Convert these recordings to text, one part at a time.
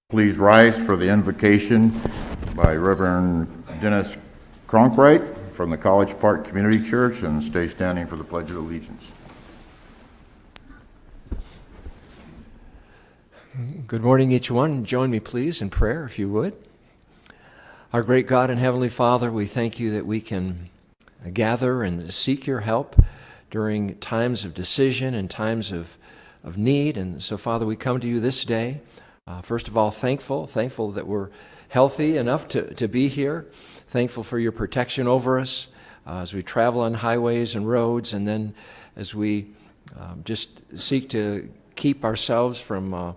Please rise for the invocation by Reverend Dennis Cronkwright from the College Park Community Church, and stay standing for the Pledge of Allegiance. Good morning, each one. Join me, please, in prayer, if you would. Our great God and Heavenly Father, we thank you that we can gather and seek your help during times of decision and times of need. And so, Father, we come to you this day. First of all, thankful that we're healthy enough to be here. Thankful for your protection over us as we travel on highways and roads, and then as we just seek to keep ourselves from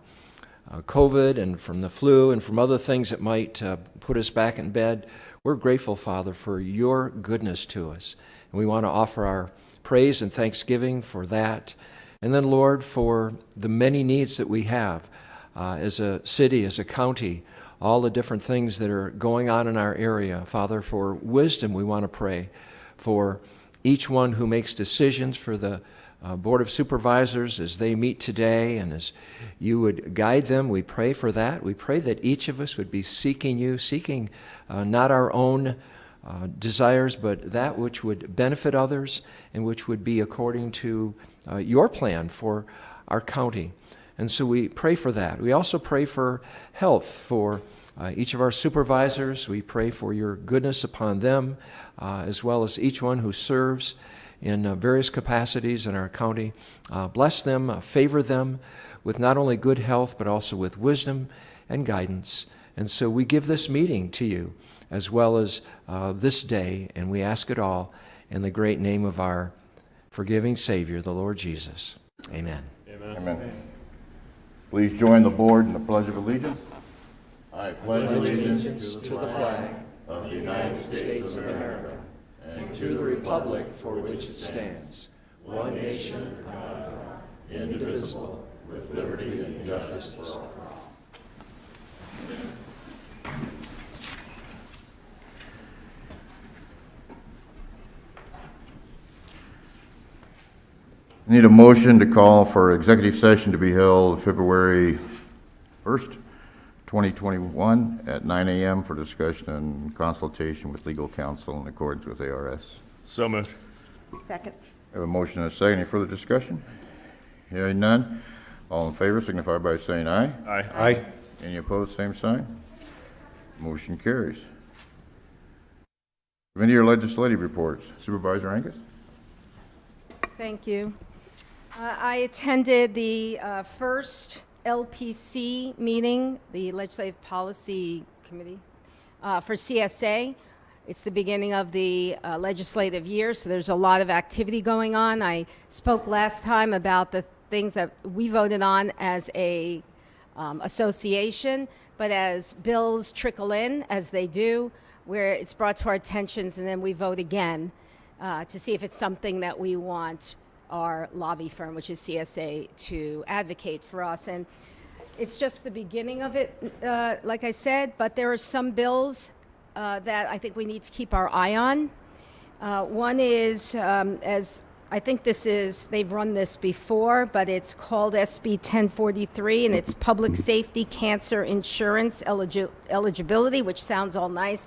COVID and from the flu and from other things that might put us back in bed. We're grateful, Father, for your goodness to us. And we want to offer our praise and thanksgiving for that. And then, Lord, for the many needs that we have as a city, as a county, all the different things that are going on in our area. Father, for wisdom we want to pray. For each one who makes decisions, for the Board of Supervisors as they meet today, and as you would guide them, we pray for that. We pray that each of us would be seeking you, seeking not our own desires, but that which would benefit others and which would be according to your plan for our county. And so we pray for that. We also pray for health for each of our supervisors. We pray for your goodness upon them, as well as each one who serves in various capacities in our county. Bless them, favor them with not only good health, but also with wisdom and guidance. And so we give this meeting to you, as well as this day, and we ask it all in the great name of our forgiving Savior, the Lord Jesus. Amen. Amen. Amen. Please join the board in the Pledge of Allegiance. I pledge allegiance to the flag of the United States of America and to the republic for which it stands, one nation, under God, indivisible, with liberty and justice for all. I need a motion to call for executive session to be held February 1st, 2021 at 9 a.m. for discussion and consultation with legal counsel in accordance with ARS. So moved. Second. I have a motion and a second. Any further discussion? Hearing none. All in favor signify by saying aye. Aye. Aye. Any opposed, same sign. Motion carries. Committee or legislative reports. Supervisor Angus? Thank you. I attended the first LPC meeting, the Legislative Policy Committee, for CSA. It's the beginning of the legislative year, so there's a lot of activity going on. I spoke last time about the things that we voted on as a association, but as bills trickle in, as they do, where it's brought to our attentions, and then we vote again to see if it's something that we want our lobby firm, which is CSA, to advocate for us. And it's just the beginning of it, like I said, but there are some bills that I think we need to keep our eye on. One is, as I think this is, they've run this before, but it's called SB 1043, and it's Public Safety Cancer Insurance Eligibility, which sounds all nice,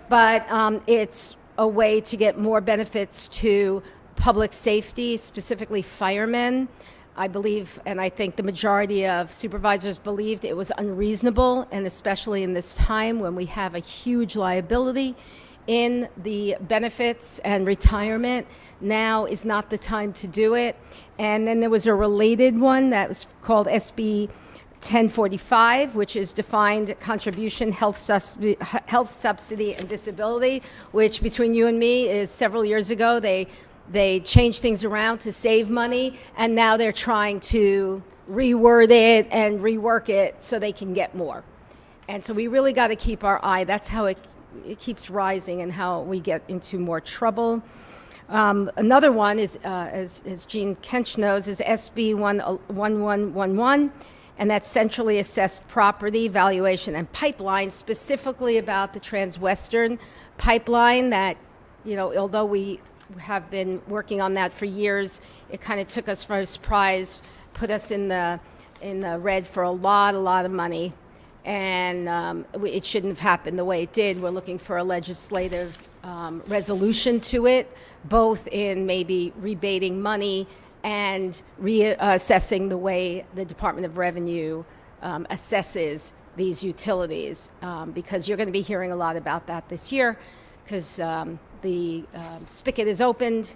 but it's a way to get more benefits to public safety, specifically firemen. I believe, and I think the majority of supervisors believed it was unreasonable, and especially in this time when we have a huge liability in the benefits and retirement, now is not the time to do it. And then there was a related one that was called SB 1045, which is defined contribution, health subsidy, and disability, which between you and me is several years ago they changed things around to save money, and now they're trying to reword it and rework it so they can get more. And so we really got to keep our eye. That's how it keeps rising and how we get into more trouble. Another one is, as Gene Kench knows, is SB 1111, and that's centrally assessed property valuation and pipeline, specifically about the Transwestern pipeline that, although we have been working on that for years, it kind of took us by surprise, put us in the red for a lot of money. and it shouldn't have happened the way it did. We're looking for a legislative resolution to it, both in maybe rebating money and reassessing the way the Department of Revenue assesses these utilities, because you're going to be hearing a lot about that this year, because the spigot is opened.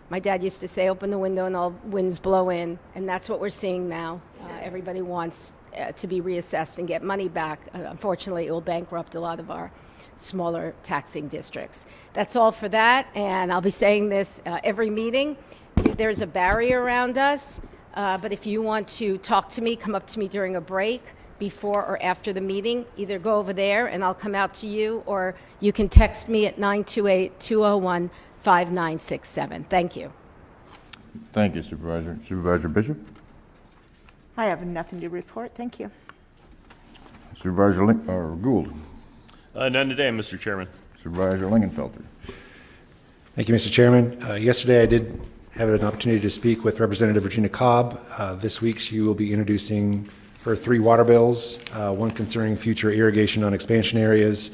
My dad used to say, open the window and all winds blow in, and that's what we're seeing now. Everybody wants to be reassessed and get money back. Unfortunately, it will bankrupt a lot of our smaller taxing districts. That's all for that, and I'll be saying this every meeting. There's a barrier around us, but if you want to talk to me, come up to me during a break, before or after the meeting. Either go over there and I'll come out to you, or you can text me at 928-201-5967. Thank you. Thank you, Supervisor. Supervisor Bishop? I have nothing to report. Thank you. Supervisor Gould? None today, Mr. Chairman. Supervisor Lingenfelter? Thank you, Mr. Chairman. Yesterday I did have an opportunity to speak with Representative Regina Cobb. This week she will be introducing her 3 water bills, one concerning future irrigation on expansion areas,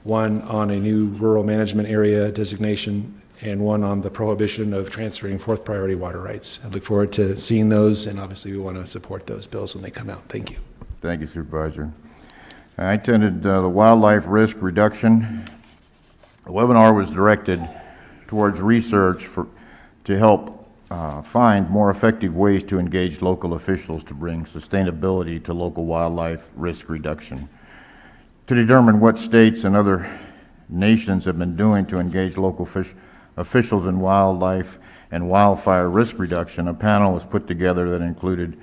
one on a new rural management area designation, and one on the prohibition of transferring 4th priority water rights. I look forward to seeing those, and obviously we want to support those bills when they come out. Thank you. Thank you, Supervisor. I attended the wildlife risk reduction. The webinar was directed towards research to help find more effective ways to engage local officials to bring sustainability to local wildlife risk reduction. To determine what states and other nations have been doing to engage local officials in wildlife and wildfire risk reduction, a panel was put together that included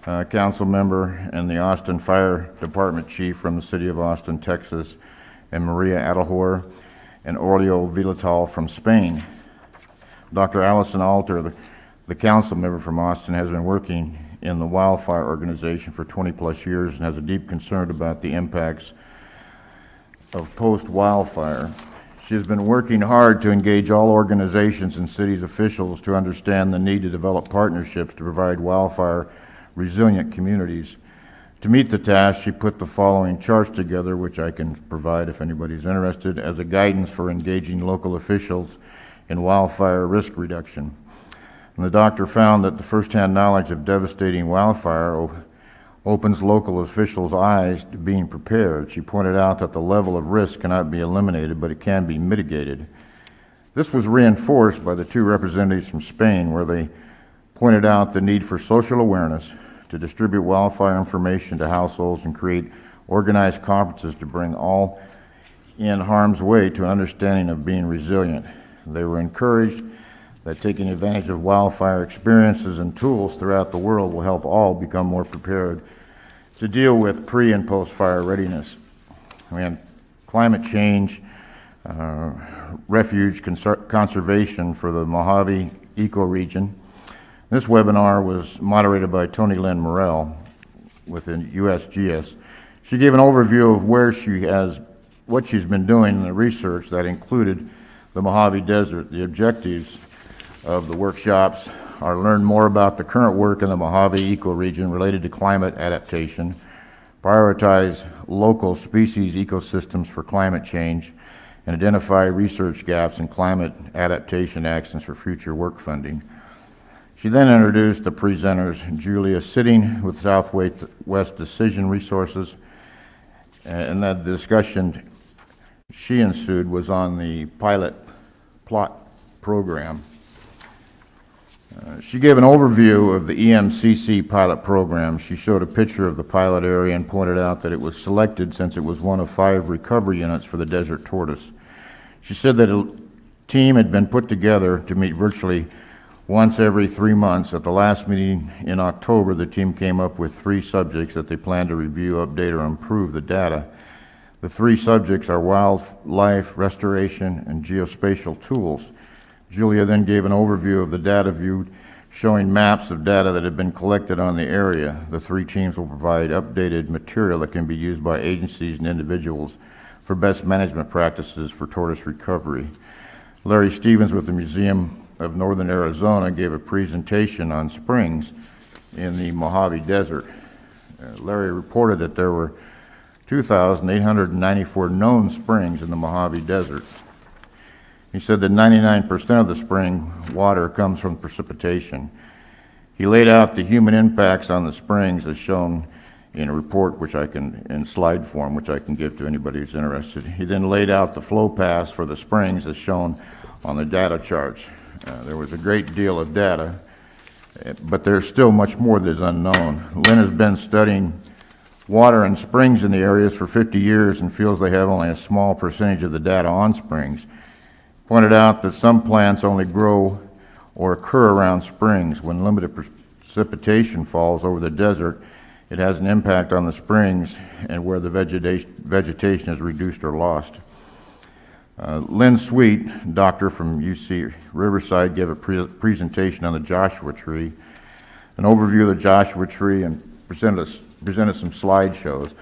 a council member and the Austin Fire Department chief from the city of Austin, Texas, and Maria Adelhor and Orlio Vilatal from Spain. Dr. Allison Alter, the council member from Austin, has been working in the wildfire organization for 20-plus years and has a deep concern about the impacts of post-wildfire. She has been working hard to engage all organizations and cities officials to understand the need to develop partnerships to provide wildfire-resilient communities. To meet the task, she put the following charts together, which I can provide if anybody's interested, as a guidance for engaging local officials in wildfire risk reduction. And the doctor found that the first-hand knowledge of devastating wildfire opens local officials' eyes to being prepared. She pointed out that the level of risk cannot be eliminated, but it can be mitigated. This was reinforced by the 2 representatives from Spain, where they pointed out the need for social awareness, to distribute wildfire information to households and create organized conferences to bring all in harm's way to an understanding of being resilient. They were encouraged that taking advantage of wildfire experiences and tools throughout the world will help all become more prepared to deal with pre- and post-fire readiness. And climate change, refuge conservation for the Mojave ecoregion. This webinar was moderated by Tony Lynn Morrell within USGS. She gave an overview of what she's been doing in the research that included the Mojave Desert. The objectives of the workshops are to learn more about the current work in the Mojave ecoregion related to climate adaptation, prioritize local species ecosystems for climate change, and identify research gaps in climate adaptation actions for future work funding. She then introduced the presenters, Julia Sitting with Southwest Decision Resources, and that the discussion she ensued was on the pilot plot program. She gave an overview of the EMCC pilot program. She showed a picture of the pilot area and pointed out that it was selected since it was one of 5 recovery units for the desert tortoise. She said that a team had been put together to meet virtually once every 3 months. At the last meeting in October, the team came up with 3 subjects that they plan to review, update, or improve the data. The 3 subjects are wildlife restoration and geospatial tools. Julia then gave an overview of the data viewed, showing maps of data that had been collected on the area. The 3 teams will provide updated material that can be used by agencies and individuals for best management practices for tortoise recovery. Larry Stevens with the Museum of Northern Arizona gave a presentation on springs in the Mojave Desert. Larry reported that there were 2,894 known springs in the Mojave Desert. He said that 99% of the spring water comes from precipitation. He laid out the human impacts on the springs as shown in a report in slide form, which I can give to anybody who's interested. He then laid out the flow paths for the springs as shown on the data charts. There was a great deal of data, but there's still much more that is unknown. Lynn has been studying water and springs in the areas for 50 years and feels they have only a small percentage of the data on springs. Pointed out that some plants only grow or occur around springs. When limited precipitation falls over the desert, it has an impact on the springs and where the vegetation is reduced or lost. Lynn Sweet, doctor from UC Riverside, gave a presentation on the Joshua tree, an overview of the Joshua tree, and presented some slideshows.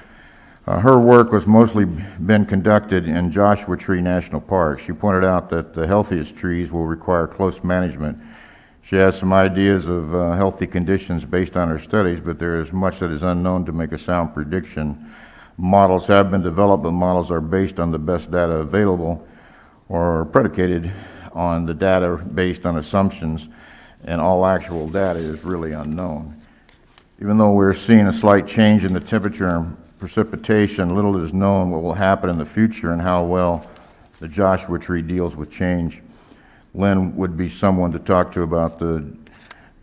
Her work was mostly been conducted in Joshua Tree National Park. She pointed out that the healthiest trees will require close management. She has some ideas of healthy conditions based on her studies, but there is much that is unknown to make a sound prediction. Models have been developed, but models are based on the best data available or predicated on the data based on assumptions, and all actual data is really unknown. Even though we're seeing a slight change in the temperature and precipitation, little is known what will happen in the future and how well the Joshua tree deals with change. Lynn would be someone to talk to about the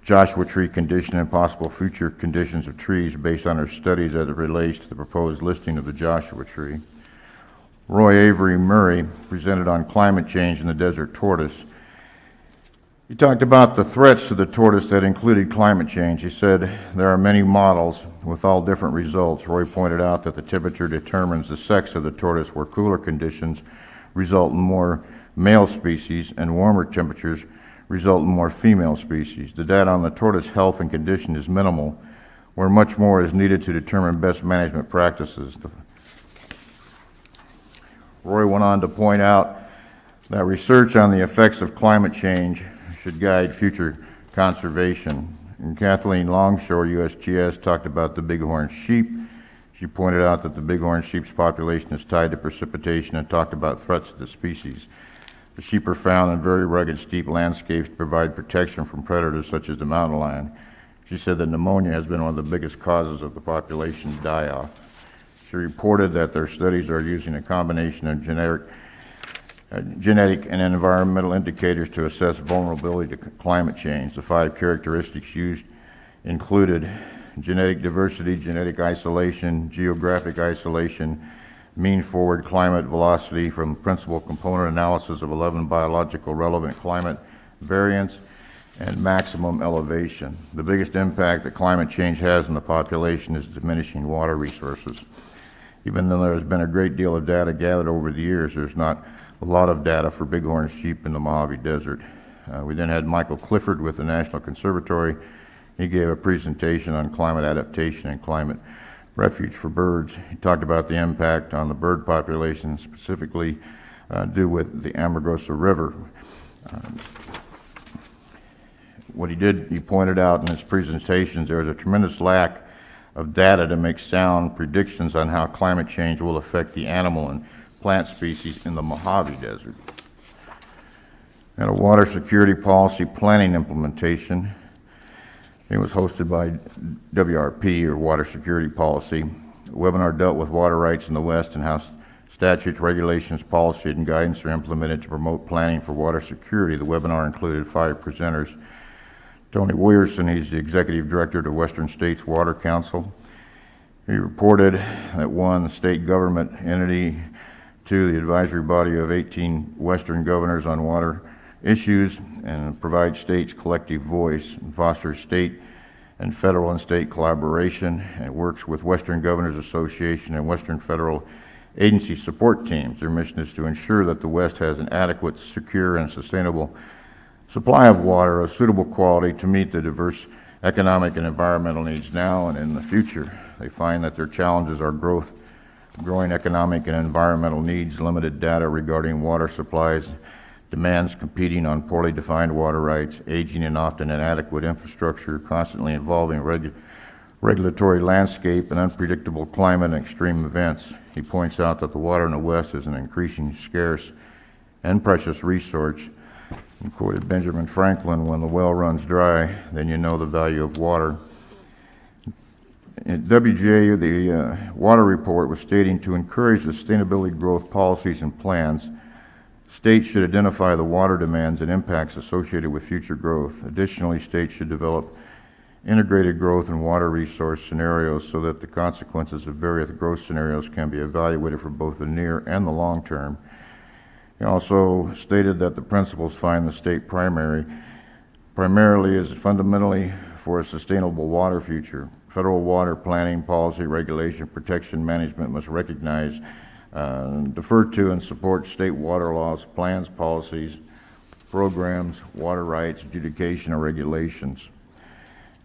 Joshua tree condition and possible future conditions of trees based on her studies as it relates to the proposed listing of the Joshua tree. Roy Avery Murray presented on climate change in the desert tortoise. He talked about the threats to the tortoise that included climate change. He said there are many models with all different results. Roy pointed out that the temperature determines the sex of the tortoise, where cooler conditions result in more male species and warmer temperatures result in more female species. The data on the tortoise health and condition is minimal, where much more is needed to determine best management practices. Roy went on to point out that research on the effects of climate change should guide future conservation. And Kathleen Longshore, USGS, talked about the bighorn sheep. She pointed out that the bighorn sheep's population is tied to precipitation and talked about threats to the species. The sheep are found in very rugged, steep landscapes to provide protection from predators such as the mountain lion. She said that pneumonia has been one of the biggest causes of the population die-off. She reported that their studies are using a combination of genetic and environmental indicators to assess vulnerability to climate change. The 5 characteristics used included genetic diversity, genetic isolation, geographic isolation, mean forward climate velocity from principal component analysis of 11 biological relevant climate variants, and maximum elevation. The biggest impact that climate change has on the population is diminishing water resources. Even though there's been a great deal of data gathered over the years, there's not a lot of data for bighorn sheep in the Mojave Desert. We then had Michael Clifford with the National Conservatory. He gave a presentation on climate adaptation and climate refuge for birds. He talked about the impact on the bird population, specifically due with the Amargosa River. He pointed out in his presentations there is a tremendous lack of data to make sound predictions on how climate change will affect the animal and plant species in the Mojave Desert. And a water security policy planning implementation. It was hosted by WRP, or Water Security Policy. The webinar dealt with water rights in the West and how statutes, regulations, policy, and guidance are implemented to promote planning for water security. The webinar included 5 presenters. Tony Williamson, he's the Executive Director of the Western States Water Council. He reported that 1, the state government entity, 2, the advisory body of 18 Western governors on water issues, and provide states collective voice, and fosters state and federal and state collaboration, and works with Western Governors Association and Western Federal Agency support teams. Their mission is to ensure that the West has an adequate, secure, and sustainable supply of water of suitable quality to meet the diverse economic and environmental needs now and in the future. They find that their challenges are growing economic and environmental needs, limited data regarding water supplies, demands competing on poorly defined water rights, aging and often inadequate infrastructure, constantly evolving regulatory landscape and unpredictable climate and extreme events. He points out that the water in the West is an increasing scarce and precious resource. He quoted Benjamin Franklin, "When the well runs dry, then you know the value of water." At WGA, the water report was stating to encourage sustainability growth policies and plans, states should identify the water demands and impacts associated with future growth. Additionally, states should develop integrated growth and water resource scenarios so that the consequences of various growth scenarios can be evaluated for both the near and the long term. He also stated that the principles find the state primarily is fundamentally for a sustainable water future. Federal water planning, policy, regulation, protection, management must recognize, defer to, and support state water laws, plans, policies, programs, water rights, adjudication, or regulations.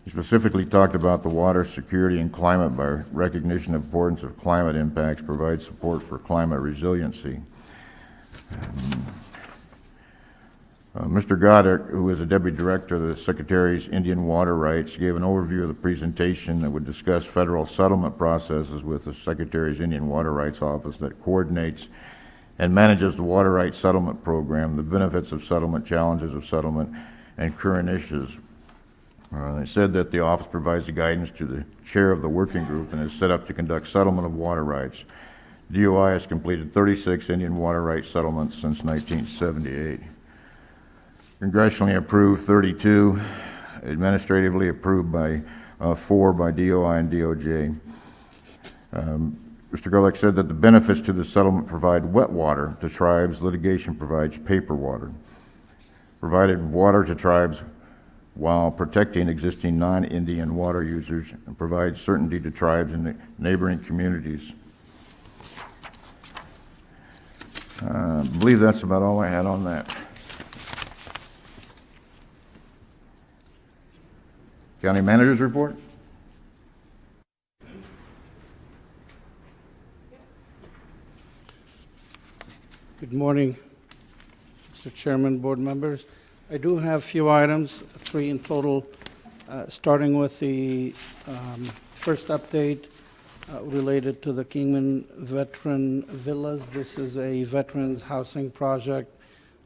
He specifically talked about the water security and climate by recognition of the importance of climate impacts, provide support for climate resiliency. Mr. Goddard, who is a Deputy Director of the Secretary's Indian Water Rights, gave an overview of the presentation that would discuss federal settlement processes with the Secretary's Indian Water Rights Office that coordinates and manages the Water Rights Settlement Program, the benefits of settlement, challenges of settlement, and current issues. They said that the office provides the guidance to the chair of the working group and is set up to conduct settlement of water rights. DOI has completed 36 Indian water rights settlements since 1978. Congressionally approved 32, administratively approved by 4 by DOI and DOJ. Mr. Gulick said that the benefits to the settlement provide wet water to tribes, litigation provides paper water. Provided water to tribes while protecting existing non-Indian water users and provides certainty to tribes and the neighboring communities. I believe that's about all I had on that. County Manager's report? Good morning, Mr. Chairman, board members. I do have a few items, 3 in total, starting with the first update related to the Kingman Veteran Villas. This is a veterans housing project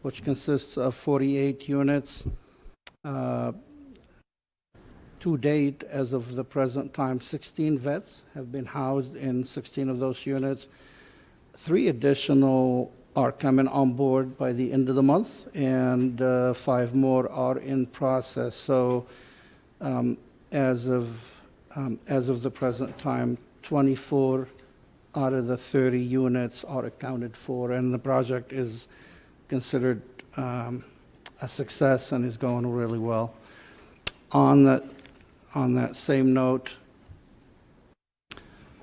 which consists of 48 units. To date, as of the present time, 16 vets have been housed in 16 of those units. 3 additional are coming on board by the end of the month, and 5 more are in process. So as of the present time, 24 out of the 30 units are accounted for, and the project is considered a success and is going really well. On that same note,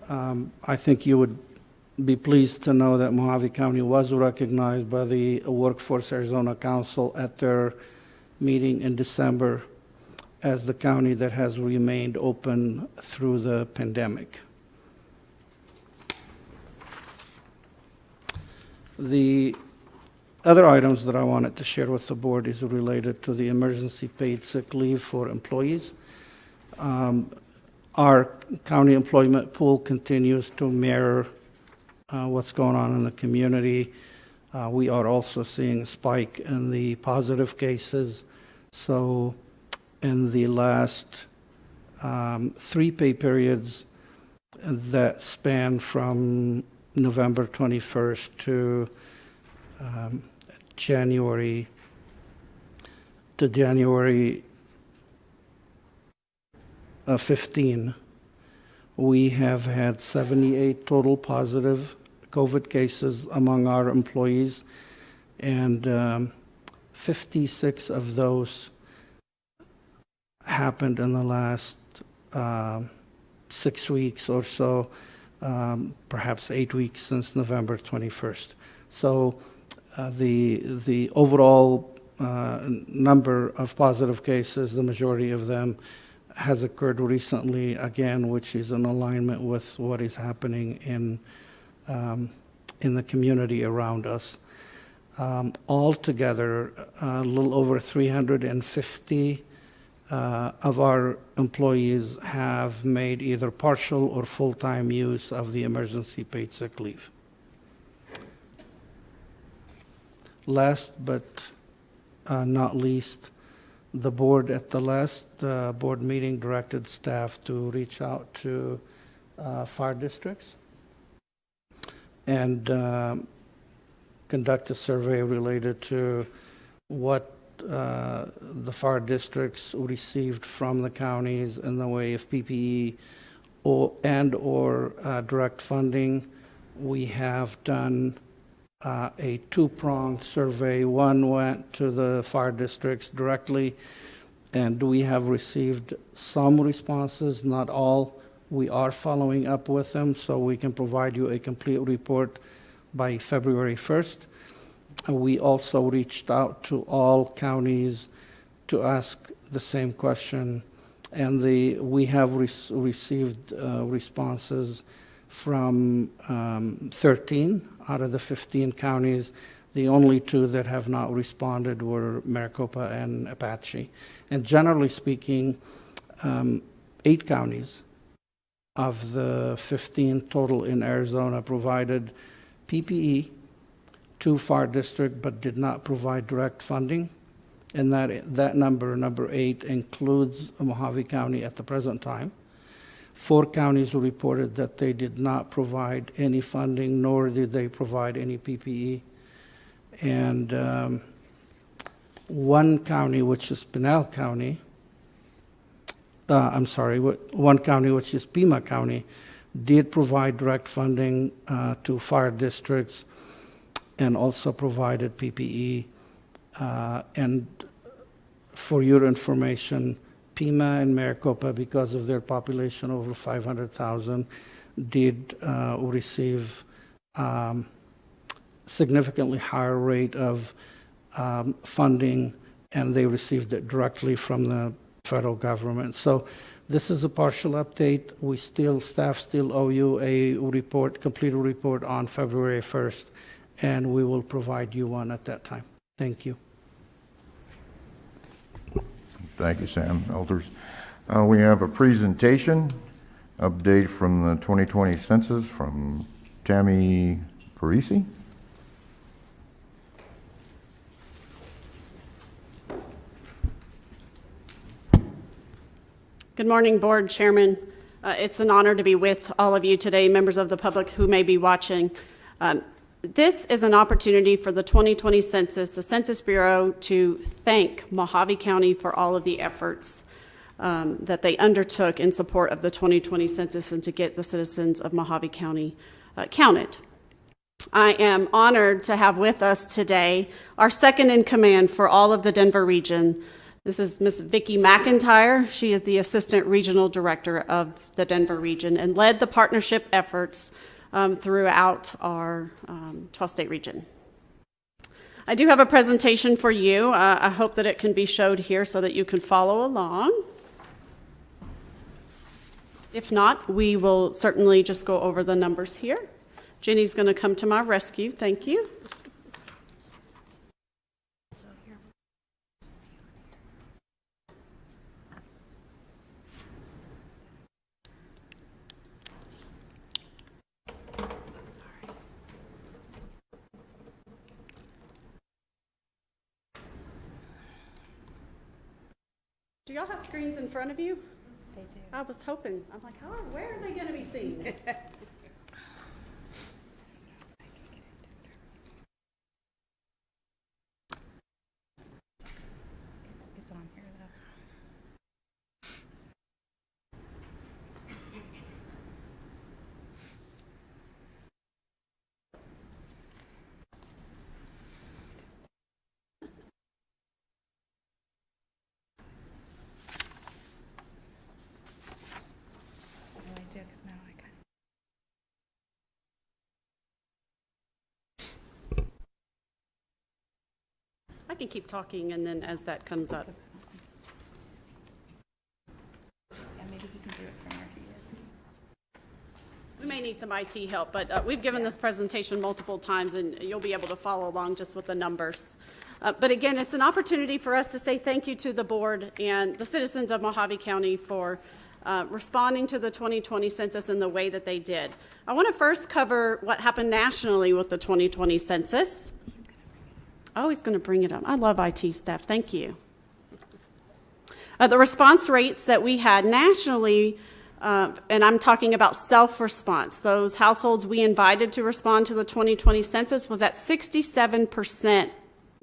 I think you would be pleased to know that Mojave County was recognized by the Workforce Arizona Council at their meeting in December as the county that has remained open through the pandemic. The other items that I wanted to share with the board is related to the emergency paid sick leave for employees. Our county employment pool continues to mirror what's going on in the community. We are also seeing a spike in the positive cases. So in the last 3 pay periods that span from November 21st to January 15, we have had 78 total positive COVID cases among our employees, and 56 of those happened in the last 6 weeks or so, perhaps 8 weeks since November 21st. So the overall number of positive cases, the majority of them has occurred recently, again, which is in alignment with what is happening in the community around us. Altogether, a little over 350 of our employees have made either partial or full-time use of the emergency paid sick leave. Last but not least, the board at the last board meeting directed staff to reach out to fire districts and conduct a survey related to what the fire districts received from the counties in the way of PPE or direct funding. We have done a two-pronged survey. One went to the fire districts directly, and we have received some responses, not all. We are following up with them, so we can provide you a complete report by February 1st. We also reached out to all counties to ask the same question, and we have received responses from 13 out of the 15 counties. The only two that have not responded were Maricopa and Apache. And generally speaking, 8 counties of the 15 total in Arizona provided PPE to fire district but did not provide direct funding. And that number 8, includes Mojave County at the present time. 4 counties reported that they did not provide any funding, nor did they provide any PPE. And 1 county, which is Pinal County, one county, which is Pima County, did provide direct funding to fire districts and also provided PPE. And for your information, Pima and Maricopa, because of their population over 500,000, did receive significantly higher rate of funding, and they received it directly from the federal government. So this is a partial update. Staff still owe you a report, complete report on February 1st, and we will provide you one at that time. Thank you. Thank you, Sam. Elders. We have a presentation, update from the 2020 census from Tammy Parisi. Good morning, Board Chairman. It's an honor to be with all of you today, members of the public who may be watching. This is an opportunity for the 2020 census, the Census Bureau, to thank Mojave County for all of the efforts that they undertook in support of the 2020 census and to get the citizens of Mojave County counted. I am honored to have with us today our second in command for all of the Denver region. This is Ms. Vicki McIntyre. She is the Assistant Regional Director of the Denver region and led the partnership efforts throughout our 12-state region. I do have a presentation for you. I hope that it can be showed here so that you can follow along. If not, we will certainly just go over the numbers here. Jenny's going to come to my rescue. Thank you. Do y'all have screens in front of you? They do. I was hoping. I'm like, where are they going to be seen? It's on here, though. I can keep talking, and then as that comes up. Yeah, maybe he can do it from where he is. We may need some IT help, but we've given this presentation multiple times, and you'll be able to follow along just with the numbers. But again, it's an opportunity for us to say thank you to the board and the citizens of Mojave County for responding to the 2020 census in the way that they did. I want to first cover what happened nationally with the 2020 census. Oh, he's going to bring it up. I love IT staff. Thank you. The response rates that we had nationally, and I'm talking about self-response, those households we invited to respond to the 2020 census, was at 67%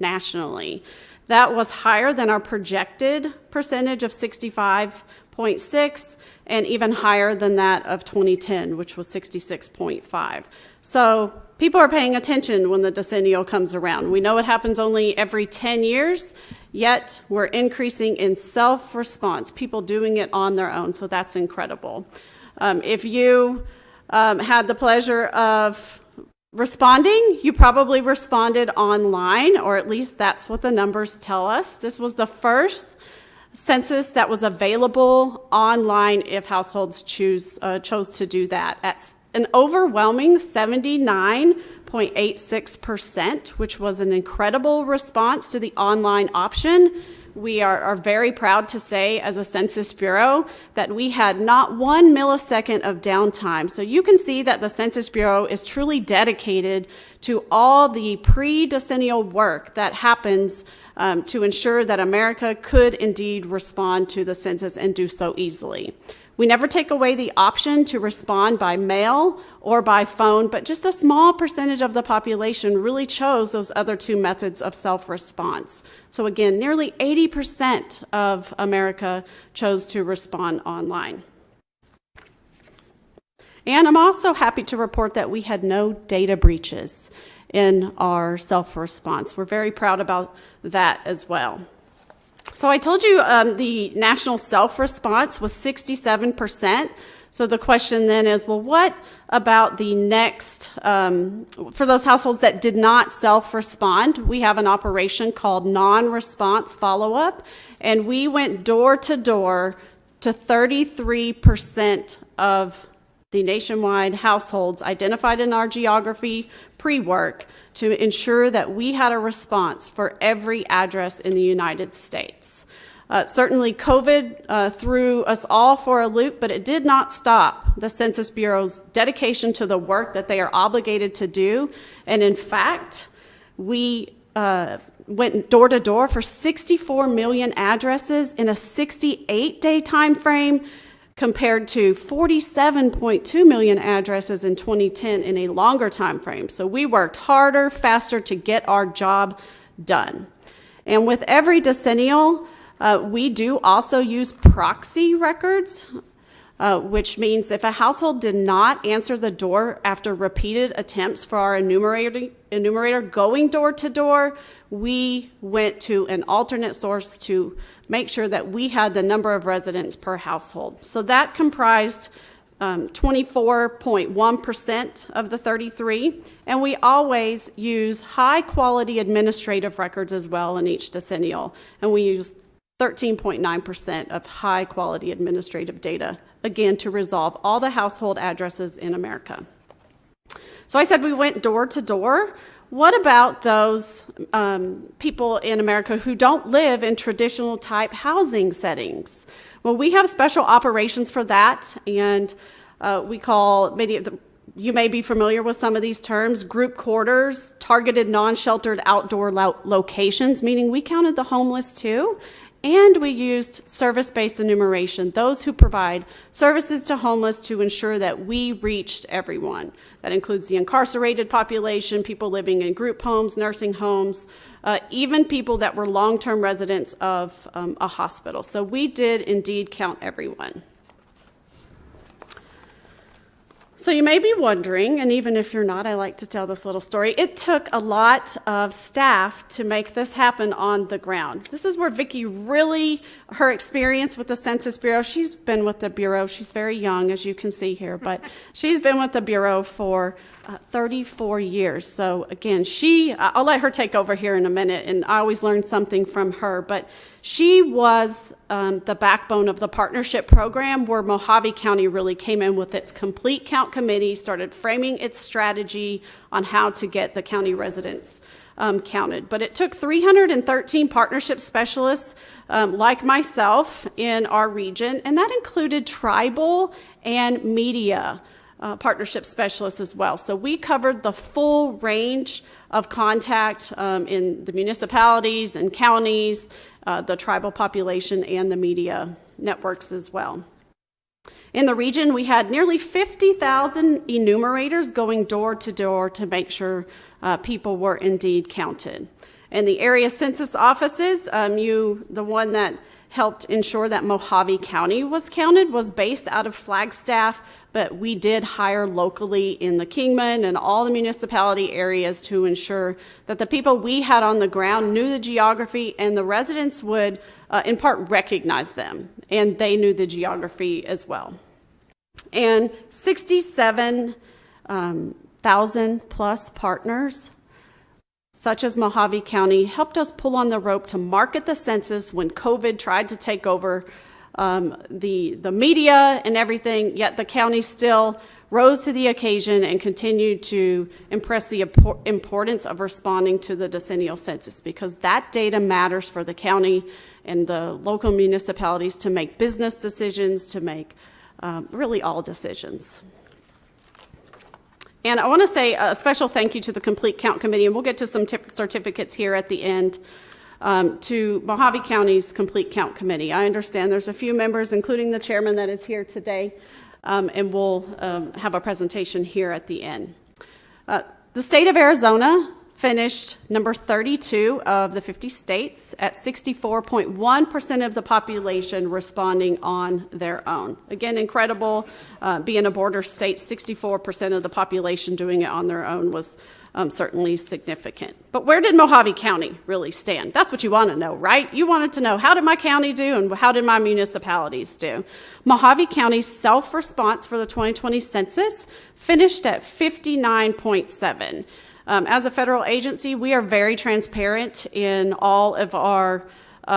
nationally. That was higher than our projected percentage of 65.6, and even higher than that of 2010, which was 66.5. So people are paying attention when the decennial comes around. We know it happens only every 10 years, yet we're increasing in self-response, people doing it on their own, so that's incredible. If you had the pleasure of responding, you probably responded online, or at least that's what the numbers tell us. This was the first census that was available online if households chose to do that. At an overwhelming 79.86%, which was an incredible response to the online option. We are very proud to say, as a Census Bureau, that we had not 1 millisecond of downtime. So you can see that the Census Bureau is truly dedicated to all the pre-decennial work that happens to ensure that America could indeed respond to the census and do so easily. We never take away the option to respond by mail or by phone, but just a small percentage of the population really chose those other two methods of self-response. So again, nearly 80% of America chose to respond online. And I'm also happy to report that we had no data breaches in our self-response. We're very proud about that as well. So I told you the national self-response was 67%. So the question then is, well, what about the next, for those households that did not self-respond, we have an operation called non-response follow-up, and we went door to door to 33% of the nationwide households identified in our geography pre-work to ensure that we had a response for every address in the United States. Certainly COVID threw us all for a loop, but it did not stop the Census Bureau's dedication to the work that they are obligated to do. And in fact, we went door to door for 64 million addresses in a 68-day time frame, compared to 47.2 million addresses in 2010 in a longer time frame. So we worked harder, faster to get our job done. And with every decennial, we do also use proxy records, which means if a household did not answer the door after repeated attempts for our enumerator going door to door, we went to an alternate source to make sure that we had the number of residents per household. So that comprised 24.1% of the 33, and we always use high-quality administrative records as well in each decennial, and we use 13.9% of high-quality administrative data, again, to resolve all the household addresses in America. So I said we went door to door. What about those people in America who don't live in traditional type housing settings? Well, we have special operations for that, and we call you may be familiar with some of these terms: group quarters, targeted non-sheltered outdoor locations, meaning we counted the homeless too. And we used service-based enumeration, those who provide services to homeless to ensure that we reached everyone. That includes the incarcerated population, people living in group homes, nursing homes, even people that were long-term residents of a hospital. So we did indeed count everyone. So you may be wondering, and even if you're not, I like to tell this little story. It took a lot of staff to make this happen on the ground. This is where Vicki really, her experience with the Census Bureau, she's been with the Bureau, she's very young, as you can see here, but she's been with the Bureau for 34 years. So again, I'll let her take over here in a minute, and I always learn something from her, but she was the backbone of the partnership program where Mojave County really came in with its complete count committee, started framing its strategy on how to get the county residents counted. But it took 313 partnership specialists like myself in our region, and that included tribal and media partnership specialists as well. So we covered the full range of contact in the municipalities and counties, the tribal population, and the media networks as well. In the region, we had nearly 50,000 enumerators going door to door to make sure people were indeed counted. And the area census offices, the one that helped ensure that Mojave County was counted was based out of Flagstaff, but we did hire locally in the Kingman and all the municipality areas to ensure that the people we had on the ground knew the geography, and the residents would in part recognize them, and they knew the geography as well. And 67,000 plus partners, such as Mojave County, helped us pull on the rope to market the census when COVID tried to take over the media and everything, yet the county still rose to the occasion and continued to impress the importance of responding to the decennial census, because that data matters for the county and the local municipalities to make business decisions, to make really all decisions. And I want to say a special thank you to the Complete Count Committee, and we'll get to some certificates here at the end, to Mojave County's Complete Count Committee. I understand there's a few members, including the chairman that is here today, and we'll have a presentation here at the end. The state of Arizona finished number 32 of the 50 states at 64.1% of the population responding on their own. Again, incredible. Being a border state, 64% of the population doing it on their own was certainly significant. But where did Mojave County really stand? That's what you want to know, right? You wanted to know, how did my county do and how did my municipalities do? Mojave County's self-response for the 2020 census finished at 59.7. As a federal agency, we are very transparent in all of our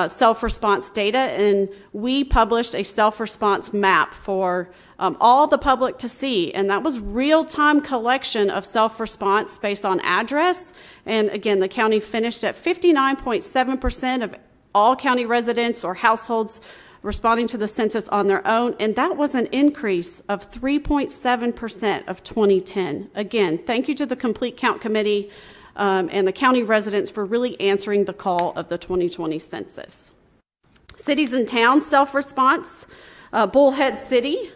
self-response data, and we published a self-response map for all the public to see, and that was real-time collection of self-response based on address. And again, the county finished at 59.7% of all county residents or households responding to the census on their own, and that was an increase of 3.7% of 2010. Again, thank you to the Complete Count Committee and the county residents for really answering the call of the 2020 census. Cities and towns self-response, Bullhead City,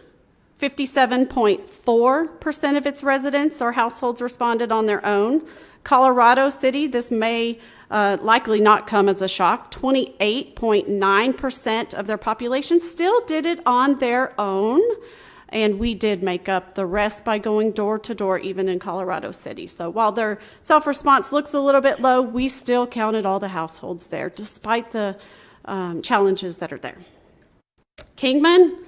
57.4% of its residents or households responded on their own. Colorado City, this may likely not come as a shock, 28.9% of their population still did it on their own, and we did make up the rest by going door to door even in Colorado City. So while their self-response looks a little bit low, we still counted all the households there despite the challenges that are there. Kingman,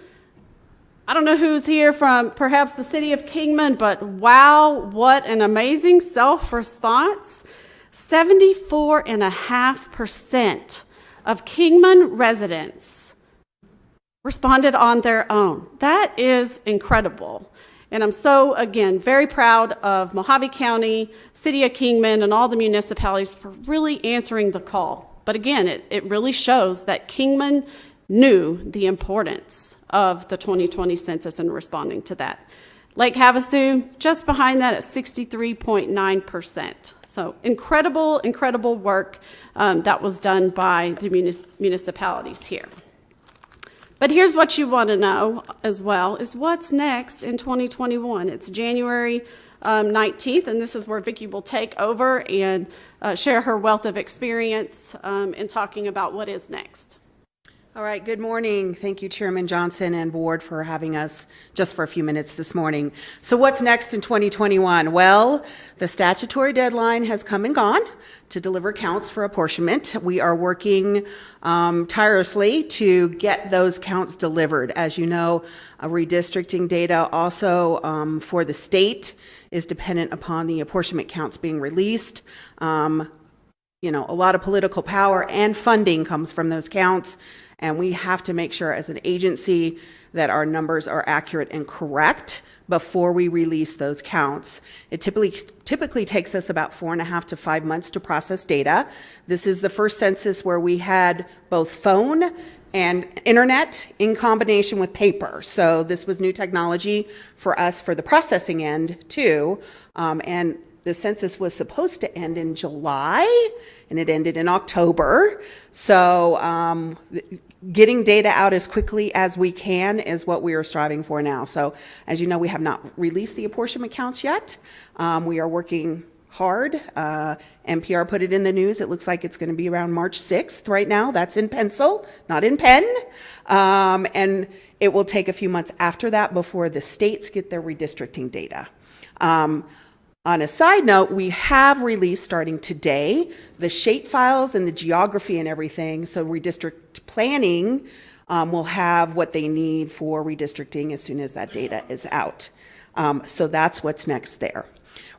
I don't know who's here from perhaps the city of Kingman, but wow, what an amazing self-response. 74.5% of Kingman residents responded on their own. That is incredible. And I'm so, again, very proud of Mojave County, City of Kingman, and all the municipalities for really answering the call. But again, it really shows that Kingman knew the importance of the 2020 census and responding to that. Lake Havasu, just behind that at 63.9%. So incredible work that was done by the municipalities here. But here's what you want to know as well, is what's next in 2021. It's January 19th, and this is where Vicki will take over and share her wealth of experience in talking about what is next. All right, good morning. Thank you, Chairman Johnson and Board, for having us just for a few minutes this morning. So what's next in 2021? Well, the statutory deadline has come and gone to deliver counts for apportionment. We are working tirelessly to get those counts delivered. As you know, redistricting data also for the state is dependent upon the apportionment counts being released. A lot of political power and funding comes from those counts. And we have to make sure as an agency that our numbers are accurate and correct before we release those counts. It typically takes us about 4.5 to 5 months to process data. This is the first census where we had both phone and internet in combination with paper. So this was new technology for us for the processing end too. And the census was supposed to end in July, and it ended in October. So getting data out as quickly as we can is what we are striving for now. So as you know, we have not released the apportionment counts yet. We are working hard. NPR put it in the news. It looks like it's going to be around March 6th right now. That's in pencil, not in pen. And it will take a few months after that before the states get their redistricting data. On a side note, we have released, starting today, the shape files and the geography and everything. So redistrict planning will have what they need for redistricting as soon as that data is out. So that's what's next there.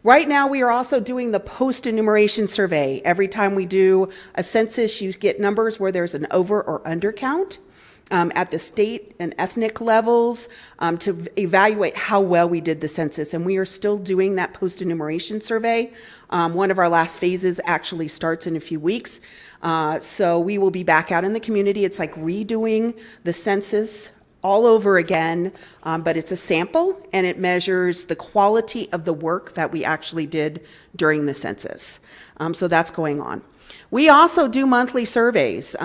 Right now, we are also doing the post-enumeration survey. Every time we do a census, you get numbers where there's an over or under count at the state and ethnic levels to evaluate how well we did the census. And we are still doing that post-enumeration survey. One of our last phases actually starts in a few weeks. So we will be back out in the community. It's like redoing the census all over again, but it's a sample and it measures the quality of the work that we actually did during the census. So that's going on. We also do monthly surveys.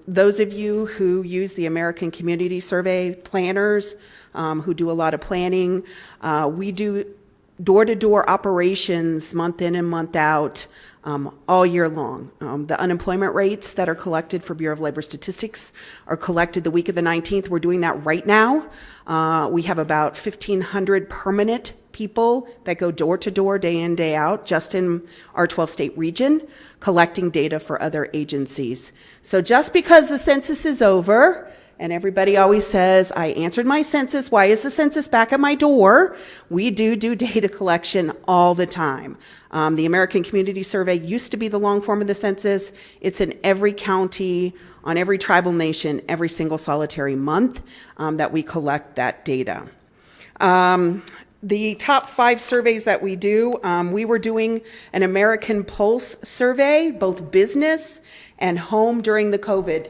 Those of you who use the American Community Survey planners, who do a lot of planning, we do door-to-door operations month in and month out, all year long. The unemployment rates that are collected for Bureau of Labor Statistics are collected the week of the 19th. We're doing that right now. We have about 1,500 permanent people that go door to door, day in, day out, just in our 12-state region, collecting data for other agencies. So just because the census is over, and everybody always says, I answered my census, why is the census back at my door? We do data collection all the time. The American Community Survey used to be the long form of the census. It's in every county, on every tribal nation, every single solitary month that we collect that data. The top 5 surveys that we do, we were doing an American Pulse survey, both business and home during the COVID.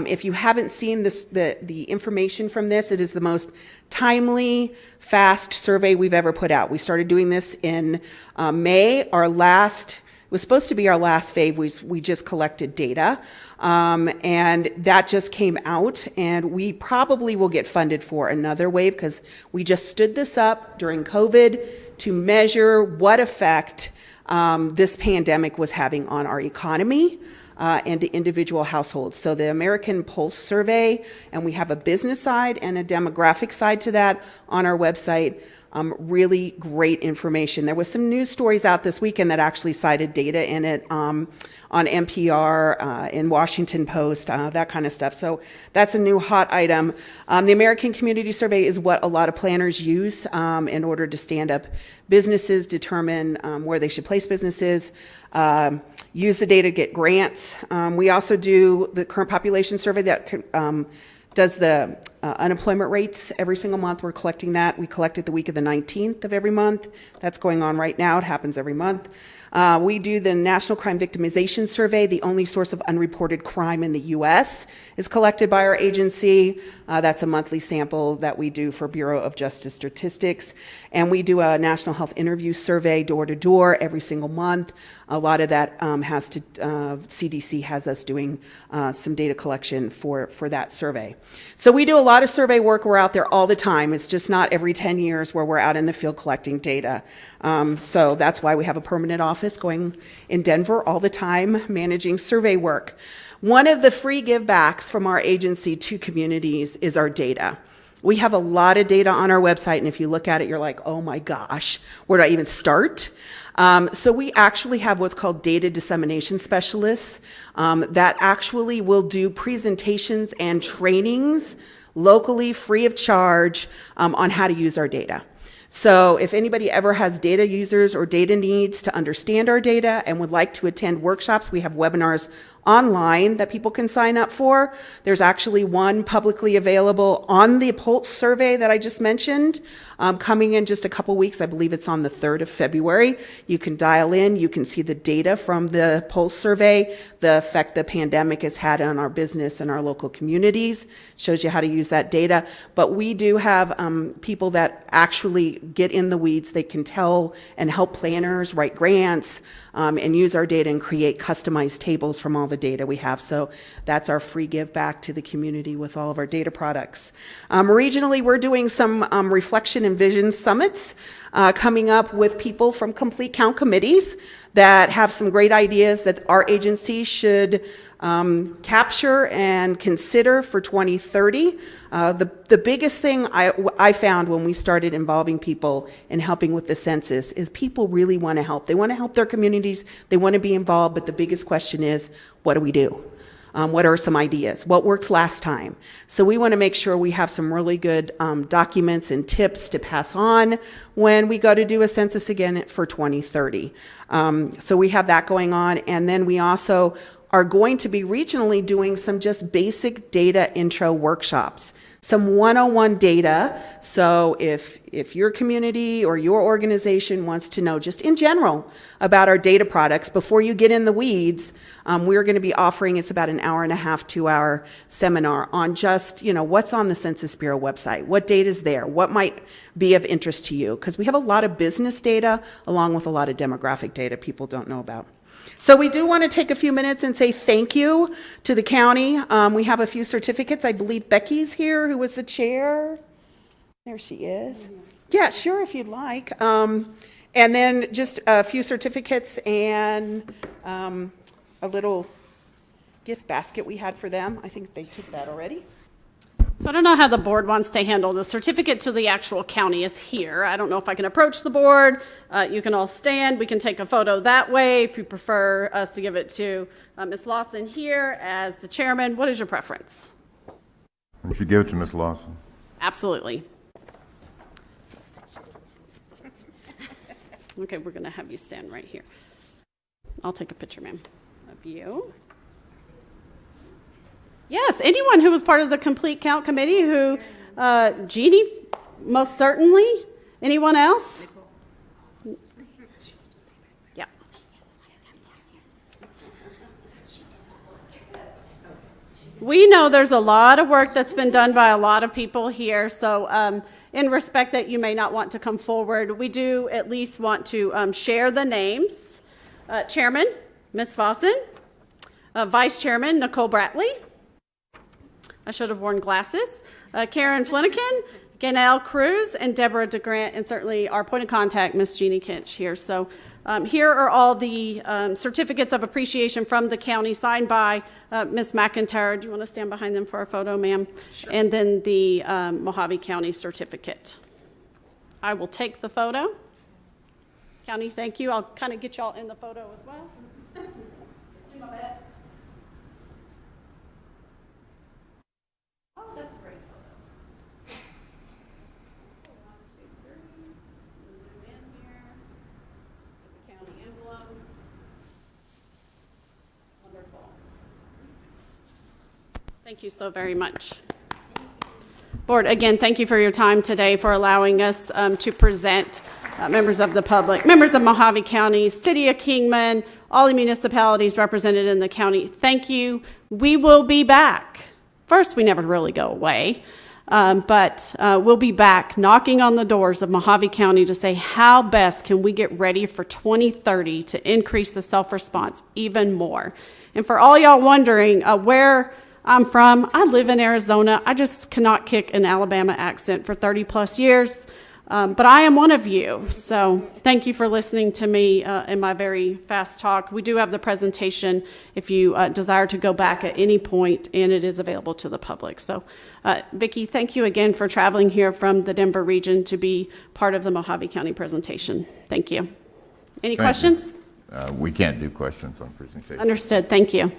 If you haven't seen this, the information from this, it is the most timely, fast survey we've ever put out. We started doing this in May. It was supposed to be our last fave. We just collected data, and that just came out, and we probably will get funded for another wave because we just stood this up during COVID to measure what effect this pandemic was having on our economy and individual households. So the American Pulse survey, and we have a business side and a demographic side to that on our website. Really great information. There was some news stories out this weekend that actually cited data in it on NPR, in Washington Post, that kind of stuff. So that's a new hot item. The American Community Survey is what a lot of planners use in order to stand up businesses, determine where they should place businesses, use the data to get grants. We also do the current population survey that does the unemployment rates every single month. We're collecting that. We collect it the week of the 19th of every month. That's going on right now. It happens every month. We do the National Crime Victimization Survey. The only source of unreported crime in the U.S. is collected by our agency. That's a monthly sample that we do for Bureau of Justice Statistics. And we do a National Health Interview Survey door to door every single month. A lot of that has to, CDC has us doing some data collection for that survey. So we do a lot of survey work. We're out there all the time. It's just not every 10 years where we're out in the field collecting data. So that's why we have a permanent office going in Denver all the time, managing survey work. One of the free give backs from our agency to communities is our data. We have a lot of data on our website, and if you look at it, you're like, oh my gosh, where do I even start? So we actually have what's called data dissemination specialists that actually will do presentations and trainings locally, free of charge, on how to use our data. So if anybody ever has data users or data needs to understand our data and would like to attend workshops, we have webinars online that people can sign up for. There's actually one publicly available on the Pulse survey that I just mentioned, coming in just a couple weeks. I believe it's on the 3rd of February. You can dial in. You can see the data from the Pulse survey, the effect the pandemic has had on our business and our local communities. Shows you how to use that data. But we do have people that actually get in the weeds. They can tell and help planners write grants and use our data and create customized tables from all the data we have. So that's our free give back to the community with all of our data products. Regionally, we're doing some reflection and vision summits coming up with people from complete count committees that have some great ideas that our agency should capture and consider for 2030. The biggest thing I found when we started involving people and helping with the census is people really want to help. They want to help their communities. They want to be involved, but the biggest question is, what do we do? What are some ideas? What worked last time? So we want to make sure we have some really good documents and tips to pass on when we go to do a census again for 2030. So we have that going on. And then we also are going to be regionally doing some just basic data intro workshops, some 101 data. So if your community or your organization wants to know just in general about our data products, before you get in the weeds, we're going to be offering, it's about an hour and a half, 2-hour seminar on just, what's on the Census Bureau website, what data is there, what might be of interest to you, because we have a lot of business data along with a lot of demographic data people don't know about. So we do want to take a few minutes and say thank you to the county. We have a few certificates. I believe Becky's here, who was the chair. There she is. Yeah, sure, if you'd like. And then just a few certificates and a little gift basket we had for them. I think they took that already. So I don't know how the board wants to handle the certificate to the actual county is here. I don't know if I can approach the board. You can all stand. We can take a photo that way if you prefer us to give it to Ms. Lawson here as the chairman. What is your preference? We should give it to Ms. Lawson. Absolutely. Okay, we're going to have you stand right here. I'll take a picture, ma'am, of you. Yes, anyone who was part of the Complete Count Committee who, Jeannie, most certainly. Anyone else? Yeah. We know there's a lot of work that's been done by a lot of people here, so in respect that you may not want to come forward, we do at least want to share the names. Chairman, Ms. Fossen. Vice Chairman, Nicole Bratley. I should have worn glasses. Karen Flanagan, Ganelle Cruz, and Deborah DeGrant, and certainly our point of contact, Miss Jeannie Kinch here. So here are all the certificates of appreciation from the county signed by Ms. McIntyre. Do you want to stand behind them for our photo, ma'am? Sure. And then the Mojave County certificate. I will take the photo. County, thank you. I'll kind of get y'all in the photo as well. Do my best. That's a great photo. 1, 2, 3. Zoom in here. The county envelope. Wonderful. Thank you so very much. Board, again, thank you for your time today, for allowing us to present members of the public, members of Mojave County, City of Kingman, all the municipalities represented in the county. Thank you. We will be back. First, we never really go away, but we'll be back knocking on the doors of Mojave County to say how best can we get ready for 2030 to increase the self-response even more. And for all y'all wondering where I'm from, I live in Arizona. I just cannot kick an Alabama accent for 30 plus years, but I am one of you. So thank you for listening to me in my very fast talk. We do have the presentation if you desire to go back at any point, and it is available to the public. So Vicki, thank you again for traveling here from the Denver region to be part of the Mojave County presentation. Thank you. Any questions? We can't do questions on presentation. Understood. Thank you.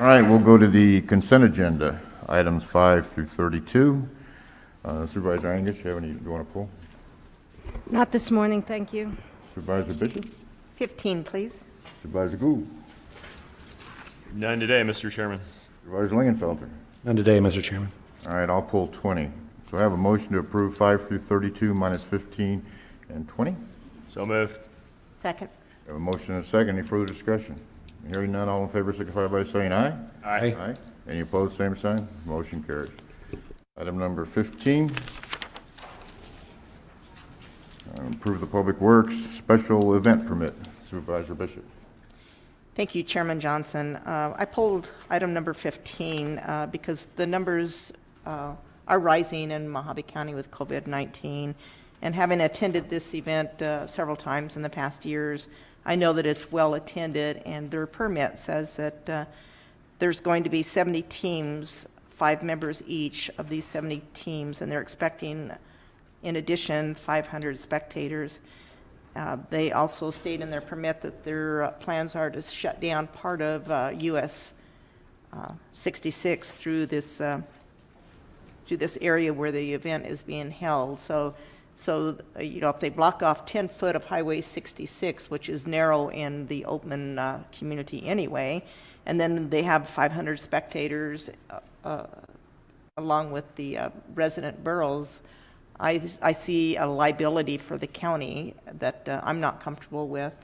All right, we'll go to the consent agenda, items 5 through 32. Supervisor Angus, you want to pull? Not this morning, thank you. Supervisor Bishop? If 15, please. Supervisor Gould. None today, Mr. Chairman. Supervisor Lingenfelter. None today, Mr. Chairman. All right, I'll pull 20. So I have a motion to approve 5 through 32 minus 15 and 20. So moved. Second. I have a motion and a second. Any further discussion? Hearing none, all in favor signify by saying aye. Aye. Aye. Any opposed, same sign. Motion carries. Item number 15. Approve the Public Works Special Event Permit. Supervisor Bishop. Thank you, Chairman Johnson. I pulled item number 15 because the numbers are rising in Mojave County with COVID-19. And having attended this event several times in the past years, I know that it's well attended, and their permit says that there's going to be 70 teams, 5 members each of these 70 teams, and they're expecting, in addition, 500 spectators. They also state in their permit that their plans are to shut down part of US 66 through this area where the event is being held. So if they block off 10 foot of Highway 66, which is narrow in the open community anyway, and then they have 500 spectators along with the resident boroughs, I see a liability for the county that I'm not comfortable with.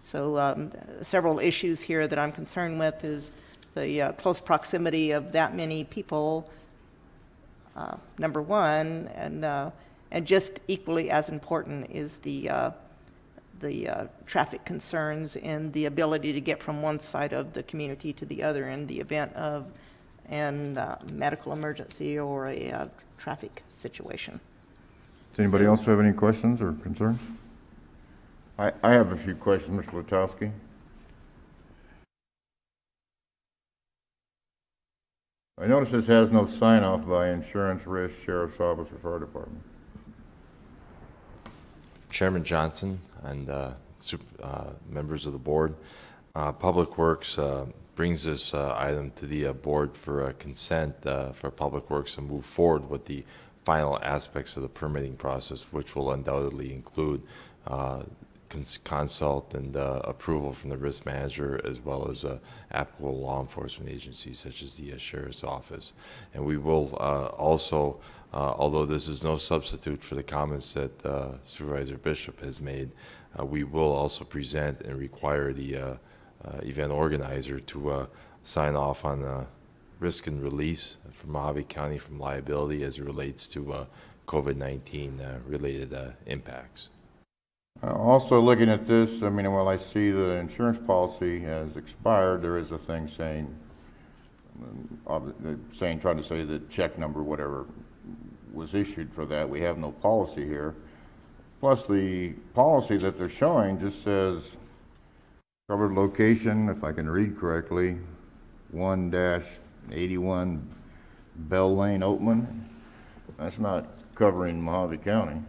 So several issues here that I'm concerned with is the close proximity of that many people, number one, and just equally as important is the traffic concerns and the ability to get from one side of the community to the other in the event of a medical emergency or a traffic situation. Does anybody else have any questions or concerns? I have a few questions, Mr. Letowski. I notice this has no sign-off by insurance, risk, sheriff's office, or fire department. Chairman Johnson and members of the board, Public Works brings this item to the board for consent for Public Works to move forward with the final aspects of the permitting process, which will undoubtedly include consult and approval from the risk manager, as well as applicable law enforcement agencies such as the sheriff's office. And we will also, although this is no substitute for the comments that Supervisor Bishop has made, we will also present and require the event organizer to sign off on risk and release for Mojave County from liability as it relates to COVID-19 related impacts. Also looking at this, I mean, while I see the insurance policy has expired, there is a thing saying, trying to say that check number, whatever, was issued for that. We have no policy here. Plus the policy that they're showing just says covered location, if I can read correctly, 1-81 Bell Lane, Oatman. That's not covering Mojave County.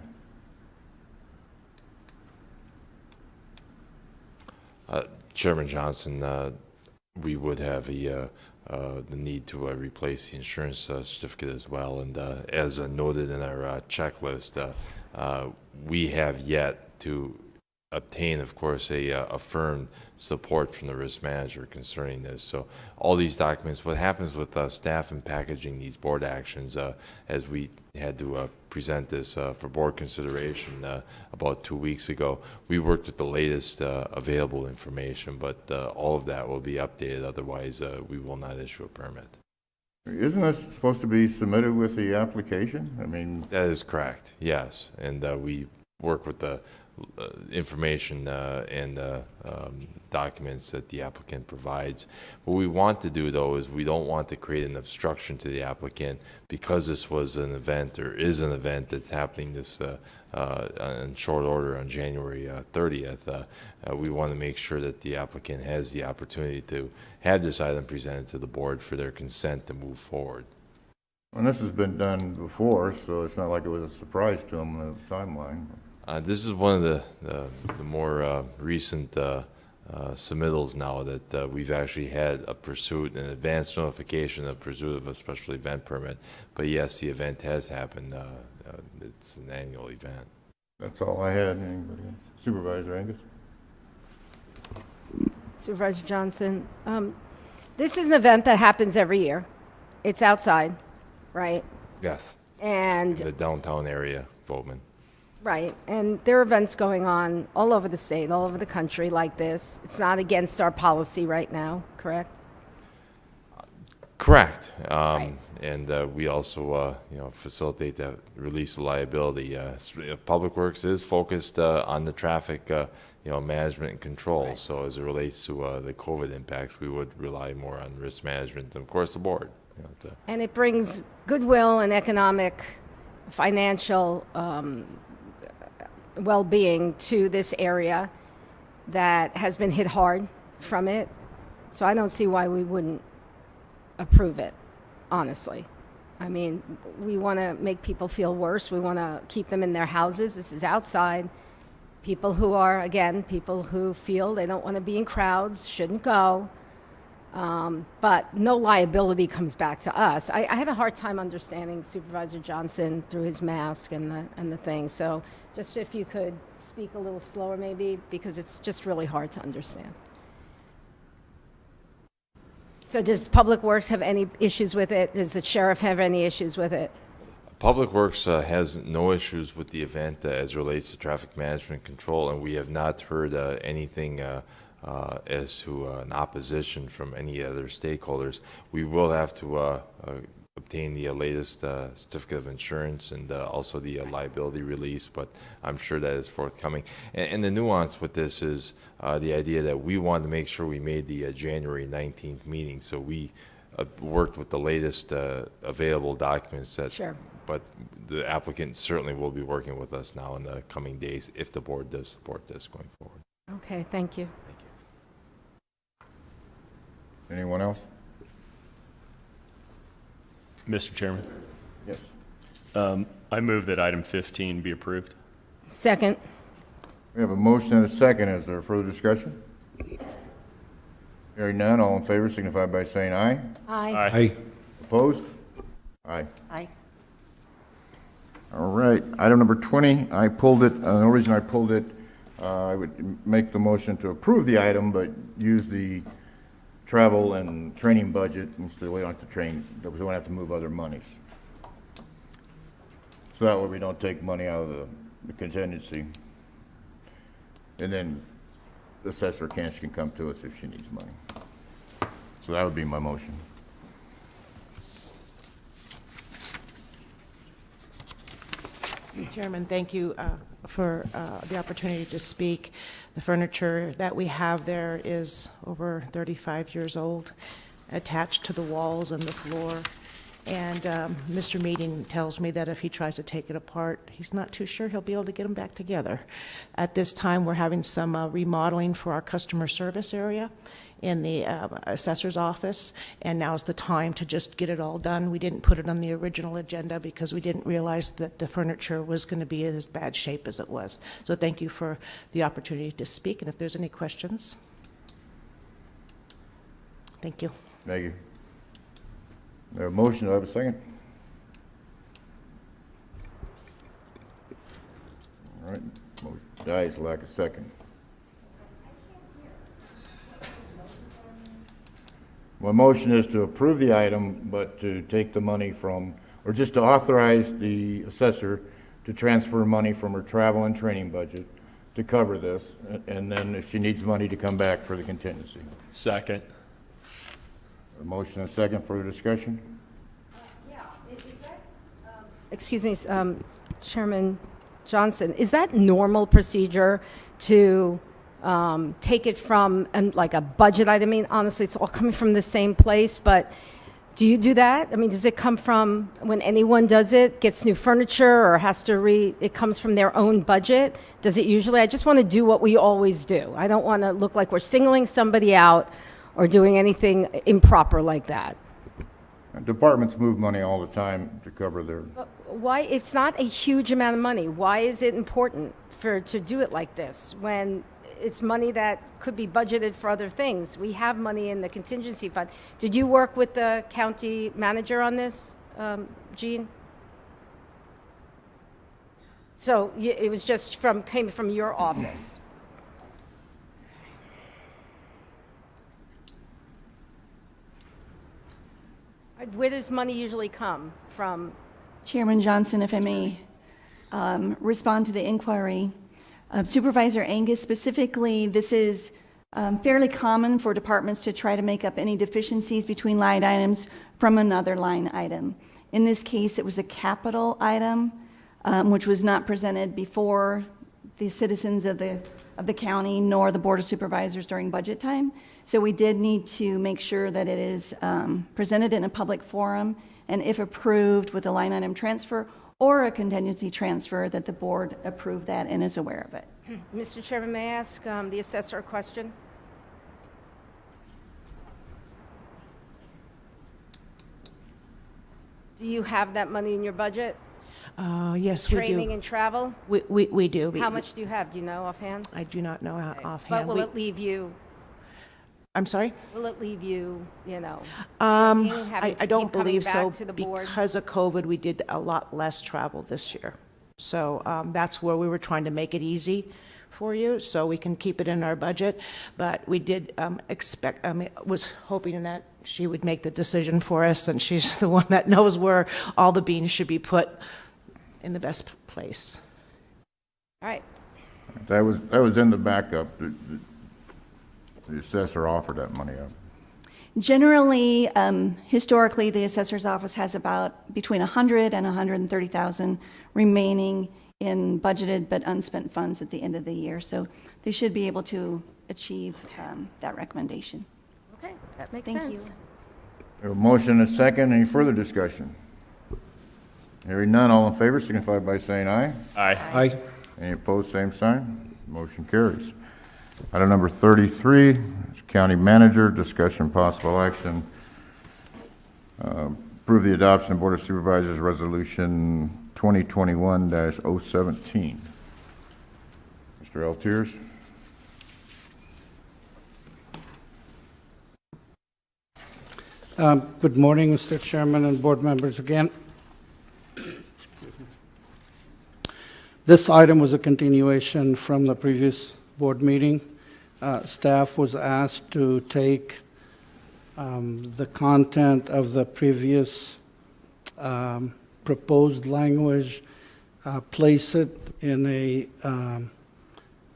Chairman Johnson, we would have the need to replace the insurance certificate as well. And as noted in our checklist, we have yet to obtain, of course, a affirmed support from the risk manager concerning this. So all these documents, what happens with staff and packaging these board actions, as we had to present this for board consideration about 2 weeks ago, we worked with the latest available information, but all of that will be updated. Otherwise, we will not issue a permit. Isn't this supposed to be submitted with the application? I mean, that is correct, yes. And we work with the information and documents that the applicant provides. What we want to do, though, is we don't want to create an obstruction to the applicant because this was an event or is an event that's happening this in short order on January 30th. We want to make sure that the applicant has the opportunity to have this item presented to the board for their consent to move forward. and this has been done before, so it's not like it was a surprise to them in the timeline. This is one of the more recent submittals now that we've actually had a pursuit, an advance notification of pursuit of a special event permit. But yes, the event has happened. It's an annual event. That's all I had. Anybody else? Supervisor Angus? Supervisor Johnson. This is an event that happens every year. It's outside, right? Yes. And The downtown area, Bowman. right, and there are events going on all over the state, all over the country like this. It's not against our policy right now, correct? Correct. Right. And we also, facilitate that release of liability. Public Works is focused on the traffic, management and control. Right. So as it relates to the COVID impacts, we would rely more on risk management and, of course, the board. And it brings goodwill and economic, financial well-being to this area that has been hit hard from it. So I don't see why we wouldn't approve it, honestly. I mean, we want to make people feel worse. We want to keep them in their houses. This is outside. People who are, again, people who feel they don't want to be in crowds shouldn't go. But no liability comes back to us. I had a hard time understanding Supervisor Johnson through his mask and the thing. So just if you could speak a little slower maybe, because it's just really hard to understand. So does Public Works have any issues with it? Does the sheriff have any issues with it? Public Works has no issues with the event as relates to traffic management control, and we have not heard anything as to an opposition from any other stakeholders. We will have to obtain the latest certificate of insurance and also the liability release, but I'm sure that is forthcoming. And the nuance with this is the idea that we wanted to make sure we made the January 19th meeting, so we worked with the latest available documents. Sure. But the applicant certainly will be working with us now in the coming days if the board does support this going forward. Okay, thank you. Thank you. Anyone else? Mr. Chairman, Yes. I move that item 15 be approved. Second. We have a motion and a second. Is there further discussion? Hearing none, all in favor signify by saying aye. Aye. Aye. Opposed? Aye. Aye. All right, item number 20, I pulled it. The only reason I pulled it, I would make the motion to approve the item, but use the travel and training budget instead. We don't have to train, we don't have to move other monies. So that way we don't take money out of the contingency. And then the assessor can come to us if she needs money. So that would be my motion. Chairman, thank you for the opportunity to speak. The furniture that we have there is over 35 years old, attached to the walls and the floor. And Mr. Meading tells me that if he tries to take it apart, he's not too sure he'll be able to get them back together. At this time, we're having some remodeling for our customer service area in the assessor's office, and now's the time to just get it all done. We didn't put it on the original agenda because we didn't realize that the furniture was going to be in as bad shape as it was. So thank you for the opportunity to speak, and if there's any questions. Thank you. Thank you. There a motion, do I have a second? All right, motion dies, lack of second. My motion is to approve the item, but to take the money from, or just to authorize the assessor to transfer money from her travel and training budget to cover this, and then if she needs money to come back for the contingency. Second. A motion and a second, further discussion? Excuse me, Chairman Johnson, is that normal procedure to take it from like a budget item? I mean, honestly, it's all coming from the same place, but do you do that? I mean, does it come from when anyone does it, gets new furniture or has to it comes from their own budget? Does it usually? I just want to do what we always do. I don't want to look like we're singling somebody out or doing anything improper like that. Departments move money all the time to cover their, Why, it's not a huge amount of money. Why is it important to do it like this when it's money that could be budgeted for other things? We have money in the contingency fund. Did you work with the county manager on this, Jean? So it was just came from your office. Where does money usually come from? Chairman Johnson, if I may respond to the inquiry. Supervisor Angus, specifically, this is fairly common for departments to try to make up any deficiencies between line items from another line item. In this case, it was a capital item, which was not presented before the citizens of the county nor the Board of Supervisors during budget time. So we did need to make sure that it is presented in a public forum, and if approved with a line item transfer or a contingency transfer, that the board approved that and is aware of it. Mr. Chairman, may I ask the assessor a question? Do you have that money in your budget? Yes, we do. Training and travel? We do. How much do you have? Do you know offhand? I do not know offhand. But will it leave you, I'm sorry? will it leave you, you know? I having to don't keep coming believe so. back to the board? Because of COVID, we did a lot less travel this year. So that's where we were trying to make it easy for you, so we can keep it in our budget. But we did was hoping that she would make the decision for us, and she's the one that knows where all the beans should be put in the best place. All right. That was in the backup. The assessor offered that money up. Generally, historically, the assessor's office has about between 100 and 130,000 remaining in budgeted but unspent funds at the end of the year. So they should be able to achieve that recommendation. Okay, that makes Thank sense. you. We have a motion and a second. Any further discussion? Hearing none, all in favor signify by saying aye. Aye. Aye. Any opposed, same sign. Motion carries. Item number 33 is County Manager, discussion possible action. Approve the adoption of Board of Supervisors Resolution 2021-017. Mr. Altiers. Good morning, Mr. Chairman and board members again. This item was a continuation from the previous board meeting. Staff was asked to take the content of the previous proposed language, place it in a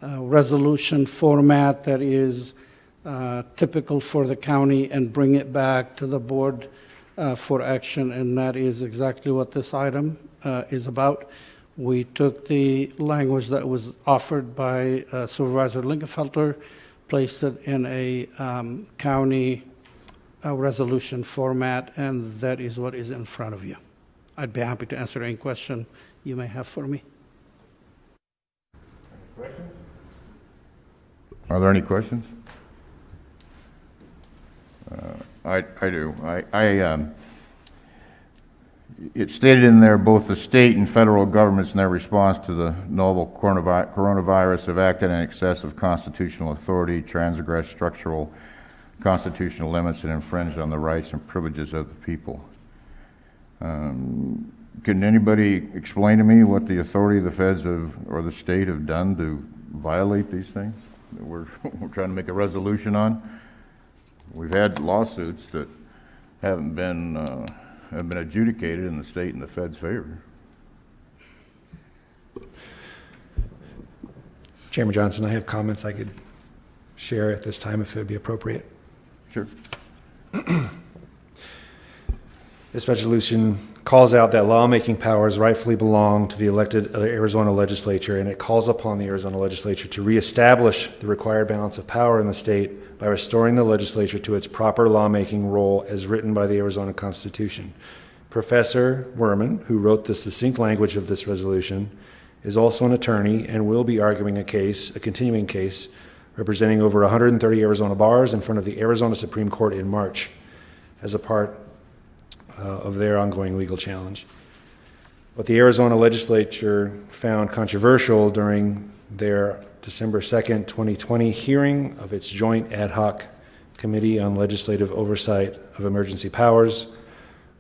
resolution format that is typical for the county, and bring it back to the board for action, and that is exactly what this item is about. We took the language that was offered by Supervisor Lingenfelter, placed it in a county resolution format, and that is what is in front of you. I'd be happy to answer any question you may have for me. Are there any questions? I do. It's stated in there, both the state and federal governments in their response to the novel coronavirus have acted in excess of constitutional authority, transgressed structural constitutional limits, and infringed on the rights and privileges of the people. Can anybody explain to me what the authority of the feds or the state have done to violate these things that we're trying to make a resolution on? We've had lawsuits that haven't been have been adjudicated in the state and the feds' favor. Chairman Johnson, I have comments I could share at this time if it would be appropriate. Sure. This resolution calls out that lawmaking powers rightfully belong to the elected Arizona legislature, and it calls upon the Arizona legislature to reestablish the required balance of power in the state by restoring the legislature to its proper lawmaking role as written by the Arizona Constitution. Professor Werman, who wrote the succinct language of this resolution, is also an attorney and will be arguing a continuing case, representing over 130 Arizona bars in front of the Arizona Supreme Court in March as a part of their ongoing legal challenge. What the Arizona legislature found controversial during their December 2nd, 2020 hearing of its joint ad hoc committee on legislative oversight of emergency powers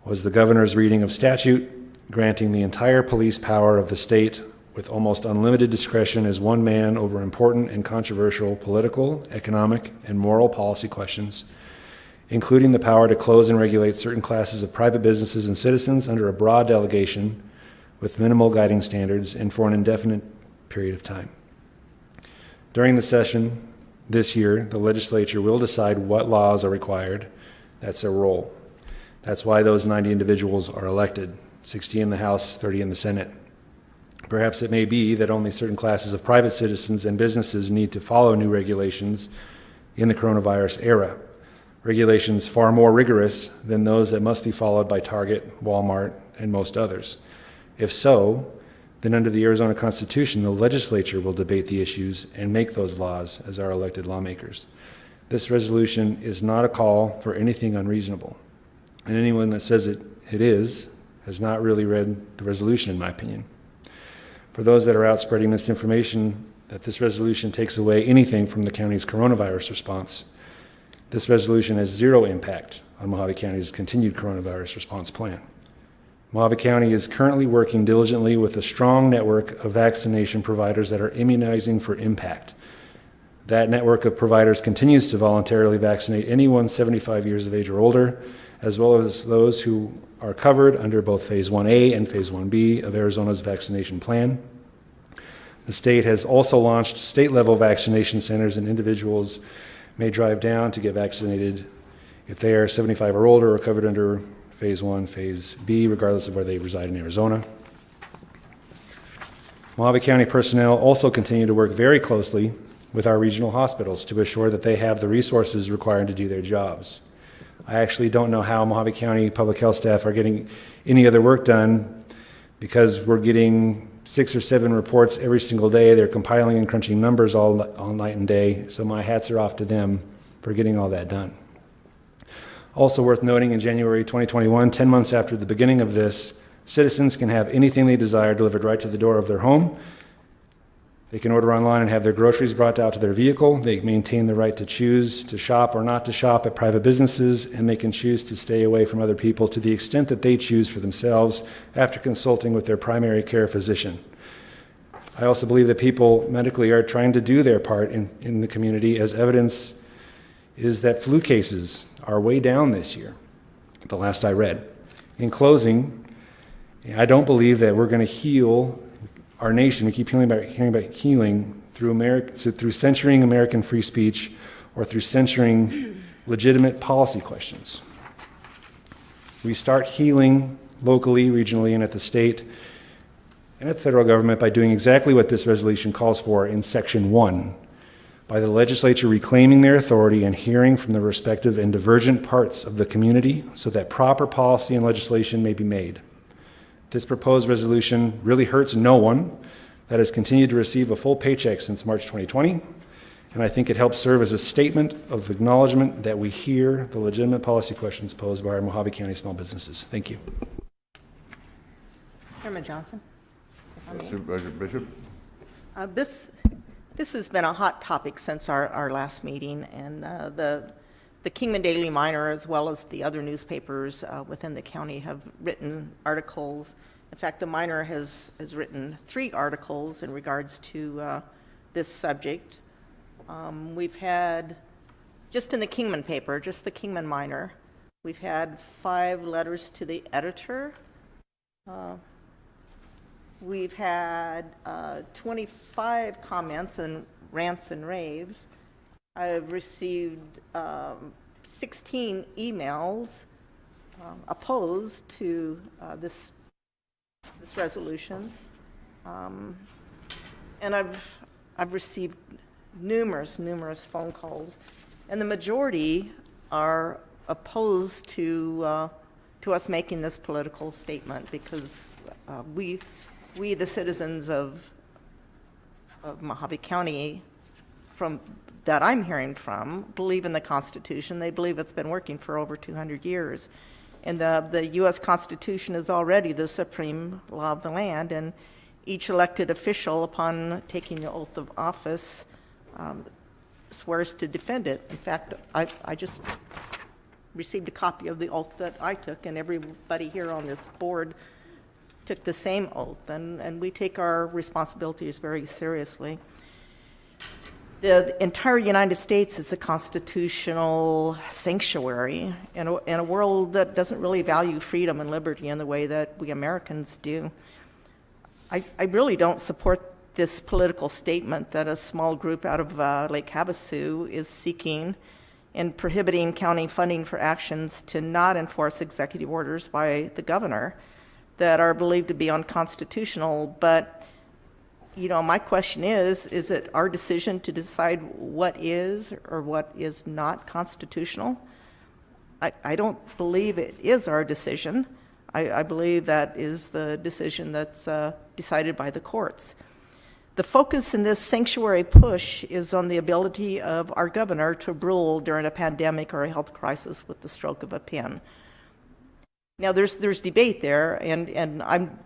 was the governor's reading of statute granting the entire police power of the state with almost unlimited discretion as one man over important and controversial political, economic, and moral policy questions, including the power to close and regulate certain classes of private businesses and citizens under a broad delegation with minimal guiding standards and for an indefinite period of time. During the session this year, the legislature will decide what laws are required. That's their role. That's why those 90 individuals are elected, 60 in the House, 30 in the Senate. Perhaps it may be that only certain classes of private citizens and businesses need to follow new regulations in the coronavirus era, regulations far more rigorous than those that must be followed by Target, Walmart, and most others. If so, then under the Arizona Constitution, the legislature will debate the issues and make those laws as our elected lawmakers. This resolution is not a call for anything unreasonable, and anyone that says it is has not really read the resolution, in my opinion. For those that are out spreading misinformation that this resolution takes away anything from the county's coronavirus response, this resolution has zero impact on Mojave County's continued coronavirus response plan. Mojave County is currently working diligently with a strong network of vaccination providers that are immunizing for impact. That network of providers continues to voluntarily vaccinate anyone 75 years of age or older, as well as those who are covered under both Phase 1A and Phase 1B of Arizona's vaccination plan. The state has also launched state-level vaccination centers, and individuals may drive down to get vaccinated if they are 75 or older or covered under Phase 1, Phase B, regardless of where they reside in Arizona. Mojave County personnel also continue to work very closely with our regional hospitals to assure that they have the resources required to do their jobs. I actually don't know how Mojave County public health staff are getting any other work done, because we're getting 6 or 7 reports every single day. They're compiling and crunching numbers all night and day, so my hats are off to them for getting all that done. Also worth noting, in January 2021, 10 months after the beginning of this, citizens can have anything they desire delivered right to the door of their home. They can order online and have their groceries brought out to their vehicle. They maintain the right to choose to shop or not to shop at private businesses, and they can choose to stay away from other people to the extent that they choose for themselves after consulting with their primary care physician. I also believe that people medically are trying to do their part in the community, as evidence is that flu cases are way down this year, the last I read. In closing, I don't believe that we're going to heal our nation. We keep hearing about healing through censoring American free speech or through censoring legitimate policy questions. We start healing locally, regionally, and at the state and at the federal government by doing exactly what this resolution calls for in Section 1, by the legislature reclaiming their authority and hearing from the respective and divergent parts of the community so that proper policy and legislation may be made. This proposed resolution really hurts no one that has continued to receive a full paycheck since March 2020, and I think it helps serve as a statement of acknowledgement that we hear the legitimate policy questions posed by our Mojave County small businesses. Thank you. Chairman Johnson? Supervisor Bishop? This has been a hot topic since our last meeting, and the Kingman Daily Miner, as well as the other newspapers within the county, have written articles. In fact, the Miner has written 3 articles in regards to this subject. We've had, just in the Kingman paper, just the Kingman Miner, we've had 5 letters to the editor. We've had 25 comments and rants and raves. I've received 16 emails opposed to this resolution, and I've received numerous phone calls, and the majority are opposed to us making this political statement, because we the citizens of Mojave County, from that I'm hearing from, believe in the Constitution. They believe it's been working for over 200 years. And the U.S. Constitution is already the supreme law of the land, and each elected official, upon taking the oath of office, swears to defend it. In fact, I just received a copy of the oath that I took, and everybody here on this board took the same oath, and we take our responsibilities very seriously. The entire United States is a constitutional sanctuary in a world that doesn't really value freedom and liberty in the way that we Americans do. I really don't support this political statement that a small group out of Lake Havasu is seeking in prohibiting county funding for actions to not enforce executive orders by the governor that are believed to be unconstitutional. But my question is it our decision to decide what is or what is not constitutional? I don't believe it is our decision. I believe that is the decision that's decided by the courts. The focus in this sanctuary push is on the ability of our governor to rule during a pandemic or a health crisis with the stroke of a pen. Now, there's debate there, and I'm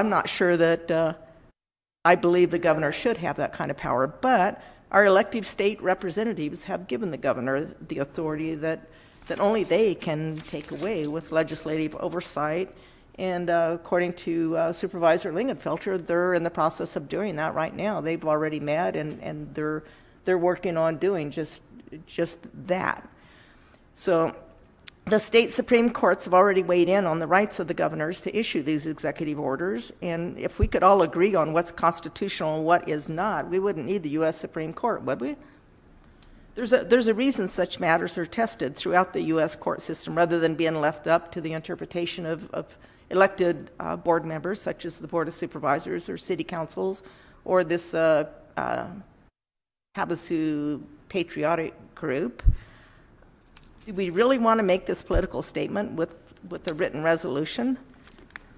not sure that I believe the governor should have that kind of power, but our elected state representatives have given the governor the authority that only they can take away with legislative oversight. And according to Supervisor Lingenfelter, they're in the process of doing that right now. They've already met, and they're working on doing just that. So the state Supreme Courts have already weighed in on the rights of the governors to issue these executive orders. And if we could all agree on what's constitutional and what is not, we wouldn't need the U.S. Supreme Court, would we? There's a reason such matters are tested throughout the U.S. court system rather than being left up to the interpretation of elected board members, such as the Board of Supervisors or city councils, or this Havasu patriotic group. Do we really want to make this political statement with a written resolution?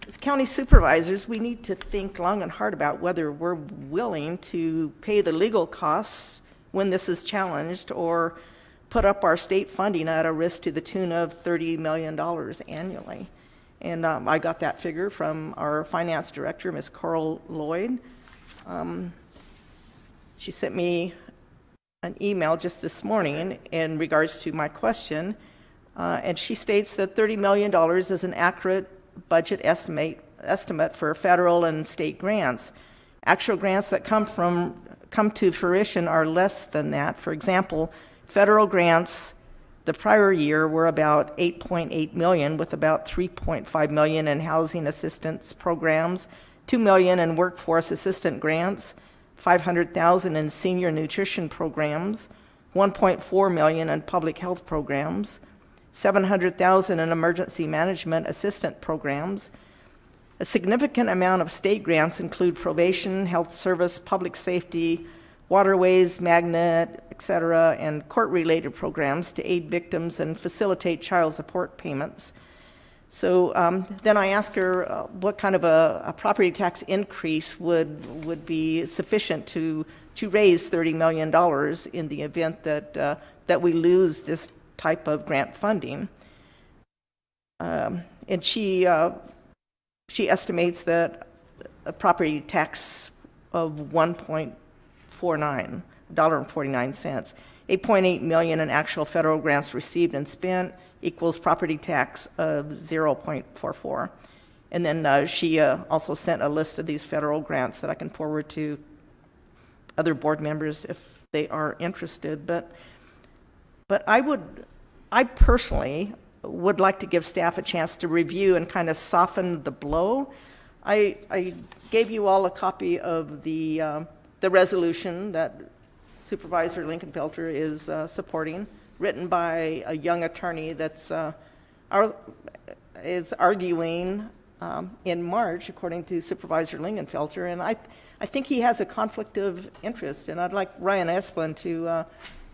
As county supervisors, we need to think long and hard about whether we're willing to pay the legal costs when this is challenged or put up our state funding at a risk to the tune of $30 million annually. And I got that figure from our finance director, Ms. Coral Lloyd. She sent me an email just this morning in regards to my question, and she states that $30 million is an accurate budget estimate for federal and state grants. Actual grants that come to fruition are less than that. For example, federal grants the prior year were about $8.8 million, with about $3.5 million in housing assistance programs, $2 million in workforce assistant grants, $500,000 in senior nutrition programs, $1.4 million in public health programs, $700,000 in emergency management assistant programs. A significant amount of state grants include probation, health service, public safety, waterways, magnet, etc., and court-related programs to aid victims and facilitate child support payments. So then I asked her what kind of a property tax increase would be sufficient to raise $30 million in the event that we lose this type of grant funding. And she estimates that a property tax of $1.49, $8.8 million in actual federal grants received and spent equals property tax of 0.44. And then she also sent a list of these federal grants that I can forward to other board members if they are interested. But I personally would like to give staff a chance to review and kind of soften the blow. I gave you all a copy of the resolution that Supervisor Lingenfelter is supporting, written by a young attorney that's is arguing in March, according to Supervisor Lingenfelter, and I think he has a conflict of interest, and I'd like Ryan Esplin to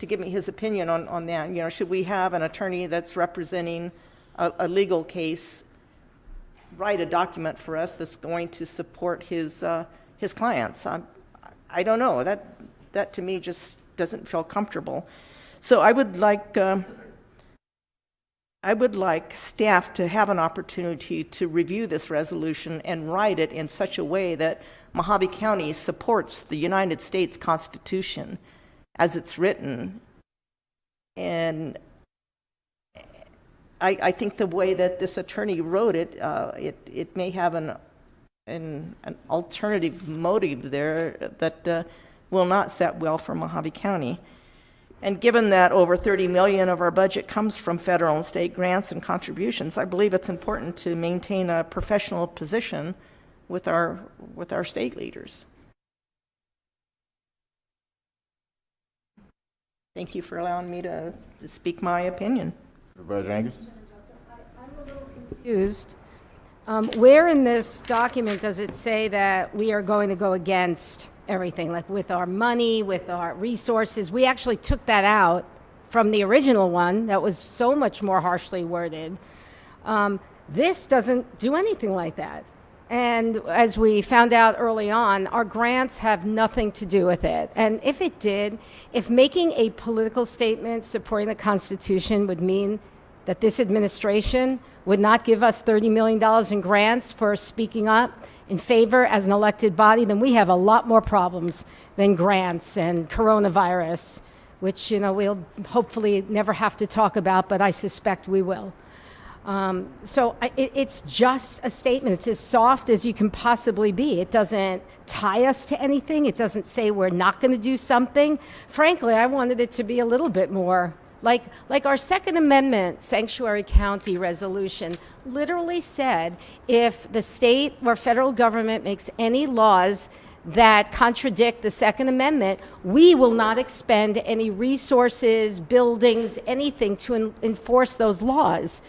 give me his opinion on that. You know, should we have an attorney that's representing a legal case write a document for us that's going to support his clients? I don't know. That to me just doesn't feel comfortable. So I would like staff to have an opportunity to review this resolution and write it in such a way that Mojave County supports the United States Constitution as it's written. And I think the way that this attorney wrote it, it may have an alternative motive there that will not set well for Mojave County. And given that over $30 million of our budget comes from federal and state grants and contributions, I believe it's important to maintain a professional position with our state leaders. Thank you for allowing me to speak my opinion. Supervisor Angus? I'm a little confused. Where in this document does it say that we are going to go against everything, like with our money, with our resources? We actually took that out from the original one that was so much more harshly worded. This doesn't do anything like that. And as we found out early on, our grants have nothing to do with it. And if it did, if making a political statement supporting the Constitution would mean that this administration would not give us $30 million in grants for speaking up in favor as an elected body, then we have a lot more problems than grants and coronavirus, which, we'll hopefully never have to talk about, but I suspect we will. It's just a statement. It's as soft as you can possibly be. It doesn't tie us to anything. It doesn't say we're not going to do something. Frankly, I wanted it to be a little bit more like our Second Amendment Sanctuary County resolution literally said, if the state or federal government makes any laws that contradict the Second Amendment, we will not expend any resources, buildings, anything to enforce those laws.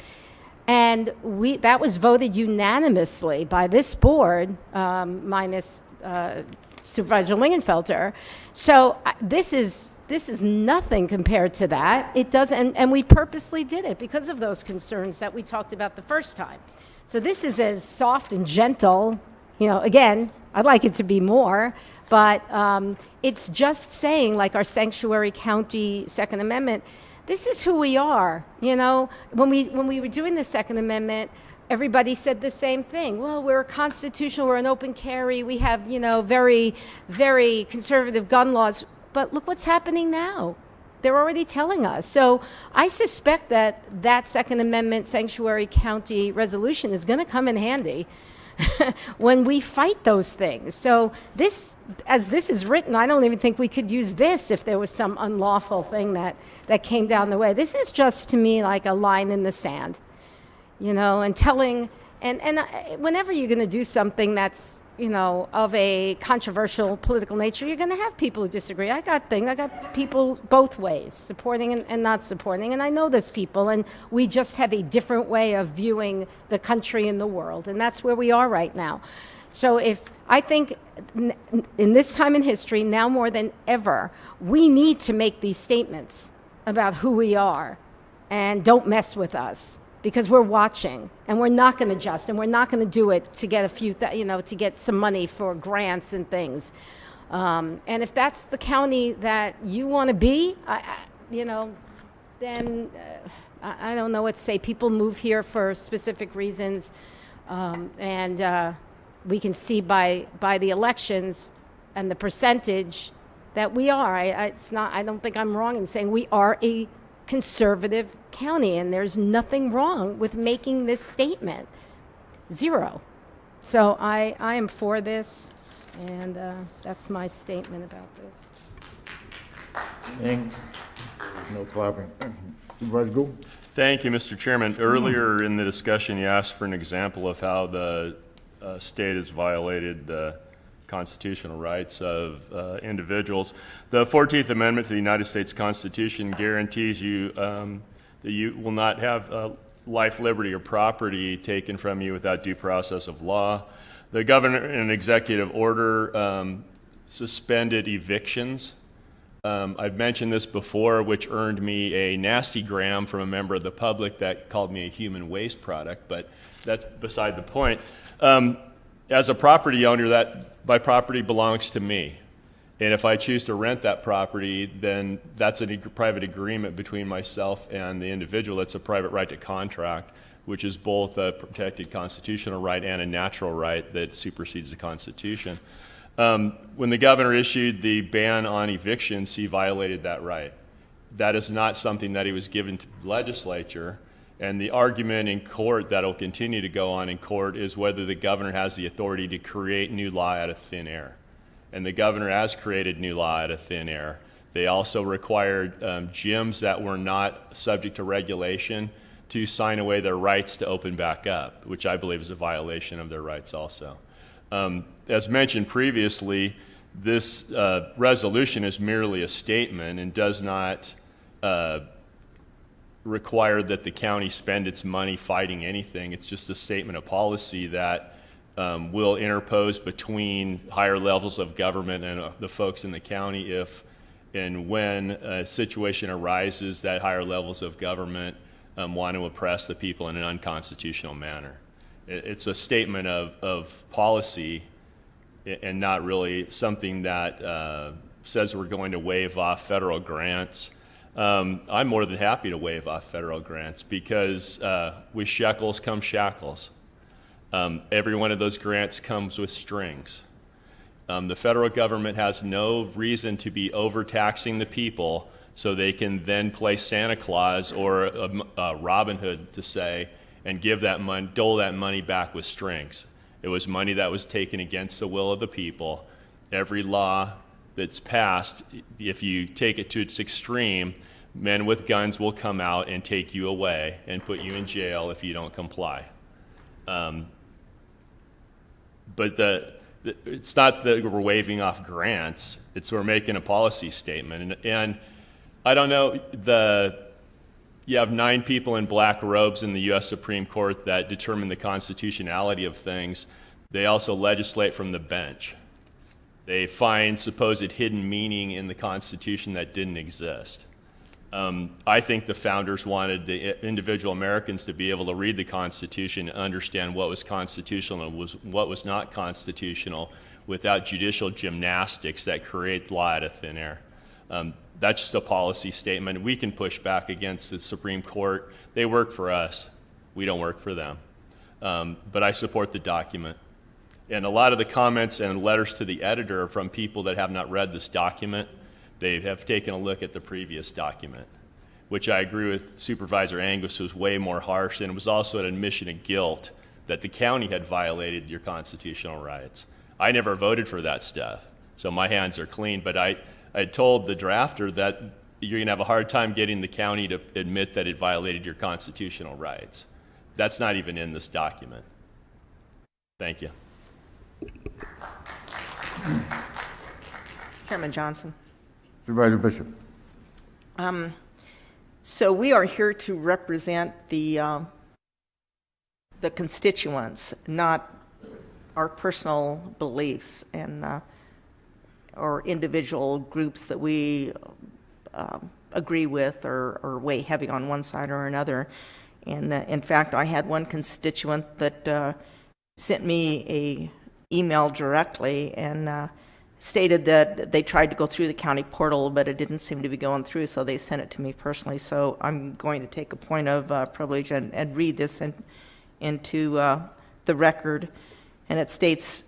And that was voted unanimously by this board, minus Supervisor Lingenfelter. So this is nothing compared to that. It doesn't, and we purposely did it because of those concerns that we talked about the first time. So this is as soft and gentle. Again, I'd like it to be more, but it's just saying, like our Sanctuary County Second Amendment, this is who we are. When we were doing the Second Amendment, everybody said the same thing. Well, we're constitutional, we're an open carry, we have, very, very conservative gun laws. But look what's happening now. They're already telling us. So I suspect that Second Amendment Sanctuary County resolution is going to come in handy when we fight those things. So as this is written, I don't even think we could use this if there was some unlawful thing that came down the way. This is just, to me, like a line in the sand, and telling, and whenever you're going to do something that's, of a controversial political nature, you're going to have people who disagree. I got people both ways, supporting and not supporting, and I know those people, and we just have a different way of viewing the country and the world, and that's where we are right now. So I think in this time in history, now more than ever, we need to make these statements about who we are, and don't mess with us. Because we're watching, and we're not going to adjust, and we're not going to do it to get to get some money for grants and things. And if that's the county that you want to be, then I don't know what to say. People move here for specific reasons, and we can see by the elections and the percentage that we are. I don't think I'm wrong in saying we are a conservative county, and there's nothing wrong with making this statement. Zero. So I am for this, and that's my statement about this. There's no clapping. Supervisor Gould? Thank you, Mr. Chairman. Earlier in the discussion, you asked for an example of how the state has violated the constitutional rights of individuals. The 14th Amendment to the United States Constitution guarantees you that you will not have life, liberty, or property taken from you without due process of law. The governor, in an executive order, suspended evictions. I've mentioned this before, which earned me a nasty gram from a member of the public that called me a human waste product, but that's beside the point. As a property owner, my property belongs to me. And if I choose to rent that property, then that's a private agreement between myself and the individual. That's a private right to contract, which is both a protected constitutional right and a natural right that supersedes the Constitution. When the governor issued the ban on evictions, he violated that right. That is not something that he was given to the legislature. And the argument in court that will continue to go on in court is whether the governor has the authority to create new law out of thin air. and the governor has created new law out of thin air. They also required gyms that were not subject to regulation to sign away their rights to open back up, which I believe is a violation of their rights also. As mentioned previously, this resolution is merely a statement and does not require that the county spend its money fighting anything. It's just a statement of policy that will interpose between higher levels of government and the folks in the county if and when a situation arises that higher levels of government want to oppress the people in an unconstitutional manner. It's a statement of policy and not really something that says we're going to waive off federal grants. I'm more than happy to waive off federal grants because with shekels come shackles. Every one of those grants comes with strings. The federal government has no reason to be overtaxing the people so they can then play Santa Claus or Robin Hood to say and give that money, dole that money back with strings. It was money that was taken against the will of the people. Every law that's passed, if you take it to its extreme, men with guns will come out and take you away and put you in jail if you don't comply. But it's not that we're waiving off grants, it's we're making a policy statement. And I don't know, you have 9 people in black robes in the U.S. Supreme Court that determine the constitutionality of things. They also legislate from the bench. They find supposed hidden meaning in the Constitution that didn't exist. I think the founders wanted the individual Americans to be able to read the Constitution and understand what was constitutional and what was not constitutional without judicial gymnastics that create law out of thin air. That's just a policy statement. We can push back against the Supreme Court. They work for us. We don't work for them. But I support the document. And a lot of the comments and letters to the editor are from people that have not read this document. They have taken a look at the previous document, which I agree with Supervisor Angus was way more harsh, and it was also an admission of guilt that the county had violated your constitutional rights. I never voted for that stuff, so my hands are clean, but I told the drafter that you're gonna have a hard time getting the county to admit that it violated your constitutional rights. That's not even in this document. Thank you. Chairman Johnson. Supervisor Bishop. So we are here to represent the constituents, not our personal beliefs and or individual groups that we agree with or weigh heavy on one side or another. And in fact, I had one constituent that sent me a email directly and stated that they tried to go through the county portal, but it didn't seem to be going through, so they sent it to me personally. So I'm going to take a point of privilege and read this into the record. And it states,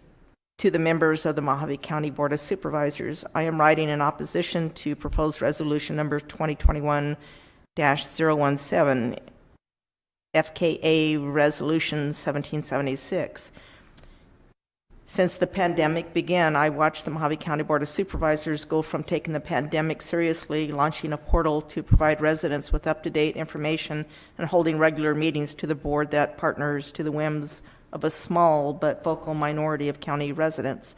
to the members of the Mojave County Board of Supervisors, I am writing in opposition to proposed resolution number 2021-017, FKA Resolution 1776. Since the pandemic began, I watched the Mojave County Board of Supervisors go from taking the pandemic seriously, launching a portal to provide residents with up-to-date information, and holding regular meetings to the board that partners to the whims of a small but vocal minority of county residents.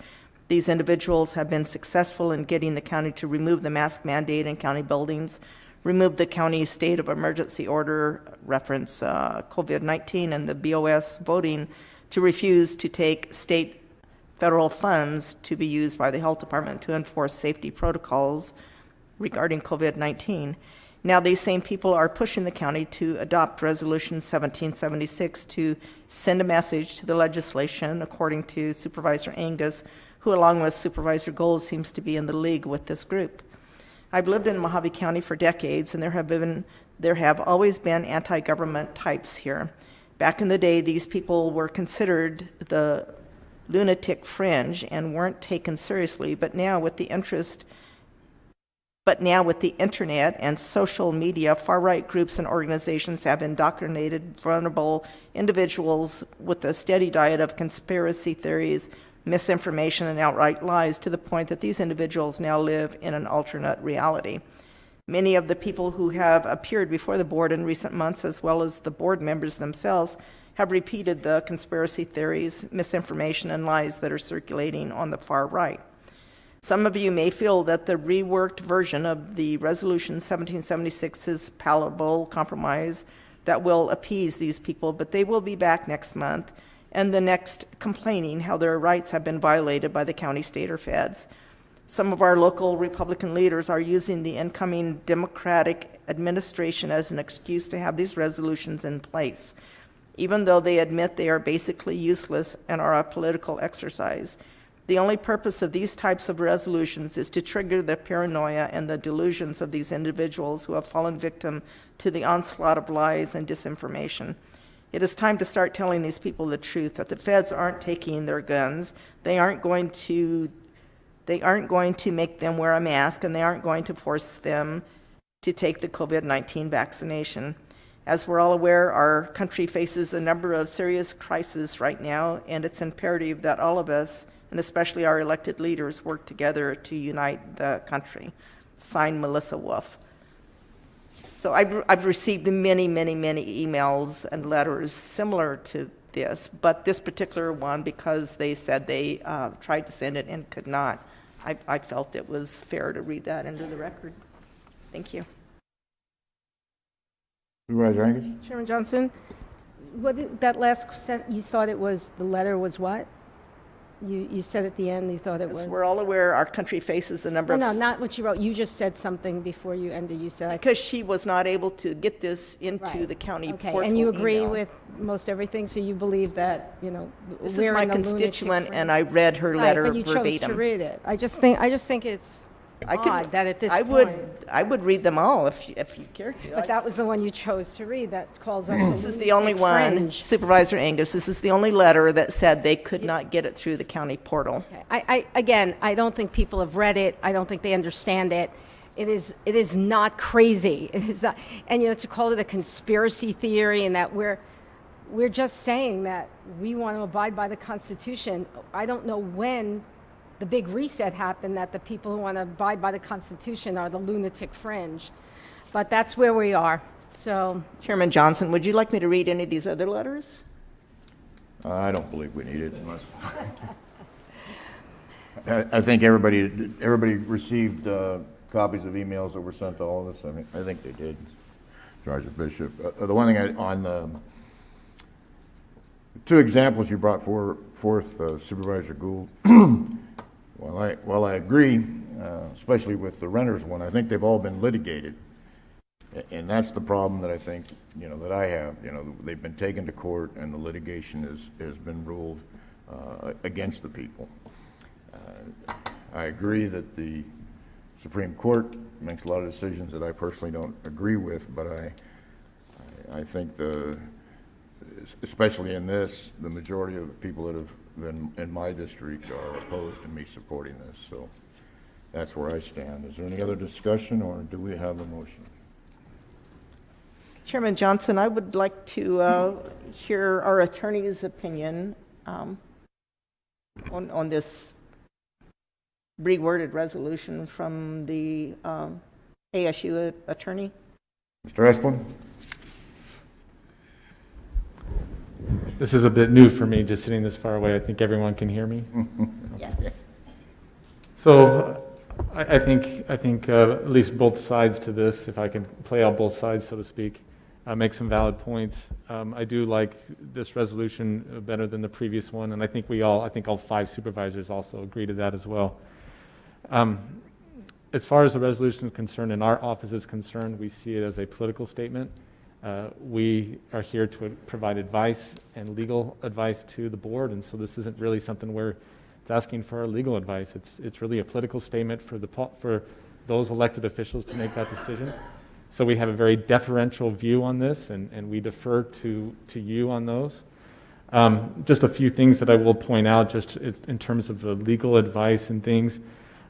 These individuals have been successful in getting the county to remove the mask mandate in county buildings, remove the county state of emergency order, reference COVID-19 and the BOS voting, to refuse to take state federal funds to be used by the health department to enforce safety protocols regarding COVID-19. Now these same people are pushing the county to adopt Resolution 1776 to send a message to the legislation, according to Supervisor Angus, who along with Supervisor Gold seems to be in the league with this group. I've lived in Mojave County for decades, and there have always been anti-government types here. Back in the day, these people were considered the lunatic fringe and weren't taken seriously, but now with the internet and social media, far-right groups and organizations have indoctrinated vulnerable individuals with a steady diet of conspiracy theories misinformation, and outright lies to the point that these individuals now live in an alternate reality. Many of the people who have appeared before the board in recent months, as well as the board members themselves, have repeated the conspiracy theories, misinformation, and lies that are circulating on the far right. Some of you may feel that the reworked version of the Resolution 1776 is palatable compromise that will appease these people, but they will be back next month and the next complaining how their rights have been violated by the county, state, or feds. Some of our local Republican leaders are using the incoming Democratic administration as an excuse to have these resolutions in place, even though they admit they are basically useless and are a political exercise. The only purpose of these types of resolutions is to trigger the paranoia and the delusions of these individuals who have fallen victim to the onslaught of lies and disinformation. It is time to start telling these people the truth, that the feds aren't taking their guns, they aren't going to make them wear a mask, and they aren't going to force them to take the COVID-19 vaccination. As we're all aware, our country faces a number of serious crises right now, and it's imperative that all of us, and especially our elected leaders, work together to unite the country. Signed, Melissa Wolf. So I've received many, many, many emails and letters similar to this, but this particular one, because they said they tried to send it and could not, I felt it was fair to read that into the record. Thank you. Supervisor Angus? Chairman Johnson, that last sentence, you thought it was, the letter was what? You said at the end you thought it was... As we're all aware, our country faces a number of... No, not what you wrote. You just said something before you ended. You said... Because she was not able to get this into the county portal. And you agree email. with most everything, so you believe that, This we're is my in a lunatic constituent, frame. and I read her letter but you verbatim. chose to read it. I just think it's odd that at this point... I would read them all if you cared to. But that was the one you chose to read. That calls us This is the only one, fringe. Supervisor Angus, this is the only letter that said they could not get it through the county portal. Okay. I don't think people have read it. I don't think they understand it. It is not crazy. It is not, and to call it a conspiracy theory, and that we're just saying that we want to abide by the Constitution. I don't know when the big reset happened that the people who want to abide by the Constitution are the lunatic fringe, but that's where we are. So, Chairman Johnson, would you like me to read any of these other letters? I don't believe we need it unless... I think everybody received copies of emails that were sent to all of us. I think they did. Sergeant Bishop. The one thing on the two examples you brought forth, Supervisor Gould, while I agree, especially with the renters one, I think they've all been litigated. And that's the problem that I think, that I have. They've been taken to court and the litigation has been ruled against the people. I agree that the Supreme Court makes a lot of decisions that I personally don't agree with, but I think especially in this, the majority of the people that have been in my district are opposed to me supporting this. So that's where I stand. Is there any other discussion, or do we have a motion? Chairman Johnson, I would like to hear our attorney's opinion on this reworded resolution from the ASU attorney. Mr. Esplin? This is a bit new for me, just sitting this far away. I think everyone can hear me. Yes. So I think at least both sides to this, if I can play out both sides, so to speak, make some valid points. I do like this resolution better than the previous one, and I think all 5 supervisors also agree to that as well. As far as the resolution is concerned and our office is concerned, we see it as a political statement. We are here to provide advice and legal advice to the board, and so this isn't really something where it's asking for our legal advice. It's really a political statement for those elected officials to make that decision. So we have a very deferential view on this, and we defer to you on those. Just a few things that I will point out, just in terms of the legal advice and things.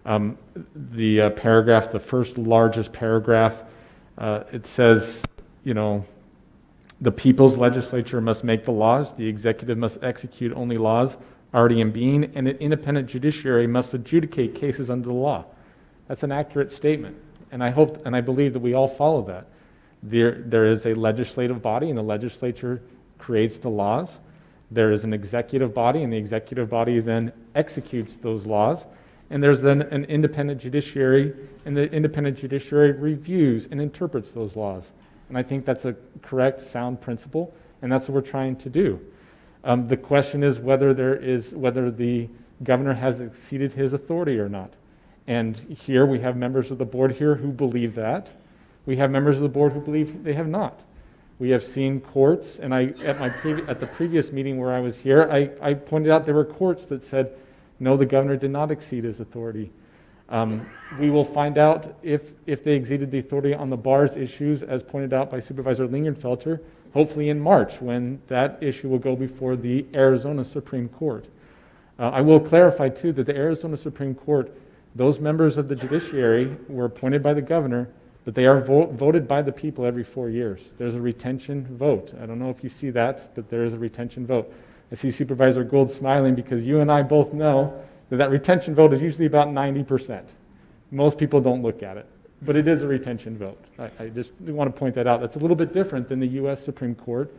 The paragraph, the first largest paragraph, it says, the people's legislature must make the laws, the executive must execute only laws already in being, and an independent judiciary must adjudicate cases under the law. That's an accurate statement, and I hope and I believe that we all follow that. There is a legislative body, and the legislature creates the laws. There is an executive body, and the executive body then executes those laws. And there's then an independent judiciary, and the independent judiciary reviews and interprets those laws. And I think that's a correct, sound principle, and that's what we're trying to do. The question is whether the governor has exceeded his authority or not. And here we have members of the board here who believe that. We have members of the board who believe they have not. We have seen courts, and at the previous meeting where I was here, I pointed out there were courts that said, no, the governor did not exceed his authority. We will find out if they exceeded the authority on the bars issues, as pointed out by Supervisor Lingenfelter, hopefully in March, when that issue will go before the Arizona Supreme Court. I will clarify, too, that the Arizona Supreme Court, those members of the judiciary were appointed by the governor, but they are voted by the people every 4 years. There's a retention vote. I don't know if you see that, but there is a retention vote. I see Supervisor Gould smiling because you and I both know that retention vote is usually about 90%. Most people don't look at it, but it is a retention vote. I just want to point that out. That's a little bit different than the U.S. Supreme Court,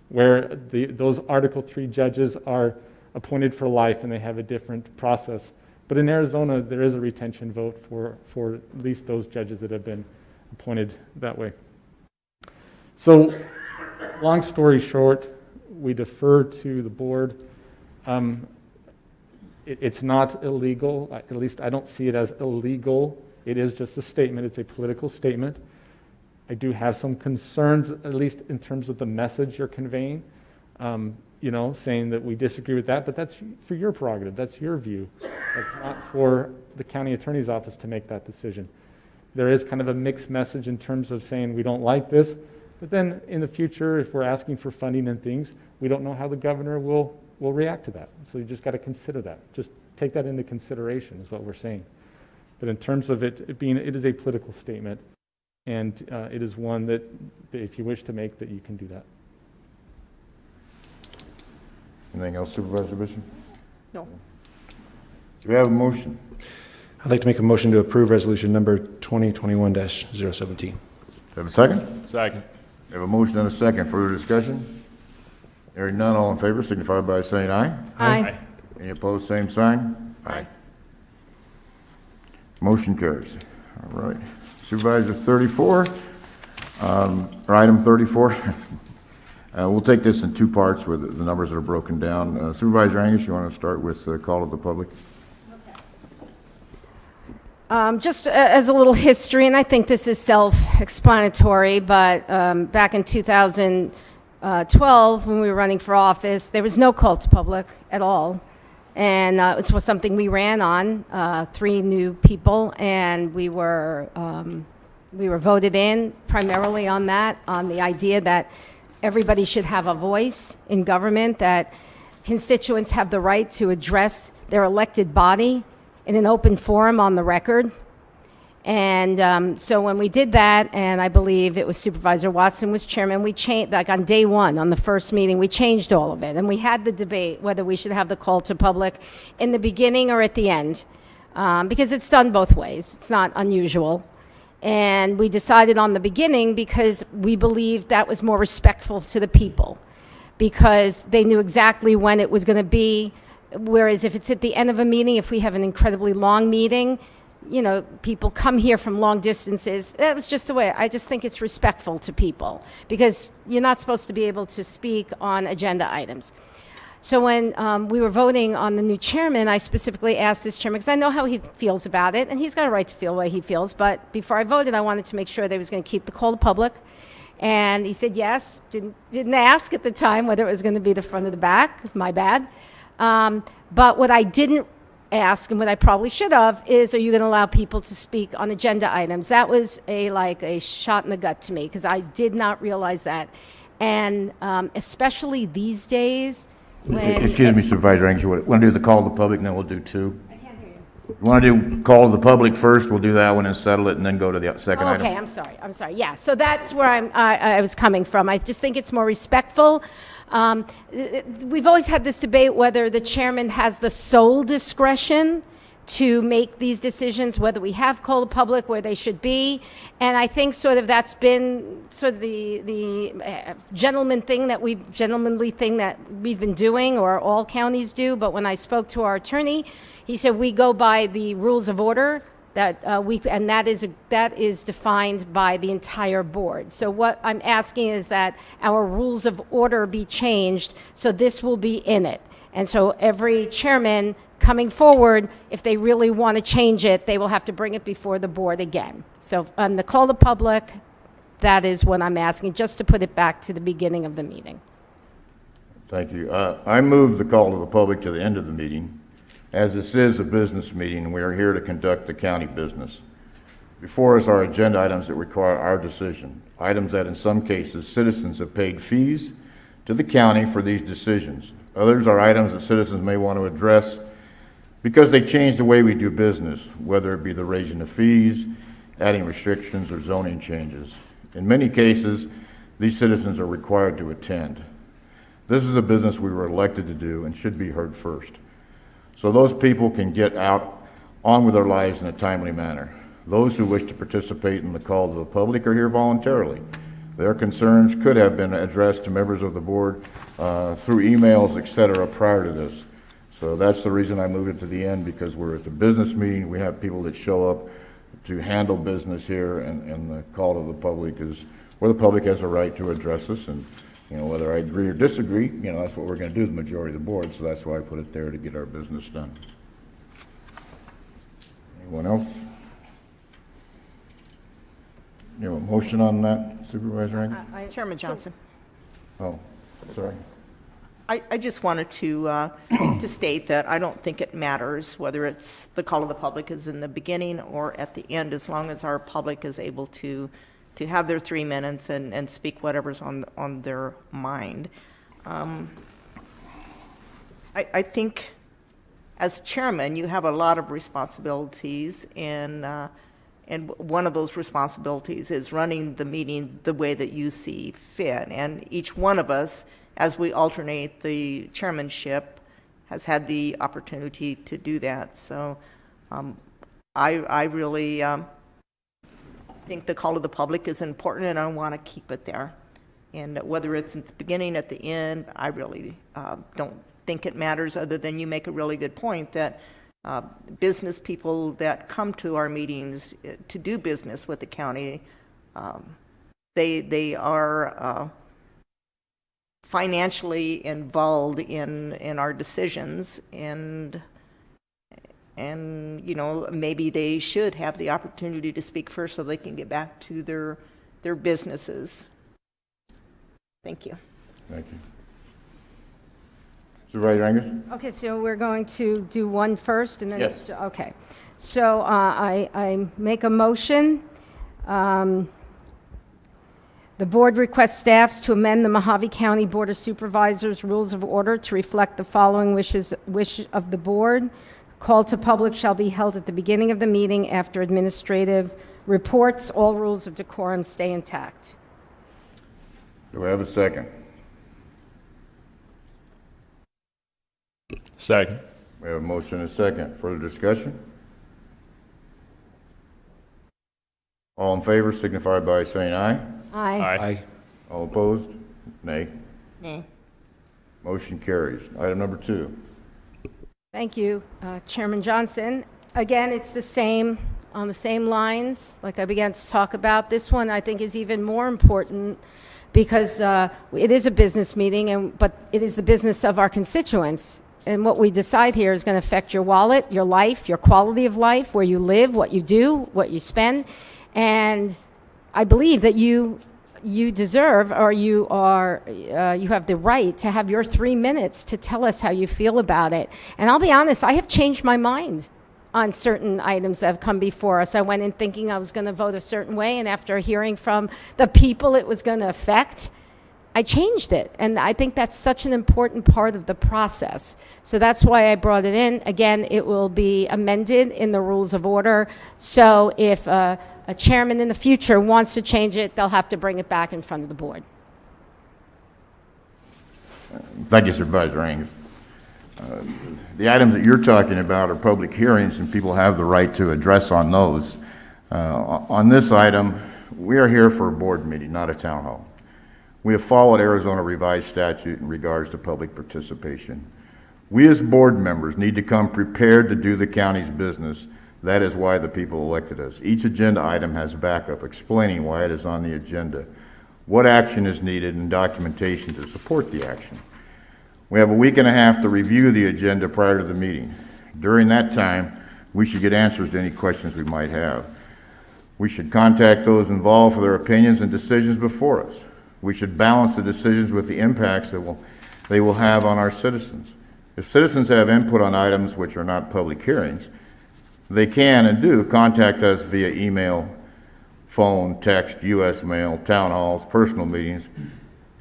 where those Article III judges are appointed for life and they have a different process. But in Arizona, there is a retention vote for at least those judges that have been appointed that way. So, long story short, we defer to the board. It's not illegal. At least I don't see it as illegal. It is just a statement. It's a political statement. I do have some concerns, at least in terms of the message you're conveying, saying that we disagree with that, but that's for your prerogative. That's your view. That's not for the county attorney's office to make that decision. There is kind of a mixed message in terms of saying we don't like this, but then in the future, if we're asking for funding and things, we don't know how the governor will react to that. So you just got to consider that. Just take that into consideration is what we're saying. But in terms of it is a political statement, and it is one that if you wish to make, that you can do that. Anything else, Supervisor Bishop? No. Do we have a motion? I'd like to make a motion to approve resolution number 2021-017. Have a second? Second. We have a motion and a second. Further discussion? Hearing none, all in favor signify by saying aye. Aye. Any opposed, same sign? Aye. Motion carries. All right. Supervisor 34, or item 34. We'll take this in two parts where the numbers are broken down. Supervisor Angus, you want to start with the call of the public? Just as a little history, and I think this is self-explanatory, but back in 2012, when we were running for office, there was no call to public at all. And it was something we ran on, 3 new people, and we were voted in primarily on that, on the idea that everybody should have a voice in government, that constituents have the right to address their elected body in an open forum on the record. And so when we did that, and I believe it was Supervisor Watson was chairman, we changed, like on day one, on the first meeting, we changed all of it. And we had the debate whether we should have the call to public in the beginning or at the end, because it's done both ways. It's not unusual. And we decided on the beginning because we believed that was more respectful to the people, because they knew exactly when it was going to be. Whereas if it's at the end of a meeting, if we have an incredibly long meeting, people come here from long distances. That was just the way. I just think it's respectful to people, because you're not supposed to be able to speak on agenda items. So when we were voting on the new chairman, I specifically asked this chairman, because I know how he feels about it, and he's got a right to feel the way he feels, but before I voted, I wanted to make sure they was going to keep the call to public. And he said yes. Didn't ask at the time whether it was going to be the front or the back. My bad. But what I didn't ask, and what I probably should have, is, are you going to allow people to speak on agenda items? That was a shot in the gut to me, because I did not realize that. And especially these days, when... Excuse me, Supervisor Angus, you want to do the call of the public, and then we'll do 2? I can't hear you. You want to do call to the public first? We'll do that one and settle it, and then go to the second item. Okay, I'm sorry. Yeah, so that's where I was coming from. I just think it's more respectful. We've always had this debate whether the chairman has the sole discretion to make these decisions, whether we have call the public, where they should be. And I think sort of that's been sort of the gentlemanly thing that we've been doing, or all counties do. But when I spoke to our attorney, he said we go by the rules of order and that is defined by the entire board. So what I'm asking is that our rules of order be changed, so this will be in it. And so every chairman coming forward, if they really want to change it, they will have to bring it before the board again. So on the call to public, that is what I'm asking, just to put it back to the beginning of the meeting. Thank you. I move the call to the public to the end of the meeting. As this is a business meeting, and we are here to conduct the county business. Before us are agenda items that require our decision, items that in some cases citizens have paid fees to the county for these decisions. Others are items that citizens may want to address because they change the way we do business, whether it be the raising of fees, adding restrictions, or zoning changes. In many cases, these citizens are required to attend. This is a business we were elected to do and should be heard first, so those people can get on with their lives in a timely manner. Those who wish to participate in the call to the public are here voluntarily. Their concerns could have been addressed to members of the board through emails, etc., prior to this. So that's the reason I moved it to the end, because we're at the business meeting. We have people that show up to handle business here, and the call to the public is where the public has a right to address us. And whether I agree or disagree, that's what we're going to do, the majority of the board. So that's why I put it there, to get our business done. Anyone else? You have a motion on that, Supervisor Angus? Chairman Johnson. Oh, sorry. I just wanted to state that I don't think it matters whether it's the call of the public is in the beginning or at the end, as long as our public is able to have their 3 minutes and speak whatever's on their mind. I think as chairman, you have a lot of responsibilities, and one of those responsibilities is running the meeting the way that you see fit. And each one of us, as we alternate the chairmanship, has had the opportunity to do that. So I really think the call to the public is important, and I want to keep it there. And whether it's at the beginning, at the end, I really don't think it matters, other than you make a really good point that business people that come to our meetings to do business with the county, they are financially involved in our decisions, and maybe they should have the opportunity to speak first so they can get back to their businesses. Thank you. Thank you. Supervisor Angus? Okay, so we're going to do one first, and then... Yes. Okay. So I make a motion. The board requests staffs to amend the Mojave County Board of Supervisors Rules of Order to reflect the following wish of the board. Call to public shall be held at the beginning of the meeting after administrative reports. All rules of decorum stay intact. Do I have a second? Second. We have a motion and a second. Further discussion? All in favor signify by saying aye. Aye. Aye. All opposed? Nay. Nay. Motion carries. Item number 2. Thank you, Chairman Johnson. Again, it's the same, on the same lines, like I began to talk about. This one, I think, is even more important because it is a business meeting, but it is the business of our constituents. And what we decide here is going to affect your wallet, your life, your quality of life, where you live, what you do, what you spend. And I believe that you deserve, or you have the right to have your 3 minutes to tell us how you feel about it. And I'll be honest, I have changed my mind on certain items that have come before us. I went in thinking I was going to vote a certain way, and after hearing from the people it was going to affect, I changed it. And I think that's such an important part of the process. So that's why I brought it in. Again, it will be amended in the rules of order. So if a chairman in the future wants to change it, they'll have to bring it back in front of the board. Thank you, Supervisor Angus. The items that you're talking about are public hearings, and people have the right to address on those. On this item, we are here for a board meeting, not a town hall. We have followed Arizona revised statute in regards to public participation. We as board members need to come prepared to do the county's business. That is why the people elected us. Each agenda item has backup explaining why it is on the agenda, what action is needed, and documentation to support the action. We have a week and a half to review the agenda prior to the meeting. During that time, we should get answers to any questions we might have. We should contact those involved for their opinions and decisions before us. We should balance the decisions with the impacts that they will have on our citizens. If citizens have input on items which are not public hearings, they can and do contact us via email, phone, text, U.S. mail, town halls, personal meetings,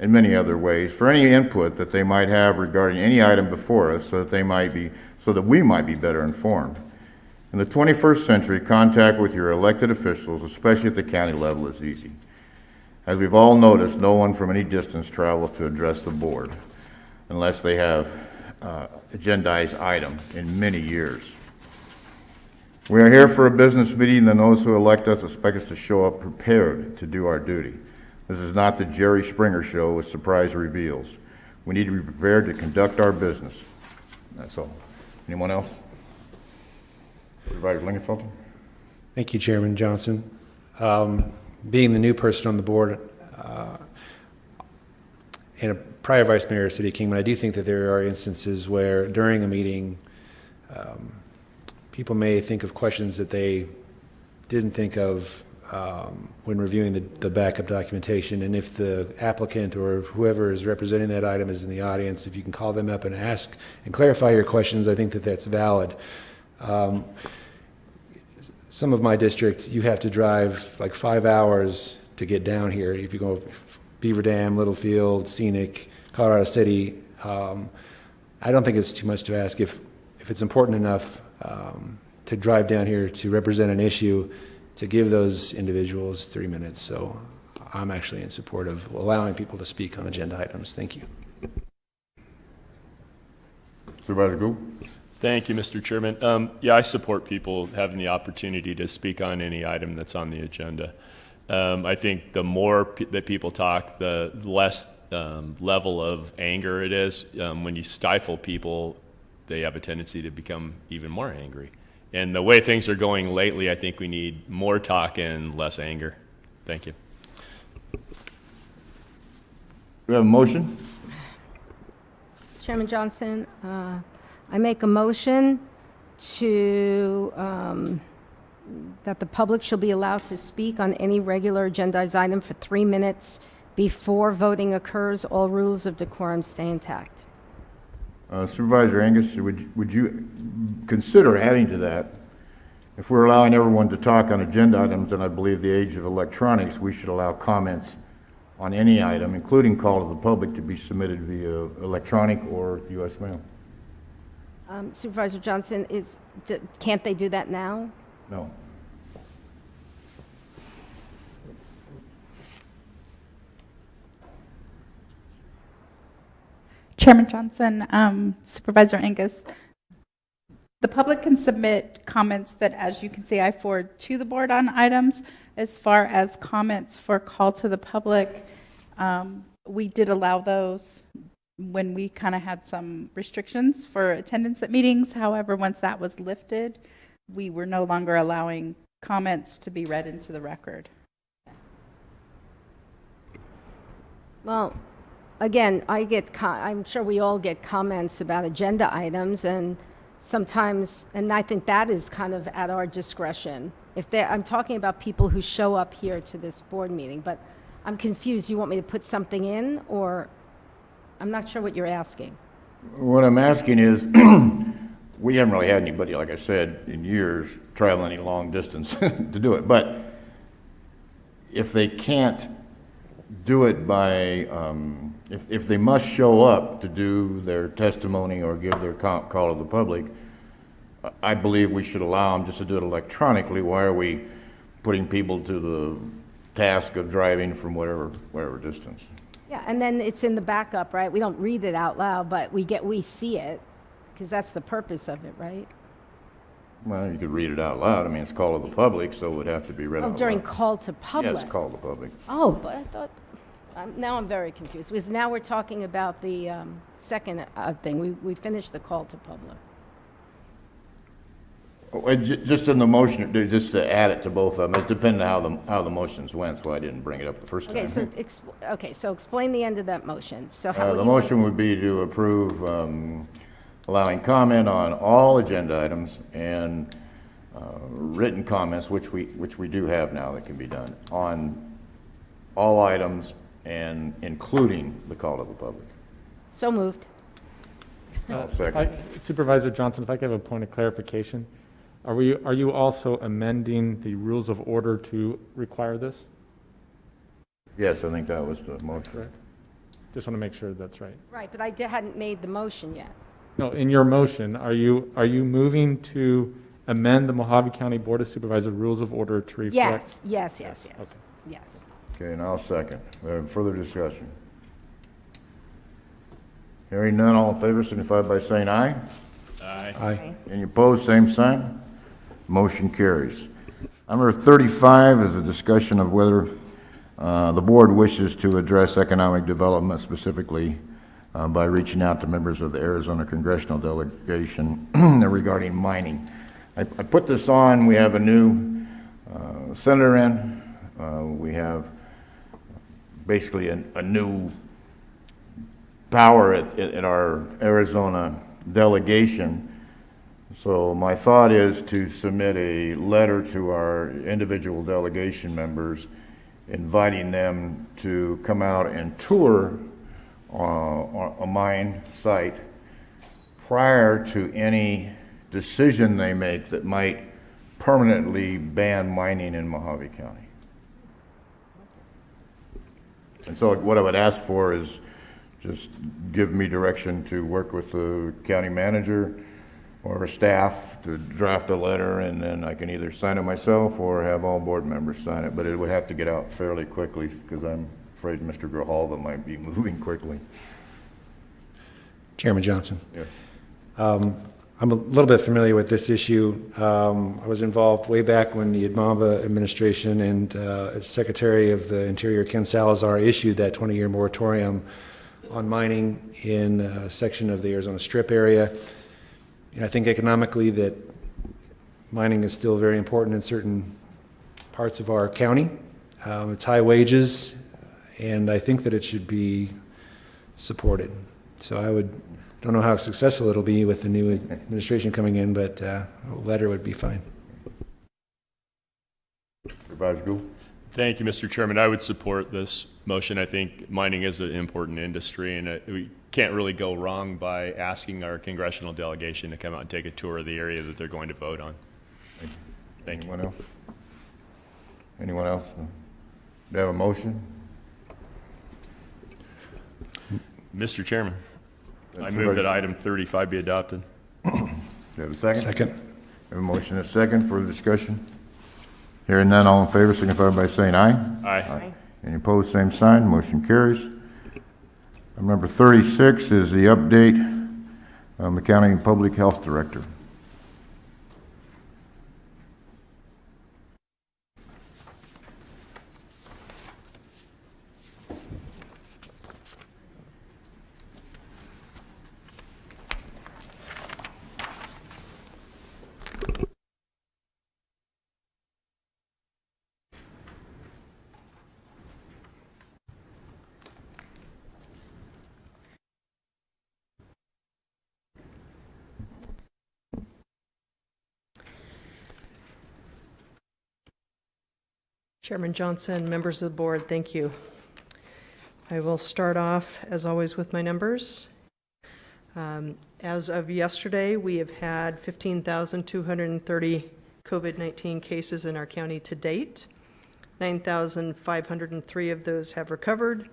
and many other ways for any input that they might have regarding any item before us so that we might be better informed. In the 21st century, contact with your elected officials, especially at the county level, is easy. As we've all noticed, no one from any distance travels to address the board unless they have agendized item in many years. We are here for a business meeting, and those who elect us expect us to show up prepared to do our duty. This is not the Jerry Springer show with surprise reveals. We need to be prepared to conduct our business. That's all. Anyone else? Supervisor Lingenfelter? Thank you, Chairman Johnson. Being the new person on the board and a prior vice mayor of City of Kingman, I do think that there are instances where during a meeting, people may think of questions that they didn't think of when reviewing the backup documentation. And if the applicant or whoever is representing that item is in the audience, if you can call them up and ask and clarify your questions, I think that that's valid. Some of my district, you have to drive like 5 hours to get down here. If you go Beaver Dam, Littlefield, Scenic, Colorado City, I don't think it's too much to ask if it's important enough to drive down here to represent an issue, to give those individuals 3 minutes. So I'm actually in support of allowing people to speak on agenda items. Thank you. Supervisor Gould? Thank you, Mr. Chairman. Yeah, I support people having the opportunity to speak on any item that's on the agenda. I think the more that people talk, the less level of anger it is. When you stifle people, they have a tendency to become even more angry. And the way things are going lately, I think we need more talk and less anger. Thank you. Do we have a motion? Chairman Johnson, I make a motion to, that the public shall be allowed to speak on any regular agendized item for 3 minutes before voting occurs. All rules of decorum stay intact. Supervisor Angus, would you consider adding to that? If we're allowing everyone to talk on agenda items, then I believe the age of electronics, we should allow comments on any item, including call to the public, to be submitted via electronic or U.S. mail. Supervisor Johnson, can't they do that now? No. Chairman Johnson, Supervisor Angus, the public can submit comments that, as you can see, I forward to the board on items. As far as comments for call to the public, we did allow those when we kind of had some restrictions for attendance at meetings. However, once that was lifted, we were no longer allowing comments to be read into the record. Well, again, I'm sure we all get comments about agenda items, and sometimes, and I think that is kind of at our discretion. I'm talking about people who show up here to this board meeting, but I'm confused. You want me to put something in, or I'm not sure what you're asking. What I'm asking is, we haven't really had anybody, like I said, in years travel any long distance to do it. But if they can't do it by, if they must show up to do their testimony or give their call to the public, I believe we should allow them just to do it electronically. Why are we putting people to the task of driving from whatever distance? Yeah, and then it's in the backup, right? We don't read it out loud, but we see it, because that's the purpose of it, right? Well, you could read it out loud. I mean, it's call to the public, so it would have to be read out Oh, loud. during call to public? Yes, call to public. Oh, but I thought, now I'm very confused, because now we're talking about the second thing. We finished the call to public. Just in the motion, just to add it to both of them, it's depending on how the motions went, so I didn't bring it up the first time. Okay, so explain the end of that motion. So how would The you want- motion would be to approve allowing comment on all agenda items and written comments, which we do have now that can be done, on all items and including the call to the public. So moved. I'll second. Supervisor Johnson, if I could have a point of clarification. Are you also amending the rules of order to require this? Yes, I think that was the motion. Correct. Just want to make sure that's right. Right, but I hadn't made the motion yet. No, in your motion, are you moving to amend the Mojave County Board of Supervisors rules of order to reflect? Yes. Okay. Yes. Okay, and I'll second. Further discussion? Hearing none, all in favor signify by saying aye. Aye. Any opposed, same sign. Motion carries. Number 35 is a discussion of whether the board wishes to address economic development specifically by reaching out to members of the Arizona Congressional Delegation regarding mining. I put this on. We have a new senator in. We have basically a new power at our Arizona delegation. So my thought is to submit a letter to our individual delegation members, inviting them to come out and tour a mine site prior to any decision they make that might permanently ban mining in Mojave County. And so what I would ask for is just give me direction to work with the county manager or staff to draft a letter, and then I can either sign it myself or have all board members sign it, but it would have to get out fairly quickly because I'm afraid Mr. Grijalva might be moving quickly. Chairman Johnson. Yes. I'm a little bit familiar with this issue. I was involved way back when the Admamba administration and Secretary of the Interior Ken Salazar issued that 20-year moratorium on mining in a section of the Arizona Strip area. And I think economically that mining is still very important in certain parts of our county. It's high wages, and I think that it should be supported. So don't know how successful it'll be with the new administration coming in, but a letter would be fine. Supervisor Gould? Thank you, Mr. Chairman. I would support this motion. I think mining is an important industry, and we can't really go wrong by asking our congressional delegation to come out and take a tour of the area that they're going to vote on. Thank you. Anyone else? Anyone else? Do you have a motion? Mr. Chairman, I move that item 35 be adopted. Do you have a second? Second. We have a motion and a second for discussion. Hearing none, all in favor signify by saying aye. Aye. Any opposed, same sign. Motion carries. Item number 36 is the update on the County Public Health Director. Chairman Johnson, members of the board, thank you. I will start off, as always, with my numbers. As of yesterday, we have had 15,230 COVID-19 cases in our county to date. 9,503 of those have recovered.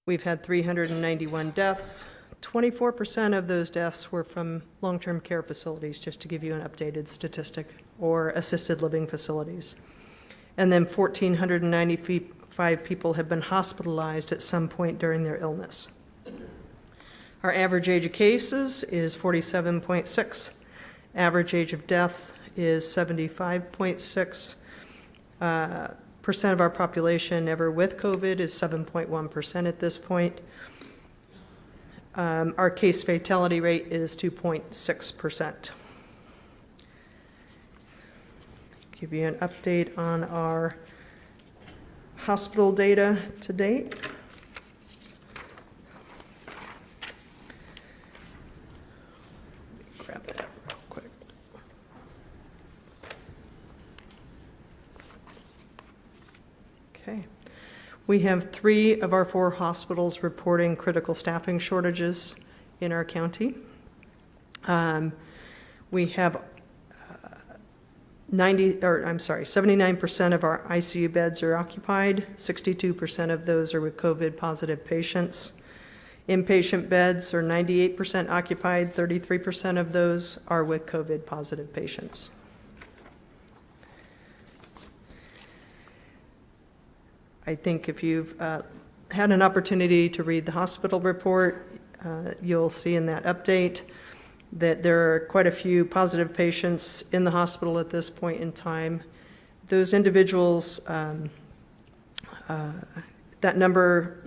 We've had 391 deaths. 24% of those deaths were from long-term care facilities, just to give you an updated statistic, or assisted living facilities. And then 1,495 people have been hospitalized at some point during their illness. Our average age of cases is 47.6. Average age of death is 75.6. Percent of our population ever with COVID is 7.1% at this point. Our case fatality rate is 2.6%. Give you an update on our hospital data to date. Grab that real quick. Okay. We have 3 of our 4 hospitals reporting critical staffing shortages in our county. We have 79% of our ICU beds are occupied. 62% of those are with COVID positive patients. Inpatient beds are 98% occupied. 33% of those are with COVID positive patients. I think if you've had an opportunity to read the hospital report, you'll see in that update that there are quite a few positive patients in the hospital at this point in time. Those individuals, that number,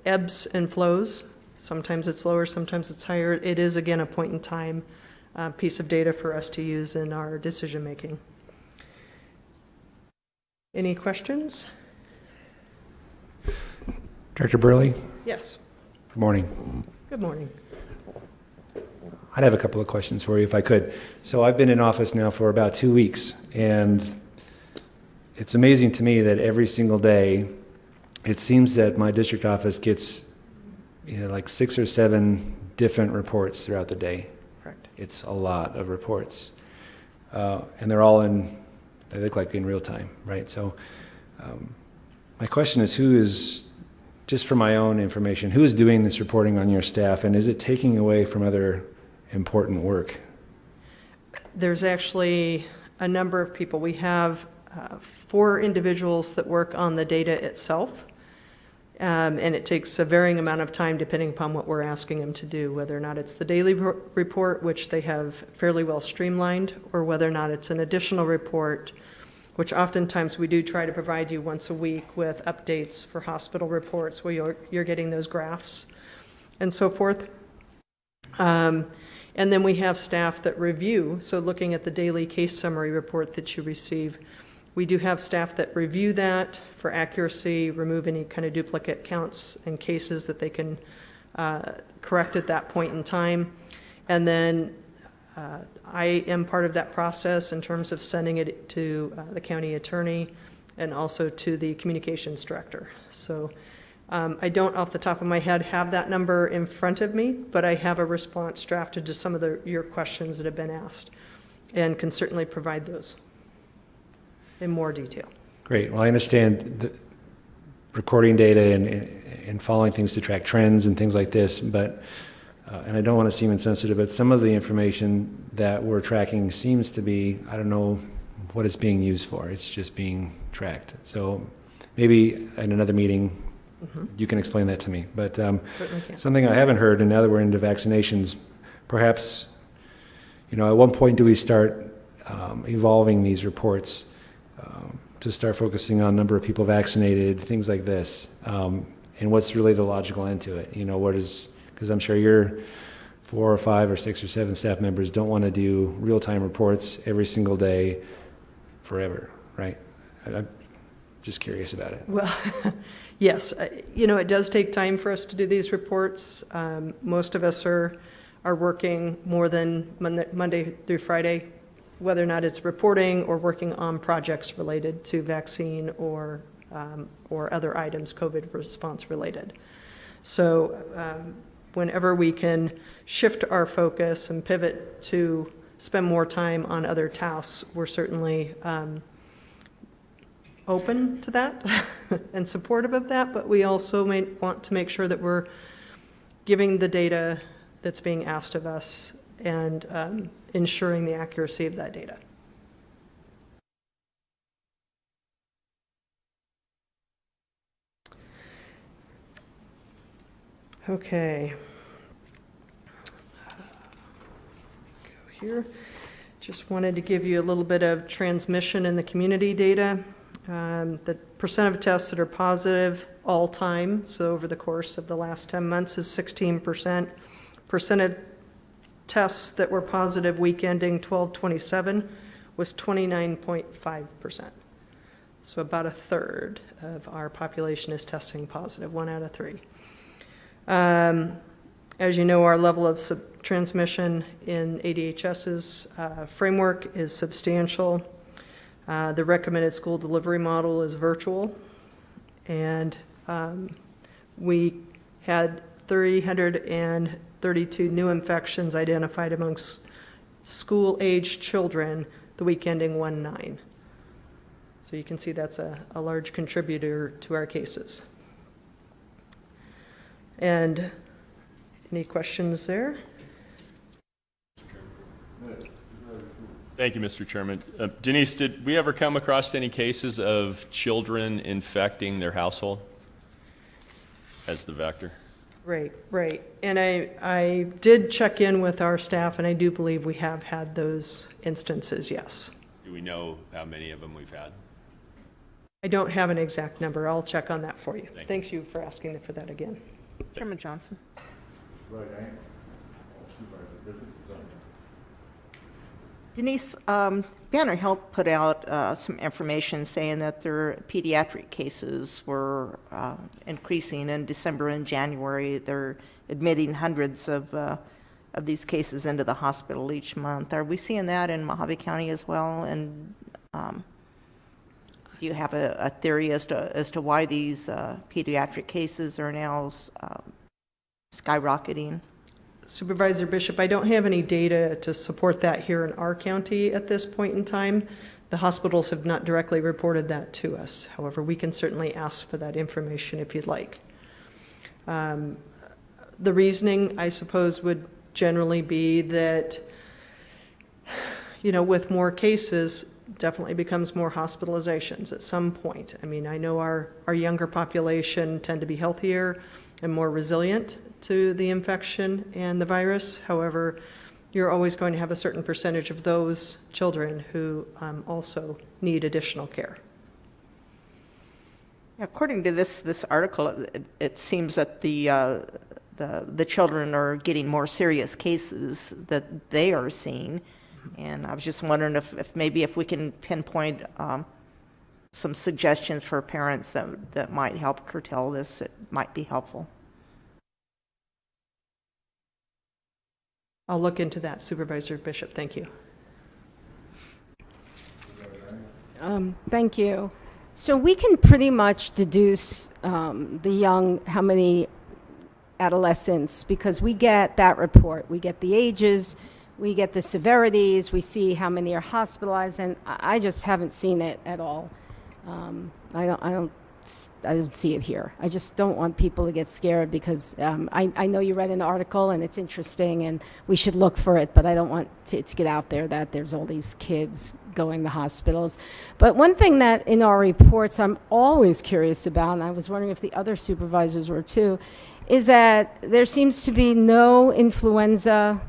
ebbs and flows. Sometimes it's lower, sometimes it's higher. It is, again, a point in time piece of data for us to use in our decision making. Any questions? Director Burley? Yes. Good morning. Good morning. I'd have a couple of questions for you if I could. So I've been in office now for about 2 weeks, and it's amazing to me that every single day it seems that my district office gets like 6 or 7 different reports throughout the day. Correct. It's a lot of reports. And they're all they look like in real time, right? So my question is, who is, just for my own information, who is doing this reporting on your staff, and is it taking away from other important work? There's actually a number of people. We have 4 individuals that work on the data itself, and it takes a varying amount of time depending upon what we're asking them to do, whether or not it's the daily report, which they have fairly well streamlined, or whether or not it's an additional report, which oftentimes we do try to provide you once a week with updates for hospital reports where you're getting those graphs and so forth. And then we have staff that review, so looking at the daily case summary report that you receive, we do have staff that review that for accuracy, remove any kind of duplicate counts and cases that they can correct at that point in time. And then I am part of that process in terms of sending it to the county attorney and also to the communications director. So I don't, off the top of my head, have that number in front of me, but I have a response drafted to some of your questions that have been asked and can certainly provide those in more detail. Great. Well, I understand the recording data and following things to track trends and things like this, but, and I don't want to seem insensitive, but some of the information that we're tracking seems to be, I don't know what it's being used for. It's just being tracked. So maybe at another meeting, you can explain that to me. But something I haven't heard, and now that we're into vaccinations, perhaps, at one point do we start evolving these reports to start focusing on number of people vaccinated, things like this, and what's really the logical end to it? What is, because I'm sure your 4 or 5 or 6 or 7 staff members don't want to do real-time reports every single day forever, right? I'm just curious about it. Well, yes, it does take time for us to do these reports. Most of us are working more than Monday through Friday, whether or not it's reporting or working on projects related to vaccine or other items COVID response related. So whenever we can shift our focus and pivot to spend more time on other tasks, we're certainly open to that and supportive of that, but we also may want to make sure that we're giving the data that's being asked of us and ensuring the accuracy of that data. Okay. Go here. Just wanted to give you a little bit of transmission in the community data. The percent of tests that are positive all time, so over the course of the last 10 months, is 16%. Percent of tests that were positive week ending 12/27 was 29.5%. So about a third of our population is testing positive, 1 out of 3. As you know, our level of transmission in ADHS's framework is substantial. The recommended school delivery model is virtual, and we had 332 new infections identified amongst school-aged children the week ending 1/9. So you can see that's a large contributor to our cases. And any questions there? Thank you, Mr. Chairman. Denise, did we ever come across any cases of children infecting their household as the vector? Right. And I did check in with our staff, and I do believe we have had those instances, yes. Do we know how many of them we've had? I don't have an exact number. I'll check on that for you. Thank you. Thanks for asking for that again. Chairman Johnson. Denise, Banner Health put out some information saying that their pediatric cases were increasing in December and January. They're admitting hundreds of these cases into the hospital each month. Are we seeing that in Mojave County as well? And do you have a theory as to why these pediatric cases are now skyrocketing? Supervisor Bishop, I don't have any data to support that here in our county at this point in time. The hospitals have not directly reported that to us. However, we can certainly ask for that information if you'd like. The reasoning, I suppose, would generally be that, with more cases, definitely becomes more hospitalizations at some point. I mean, I know our younger population tend to be healthier and more resilient to the infection and the virus. However, you're always going to have a certain percentage of those children who also need additional care. According to this article, it seems that the children are getting more serious cases that they are seeing. And I was just wondering if maybe if we can pinpoint some suggestions for parents that might help curtail this, it might be helpful. I'll look into that, Supervisor Bishop. Thank you. Thank you. So we can pretty much deduce how many adolescents, because we get that report. We get the ages, we get the severities, we see how many are hospitalized, and I just haven't seen it at all. I don't see it here. I just don't want people to get scared because I know you read an article and it's interesting and we should look for it, but I don't want to get out there that there's all these kids going to hospitals. But one thing that in our reports I'm always curious about, and I was wondering if the other supervisors were too, is that there seems to be no influenza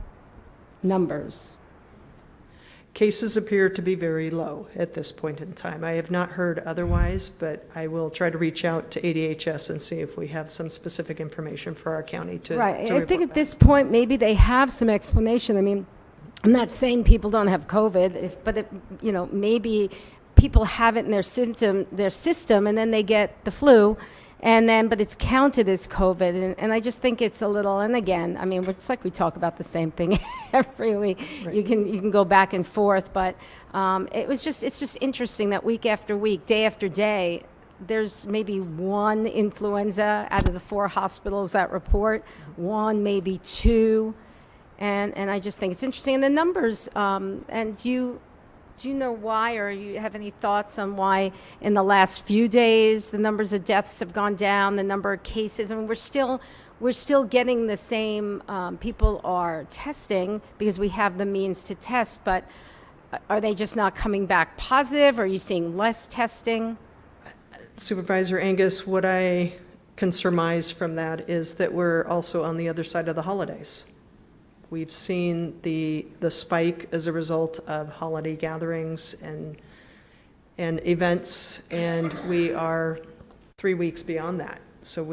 numbers. Cases appear to be very low at this point in time. I have not heard otherwise, but I will try to reach out to ADHS and see if we have some specific information for our county to Right. to I think report at this point, maybe they have some explanation. I mean, I'm not saying people don't have COVID, but maybe people have it in their system, and then they get the flu, but it's counted as COVID, and I just think it's a little. And again, I mean, it's like we talk about the same thing every week. Right. You can go back and forth, but it's just interesting that week after week, day after day, there's maybe one influenza out of the 4 hospitals that report, one, maybe 2, and I just think it's interesting. And the numbers, and Do you know why, or you have any thoughts on why in the last few days the numbers of deaths have gone down, the number of cases? I mean, we're still getting the same, people are testing because we have the means to test, but are they just not coming back positive? Are you seeing less testing? Supervisor Angus, what I can surmise from that is that we're also on the other side of the holidays. We've seen the spike as a result of holiday gatherings and events, and we are 3 weeks beyond that. So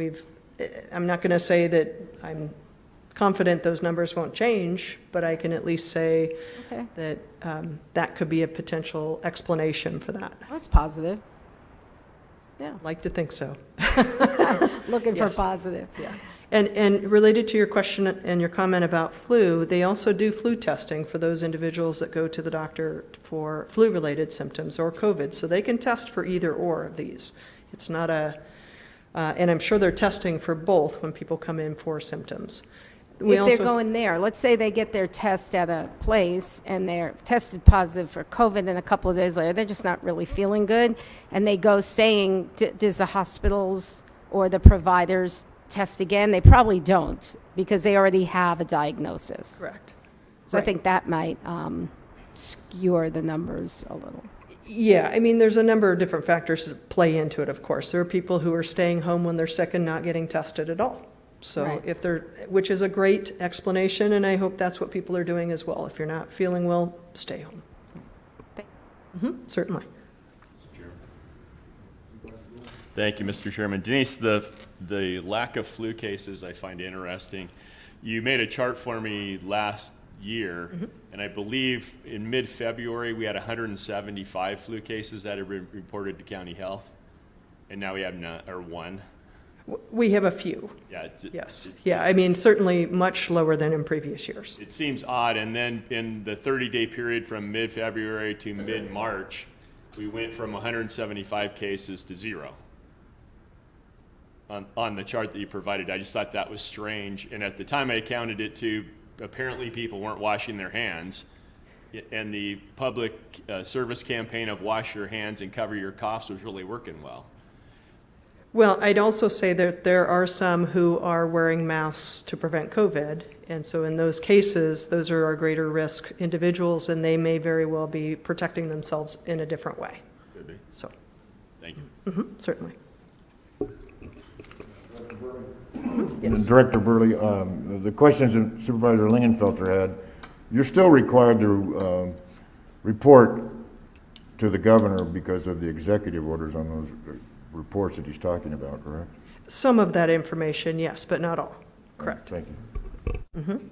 I'm not going to say that I'm confident those numbers won't change, but I can at least say that that could be a potential explanation for that. That's positive. Yeah. I'd like to think so. Looking for Yes. positive. Yeah. And related to your question and your comment about flu, they also do flu testing for those individuals that go to the doctor for flu-related symptoms or COVID. So they can test for either or of these. It's not and I'm sure they're testing for both when people come in for symptoms. If they're going there, let's say they get their test at a place and they're tested positive for COVID, and a couple of days later, they're just not really feeling good, and they go saying, does the hospitals or the providers test again? They probably don't, because they already have a diagnosis. Correct. So Right. I think that might skewer the numbers a little. Yeah, I mean, there's a number of different factors that play into it, of course. There are people who are staying home when they're sick and not getting tested at all. So Right. which is a great explanation, and I hope that's what people are doing as well. If you're not feeling well, stay home. Certainly. Thank you, Mr. Chairman. Denise, the lack of flu cases I find interesting. You made a chart for me last year, and I believe in mid-February we had 175 flu cases that had been reported to county health, and now we have none, or one. We have a few. Yeah, Yes. Yeah, I mean, certainly much lower than in previous years. It seems odd, and then in the 30-day period from mid-February to mid-March, we went from 175 cases to 0 on the chart that you provided. I just thought that was strange, and at the time I counted it to apparently people weren't washing their hands, and the public service campaign of wash your hands and cover your coughs was really working well. Well, I'd also say that there are some who are wearing masks to prevent COVID, and so in those cases, those are our greater risk individuals, and they may very well be protecting themselves in a different way. Could be. So, Thank you. Certainly. Director Burley, the questions that Supervisor Lingenfelter had, you're still required to report to the governor because of the executive orders on those reports that he's talking about, correct? Some of that information, yes, but not all. Correct. Thank you.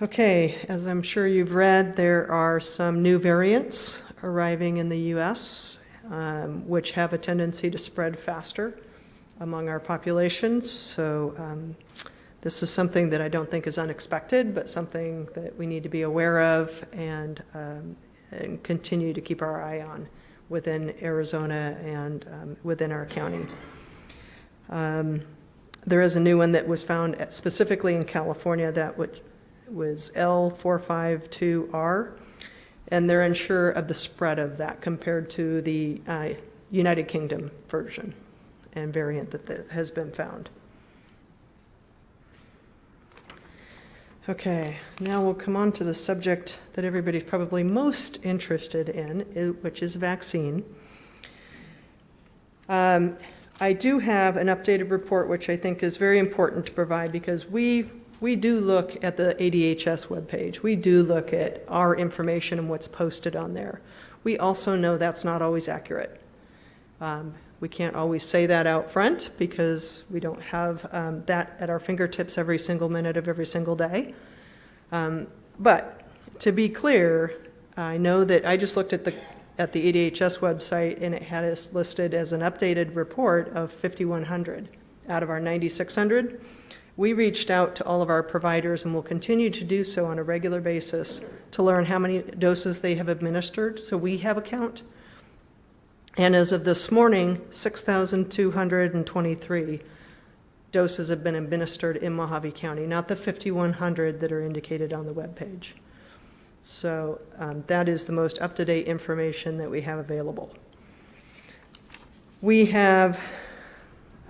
Okay, as I'm sure you've read, there are some new variants arriving in the U.S., which have a tendency to spread faster among our populations. So this is something that I don't think is unexpected, but something that we need to be aware of and continue to keep our eye on within Arizona and within our county. There is a new one that was found specifically in California that was L452R, and they're unsure of the spread of that compared to the United Kingdom version and variant that has been found. Okay, now we'll come on to the subject that everybody's probably most interested in, which is vaccine. I do have an updated report, which I think is very important to provide because we do look at the ADHS webpage. We do look at our information and what's posted on there. We also know that's not always accurate. We can't always say that out front because we don't have that at our fingertips every single minute of every single day. But to be clear, I know that I just looked at the ADHS website and it had us listed as an updated report of 5,100 out of our 9,600. We reached out to all of our providers and will continue to do so on a regular basis to learn how many doses they have administered, so we have a count. And as of this morning, 6,223 doses have been administered in Mojave County, not the 5,100 that are indicated on the webpage. So that is the most up-to-date information that we have available. We have,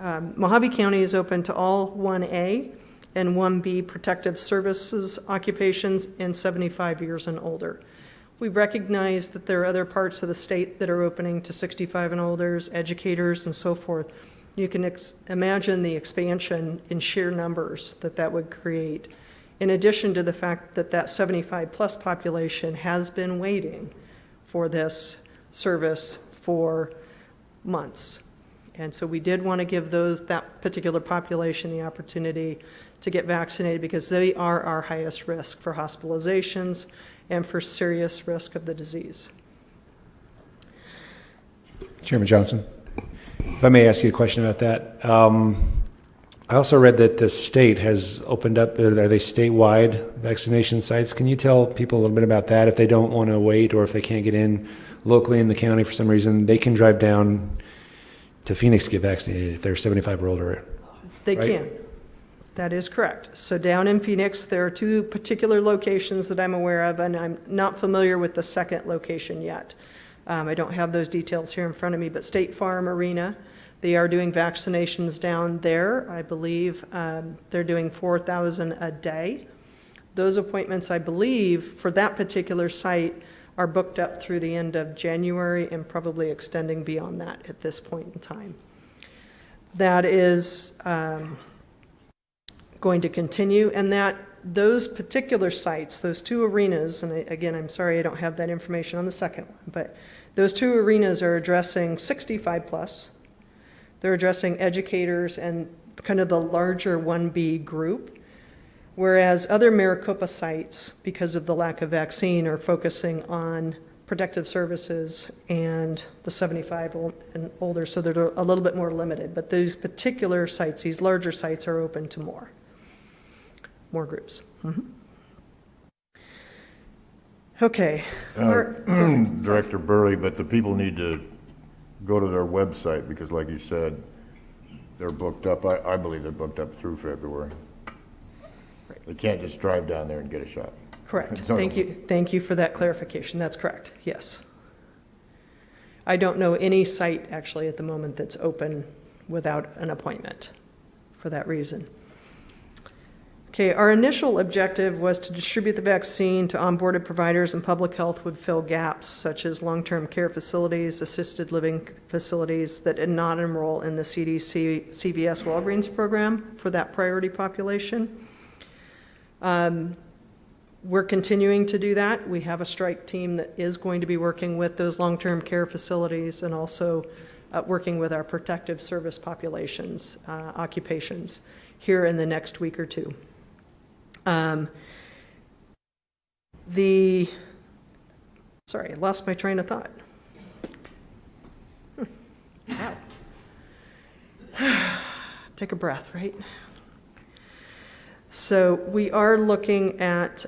Mojave County is open to all 1A and 1B protective services occupations and 75 years and older. We recognize that there are other parts of the state that are opening to 65 and older, educators and so forth. You can imagine the expansion in sheer numbers that that would create, in addition to the fact that that 75 plus population has been waiting for this service for months. And so we did want to give that particular population the opportunity to get vaccinated because they are our highest risk for hospitalizations and for serious risk of the disease. Chairman Johnson, if I may ask you a question about that. I also read that the state has opened up, are they statewide vaccination sites? Can you tell people a little bit about that? If they don't want to wait or if they can't get in locally in the county for some reason, they can drive down to Phoenix to get vaccinated if they're 75 or older. They right? can. That is correct. So down in Phoenix, there are 2 particular locations that I'm aware of, and I'm not familiar with the second location yet. I don't have those details here in front of me, but State Farm Arena, they are doing vaccinations down there. I believe they're doing 4,000 a day. Those appointments, I believe, for that particular site are booked up through the end of January and probably extending beyond that at this point in time. That is going to continue, and that those particular sites, those 2 arenas, and again, I'm sorry I don't have that information on the second one, but those 2 arenas are addressing 65 plus. They're addressing educators and kind of the larger 1B group, whereas other Maricopa sites, because of the lack of vaccine, are focusing on protective services and the 75 and older, so they're a little bit more limited. But these particular sites, these larger sites, are open to more groups. Mm-hmm. Okay. Director Burley, but the people need to go to their website because, like you said, they're booked up. I believe they're booked up through February. Right. They can't just drive down there and get a shot. Correct. Thank you. Thank you for that clarification. That's correct. Yes. I don't know any site actually at the moment that's open without an appointment for that reason. Okay, our initial objective was to distribute the vaccine to onboarded providers, and public health would fill gaps such as long-term care facilities, assisted living facilities that did not enroll in the CDC, CVS, Walgreens program for that priority population. We're continuing to do that. We have a strike team that is going to be working with those long-term care facilities and also working with our protective service populations, occupations here in the next week or 2. Sorry, I lost my train of thought. Wow. Take a breath, right? So we are looking at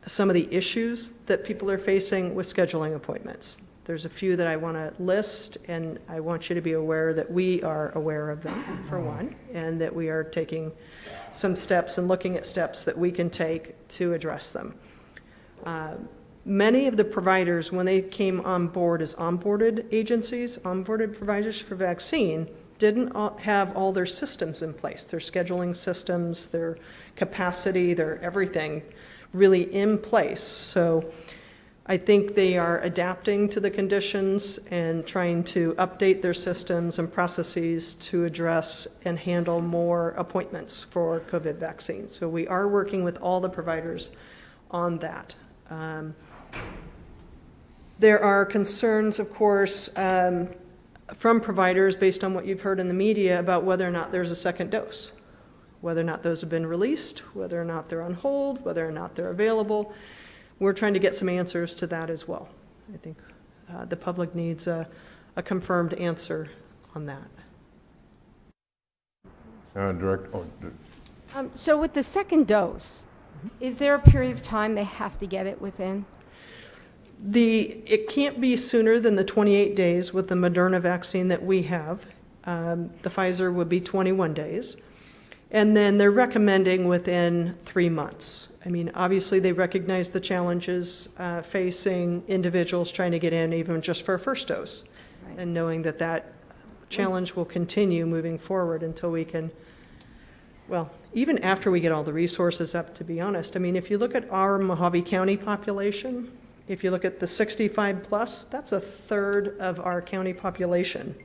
some of the issues that people are facing with scheduling appointments. There's a few that I want to list, and I want you to be aware that we are aware of them, for one, and that we are taking some steps and looking at steps that we can take to address them. Many of the providers, when they came on board as onboarded agencies, onboarded providers for vaccine, didn't have all their systems in place, their scheduling systems, their capacity, their everything really in place. So I think they are adapting to the conditions and trying to update their systems and processes to address and handle more appointments for COVID vaccine. So we are working with all the providers on that. There are concerns, of course, from providers based on what you've heard in the media about whether or not there's a second dose, whether or not those have been released, whether or not they're on hold, whether or not they're available. We're trying to get some answers to that as well. I think the public needs a confirmed answer on that. So with the second dose, is there a period of time they have to get it within? It can't be sooner than the 28 days with the Moderna vaccine that we have. The Pfizer would be 21 days. And then they're recommending within 3 months. I mean, obviously, they recognize the challenges facing individuals trying to get in even just for a first dose, and knowing that that challenge will continue moving forward until we can, well, even after we get all the resources up, to be honest. I mean, if you look at our Mojave County population, if you look at the 65 plus, that's a third of our county population.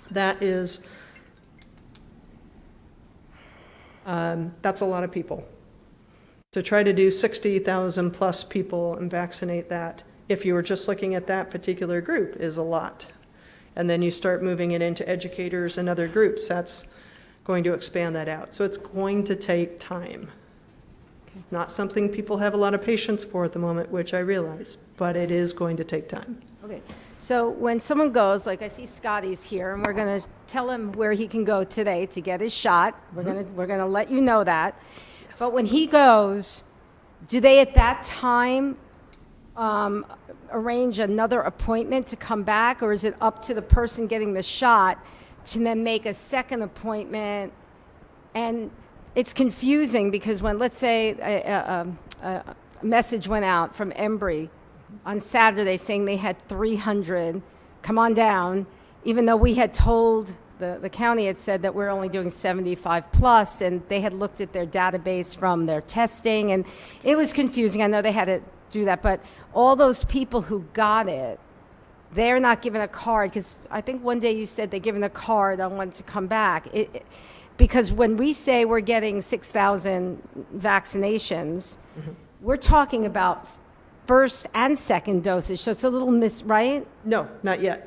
That is, that's a lot of people. To try to do 60,000 plus people and vaccinate that, if you were just looking at that particular group, is a lot. And then you start moving it into educators and other groups, that's going to expand that out. So it's going to take time. It's not something people have a lot of patience for at the moment, which I realize, but it is going to take time. Okay, so when someone goes, like I see Scotty's here, and we're going to tell him where he can go today to get his shot. We're going to let you know that. But when he goes, do they at that time arrange another appointment to come back, or is it up to the person getting the shot to then make a second appointment? And it's confusing because when, let's say, a message went out from Embry on Saturday saying they had 300 come on down, even though we had told, the county had said that we're only doing 75 plus, and they had looked at their database from their testing, and it was confusing. I know they had to do that, but all those people who got it, they're not given a card, because I think one day you said they're given a card on when to come back. Because when we say we're getting 6,000 vaccinations, we're talking about first and second dosage, so it's a little right? No, not yet.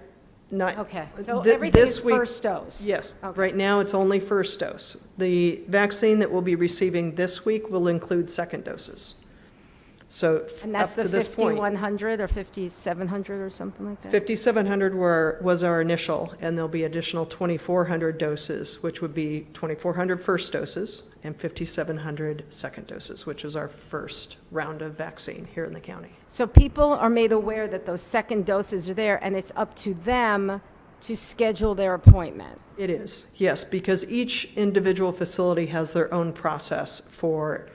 Not, okay, so everything is first dose? Yes. Okay. Right now, it's only first dose. The vaccine that we'll be receiving this week will include second doses. So And that's up the to this point, 5,100 or 5,700 or something like that? 5,700 was our initial, and there'll be additional 2,400 doses, which would be 2,400 first doses and 5,700 second doses, which is our first round of vaccine here in the county. So people are made aware that those second doses are there, and it's up to them to schedule their appointment? It is, yes, because each individual facility has their own process for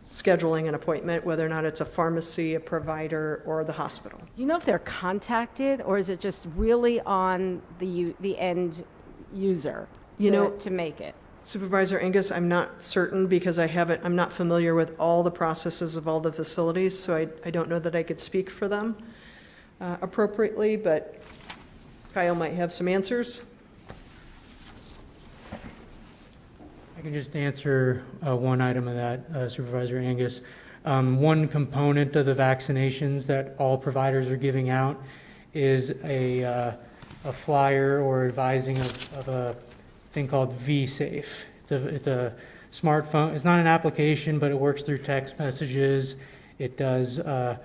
scheduling an appointment, whether or not it's a pharmacy, a provider, or the hospital. Do you know if they're contacted, or is it just really on the end user to make it? Supervisor Angus, I'm not certain because I'm not familiar with all the processes of all the facilities, so I don't know that I could speak for them appropriately, but Kyle might have some answers. I can just answer one item of that, Supervisor Angus. One component of the vaccinations that all providers are giving out is a flyer or advising of a thing called V-Safe. It's a smartphone. It's not an application, but it works through text messages. It does a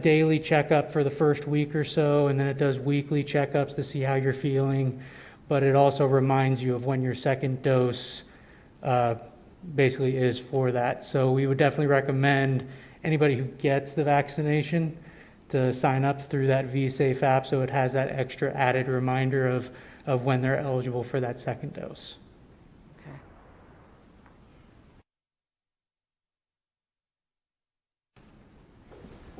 daily checkup for the first week or so, and then it does weekly checkups to see how you're feeling. But it also reminds you of when your second dose basically is for that. So we would definitely recommend anybody who gets the vaccination to sign up through that V-Safe app, so it has that extra added reminder of when they're eligible for that second dose. Okay.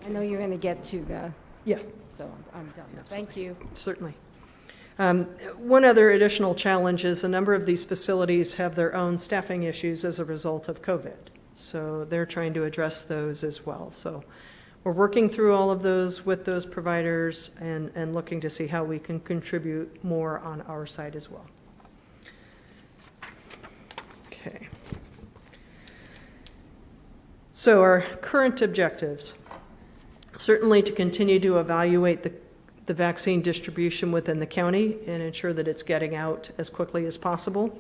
I know you're going to get to the... Yeah. So I'm done. Absolutely. Thank you. Certainly. One other additional challenge is a number of these facilities have their own staffing issues as a result of COVID. So they're trying to address those as well. So we're working through all of those with those providers and looking to see how we can contribute more on our side as well. Okay. So our current objectives, certainly to continue to evaluate the vaccine distribution within the county and ensure that it's getting out as quickly as possible.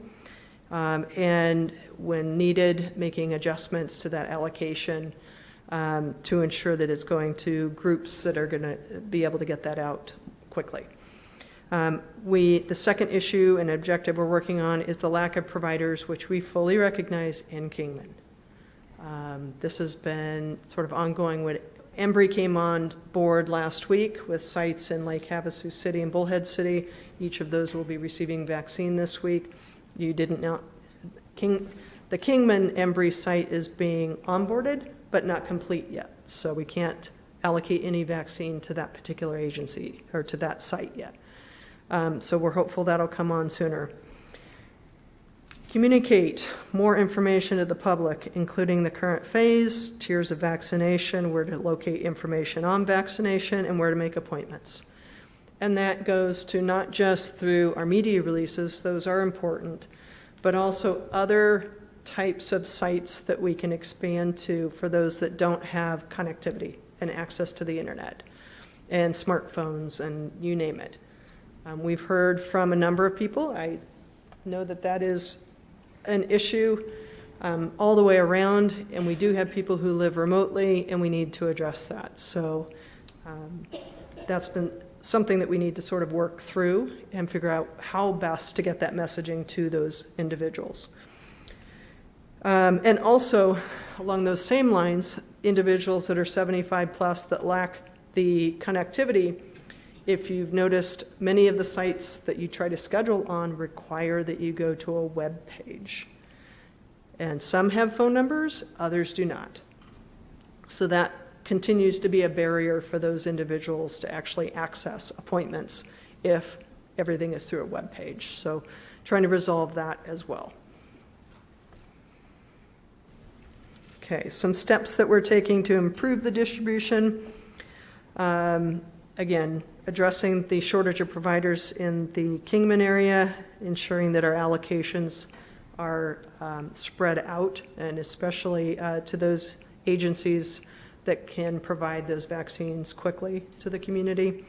And when needed, making adjustments to that allocation to ensure that it's going to groups that are going to be able to get that out quickly. The second issue and objective we're working on is the lack of providers, which we fully recognize in Kingman. This has been sort of ongoing. When Embry came on board last week with sites in Lake Havasu City and Bullhead City. Each of those will be receiving vaccine this week. You didn't know, the Kingman Embry site is being onboarded, but not complete yet. So we can't allocate any vaccine to that particular agency or to that site yet. So we're hopeful that'll come on sooner. Communicate more information to the public, including the current phase, tiers of vaccination, where to locate information on vaccination, and where to make appointments. And that goes to not just through our media releases, those are important, but also other types of sites that we can expand to for those that don't have connectivity and access to the internet and smartphones and you name it. We've heard from a number of people. I know that that is an issue all the way around, and we do have people who live remotely, and we need to address that. So that's been something that we need to sort of work through and figure out how best to get that messaging to those individuals. And also, along those same lines, individuals that are 75 plus that lack the connectivity, if you've noticed, many of the sites that you try to schedule on require that you go to a web page. And some have phone numbers, others do not. So that continues to be a barrier for those individuals to actually access appointments if everything is through a web page. So trying to resolve that as well. Okay, some steps that we're taking to improve the distribution. Again, addressing the shortage of providers in the Kingman area, ensuring that our allocations are spread out, and especially to those agencies that can provide those vaccines quickly to the community.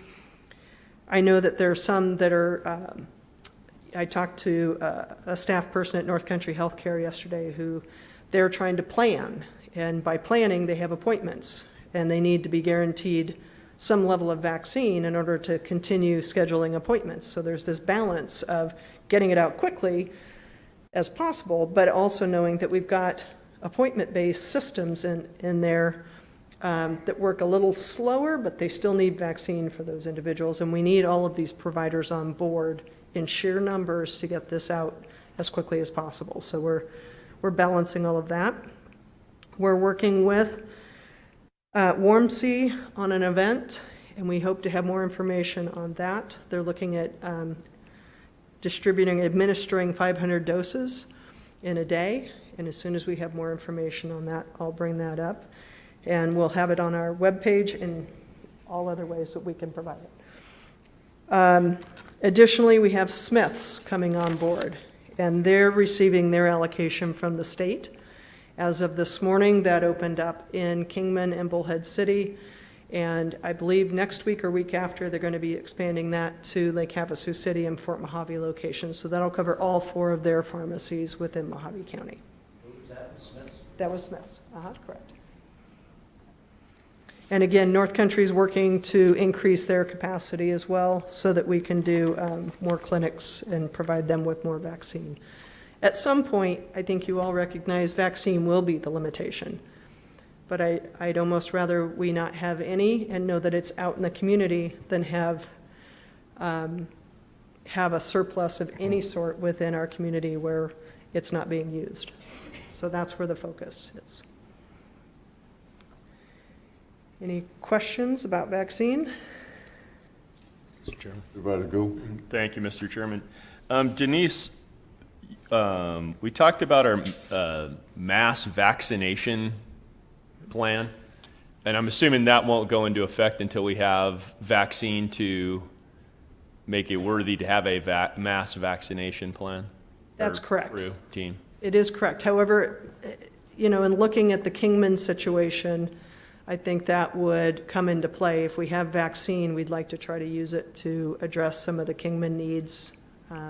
I know that there are some that are, I talked to a staff person at North Country Healthcare yesterday who they're trying to plan, and by planning they have appointments, and they need to be guaranteed some level of vaccine in order to continue scheduling appointments. So there's this balance of getting it out quickly as possible, but also knowing that we've got appointment-based systems in there that work a little slower, but they still need vaccine for those individuals. And we need all of these providers on board in sheer numbers to get this out as quickly as possible. So we're balancing all of that. We're working with Warm Sea on an event, and we hope to have more information on that. They're looking at administering 500 doses in a day, and as soon as we have more information on that, I'll bring that up. And we'll have it on our webpage and all other ways that we can provide it. Additionally, we have Smiths coming on board, and they're receiving their allocation from the state. As of this morning, that opened up in Kingman and Bullhead City, and I believe next week or week after, they're going to be expanding that to Lake Havasu City and Fort Mojave locations. So that'll cover all 4 of their pharmacies within Mojave County. That was Smith's? That was Smith's, correct. And again, North Country is working to increase their capacity as well so that we can do more clinics and provide them with more vaccine. At some point, I think you all recognize vaccine will be the limitation. But I'd almost rather we not have any and know that it's out in the community than have a surplus of any sort within our community where it's not being used. So that's where the focus is. Any questions about vaccine? Mr. Chairman. Supervisor Gould. Thank you, Mr. Chairman. Denise, we talked about our mass vaccination plan, and I'm assuming that won't go into effect until we have vaccine to make it worthy to have a mass vaccination plan? That's correct. Routine. It is correct. However, in looking at the Kingman situation, I think that would come into play. If we have vaccine, we'd like to try to use it to address some of the Kingman needs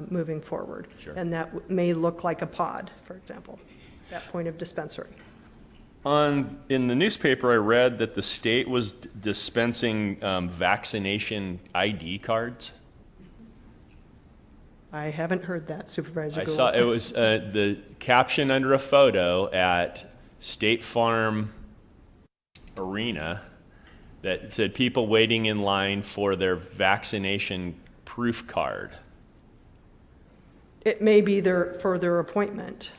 moving forward. Sure. And that may look like a pod, for example, that point of dispensary. In the newspaper, I read that the state was dispensing vaccination ID cards. I haven't heard that, Supervisor I Gould. saw it was the caption under a photo at State Farm Arena that said people waiting in line for their vaccination proof card. It may be for their appointment.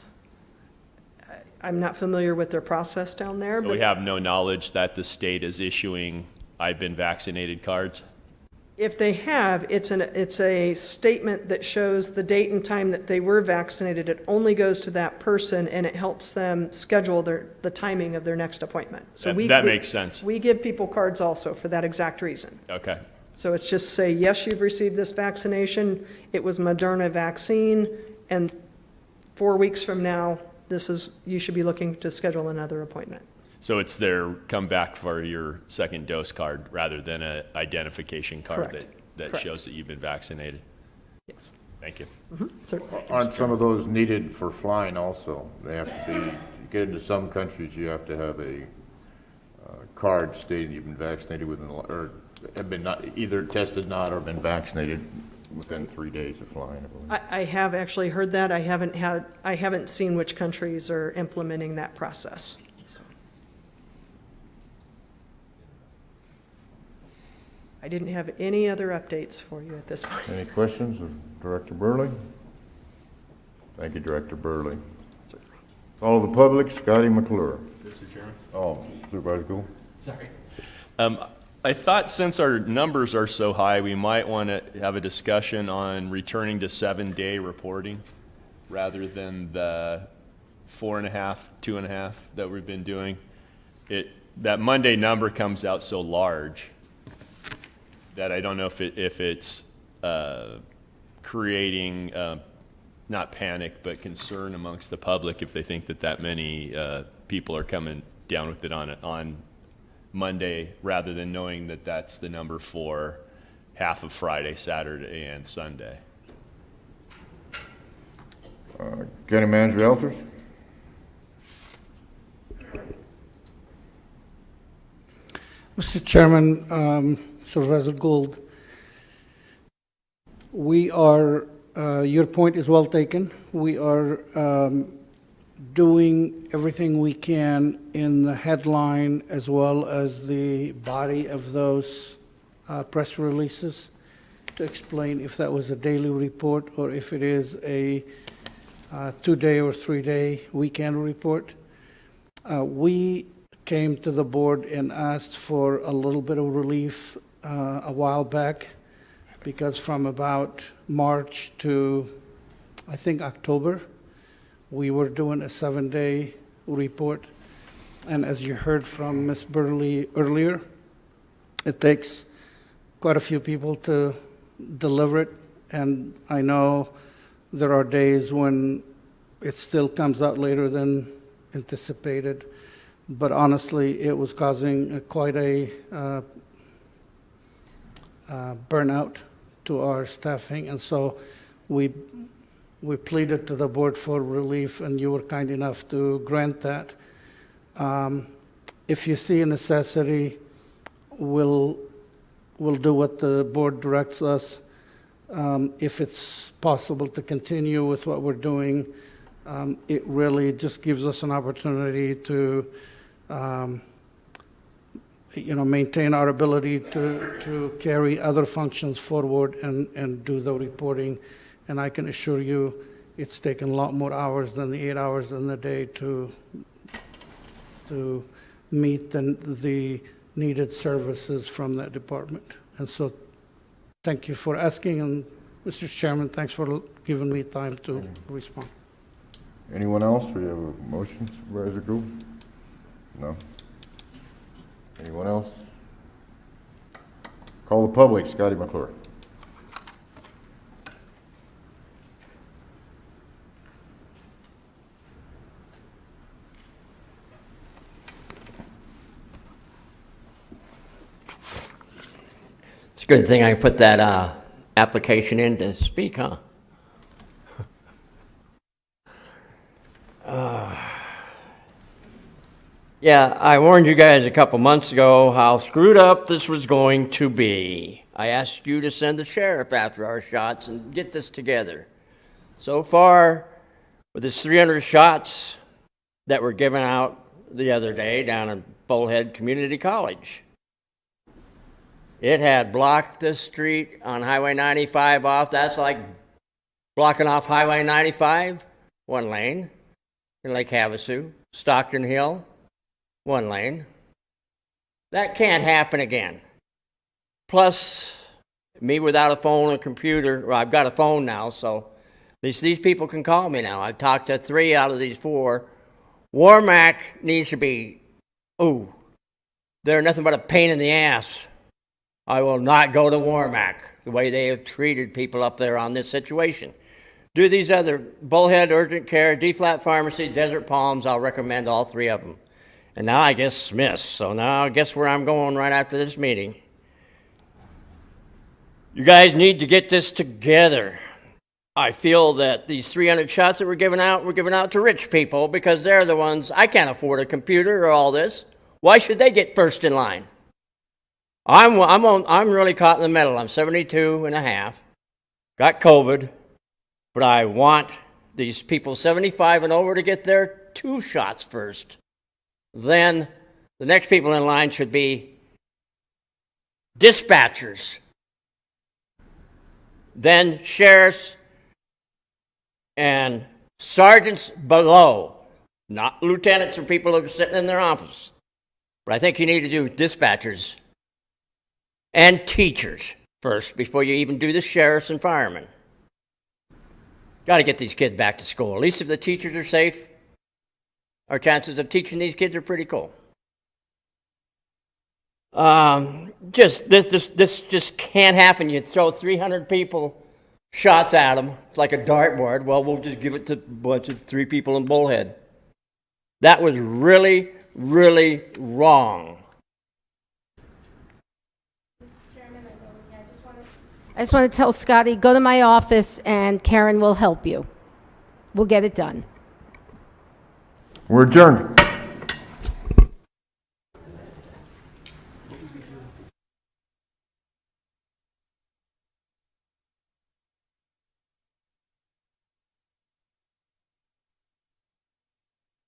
I'm not familiar with their process down there. So we have no knowledge that the state is issuing "I've been vaccinated" cards? If they have, it's a statement that shows the date and time that they were vaccinated. It only goes to that person, and it helps them schedule the timing of their next appointment. So That makes sense. We give people cards also for that exact reason. Okay. So it's just say, yes, you've received this vaccination, it was Moderna vaccine, and 4 weeks from now, you should be looking to schedule another appointment. So it's their come back for your second dose card rather than an identification card Correct. that Correct. shows that you've been vaccinated? Yes. Thank you. Certainly. Aren't some of those needed for flying also? They have to be, to get into some countries, you have to have a card stating you've been vaccinated within, or have been not, either tested not or been vaccinated within 3 days of flying, I believe. I have actually heard that. I haven't seen which countries are implementing that process. So. I didn't have any other updates for you at this point. Any questions of Director Burley? Thank you, Director Burley. All of the public, Scotty McClure. Mr. Chairman? Oh, Supervisor Gould? Sorry. I thought since our numbers are so high, we might want to have a discussion on returning to 7-day reporting rather than the 4.5, 2.5 that we've been doing. That Monday number comes out so large that I don't know if it's creating not panic but concern amongst the public if they think that many people are coming down with it on Monday rather than knowing that that's the number for half of Friday, Saturday, and Sunday. County Manager Elters? Mr. Chairman, Supervisor Gould, we are, your point is well taken. We are doing everything we can in the headline as well as the body of those press releases to explain if that was a daily report or if it is a 2-day or 3-day weekend report. We came to the board and asked for a little bit of relief a while back because from about March to, I think, October, we were doing a 7-day report. And as you heard from Ms. Burley earlier, it takes quite a few people to deliver it. And I know there are days when it still comes out later than anticipated. But honestly, it was causing quite a burnout to our staffing. And so we pleaded to the board for relief, and you were kind enough to grant that. If you see a necessity, we'll do what the board directs us. If it's possible to continue with what we're doing, it really just gives us an opportunity to maintain our ability to carry other functions forward and do the reporting. And I can assure you, it's taken a lot more hours than the 8 hours in the day to meet the needed services from that department. And so thank you for asking, and Mr. Chairman, thanks for giving me time to respond. Anyone else? We have a motion, Supervisor Gould? No? Anyone else? Call the public, Scotty McClure. It's a good thing I put that application in to speak, huh? Yeah, I warned you guys a couple months ago how screwed up this was going to be. I asked you to send the sheriff after our shots and get this together. So far, with this 300 shots that were given out the other day down at Bullhead Community College, it had blocked the street on Highway 95 off. That's like blocking off Highway 95, one lane. in Lake Havasu, Stockton Hill, 1 lane. That can't happen again. Plus, me without a phone or computer, well, I've got a phone now, so these people can call me now. I've talked to 3 out of these 4. Warmack needs to be, they're nothing but a pain in the ass. I will not go to Warmack the way they have treated people up there on this situation. Do these other, Bullhead, Urgent Care, D-Flat Pharmacy, Desert Palms, I'll recommend all 3 of them. And now I guess Smith's, so now I guess where I'm going right after this meeting. You guys need to get this together. I feel that these 300 shots that we're giving out to rich people because they're the ones, I can't afford a computer or all this. Why should they get first in line? I'm really caught in the middle. I'm 72 and a half, got COVID, but I want these people 75 and over to get their 2 shots first. Then the next people in line should be dispatchers, then sheriffs and sergeants below, not lieutenants or people who are sitting in their office. But I think you need to do dispatchers and teachers first before you even do the sheriffs and firemen. Got to get these kids back to school. At least if the teachers are safe, our chances of teaching these kids are pretty cool. This just can't happen. You throw 300 people shots at them. It's like a dartboard. Well, we'll just give it to a bunch of 3 people in Bullhead. That was really, really wrong. I just want to tell Scotty, go to my office and Karen will help you. We'll get it done. We're adjourned.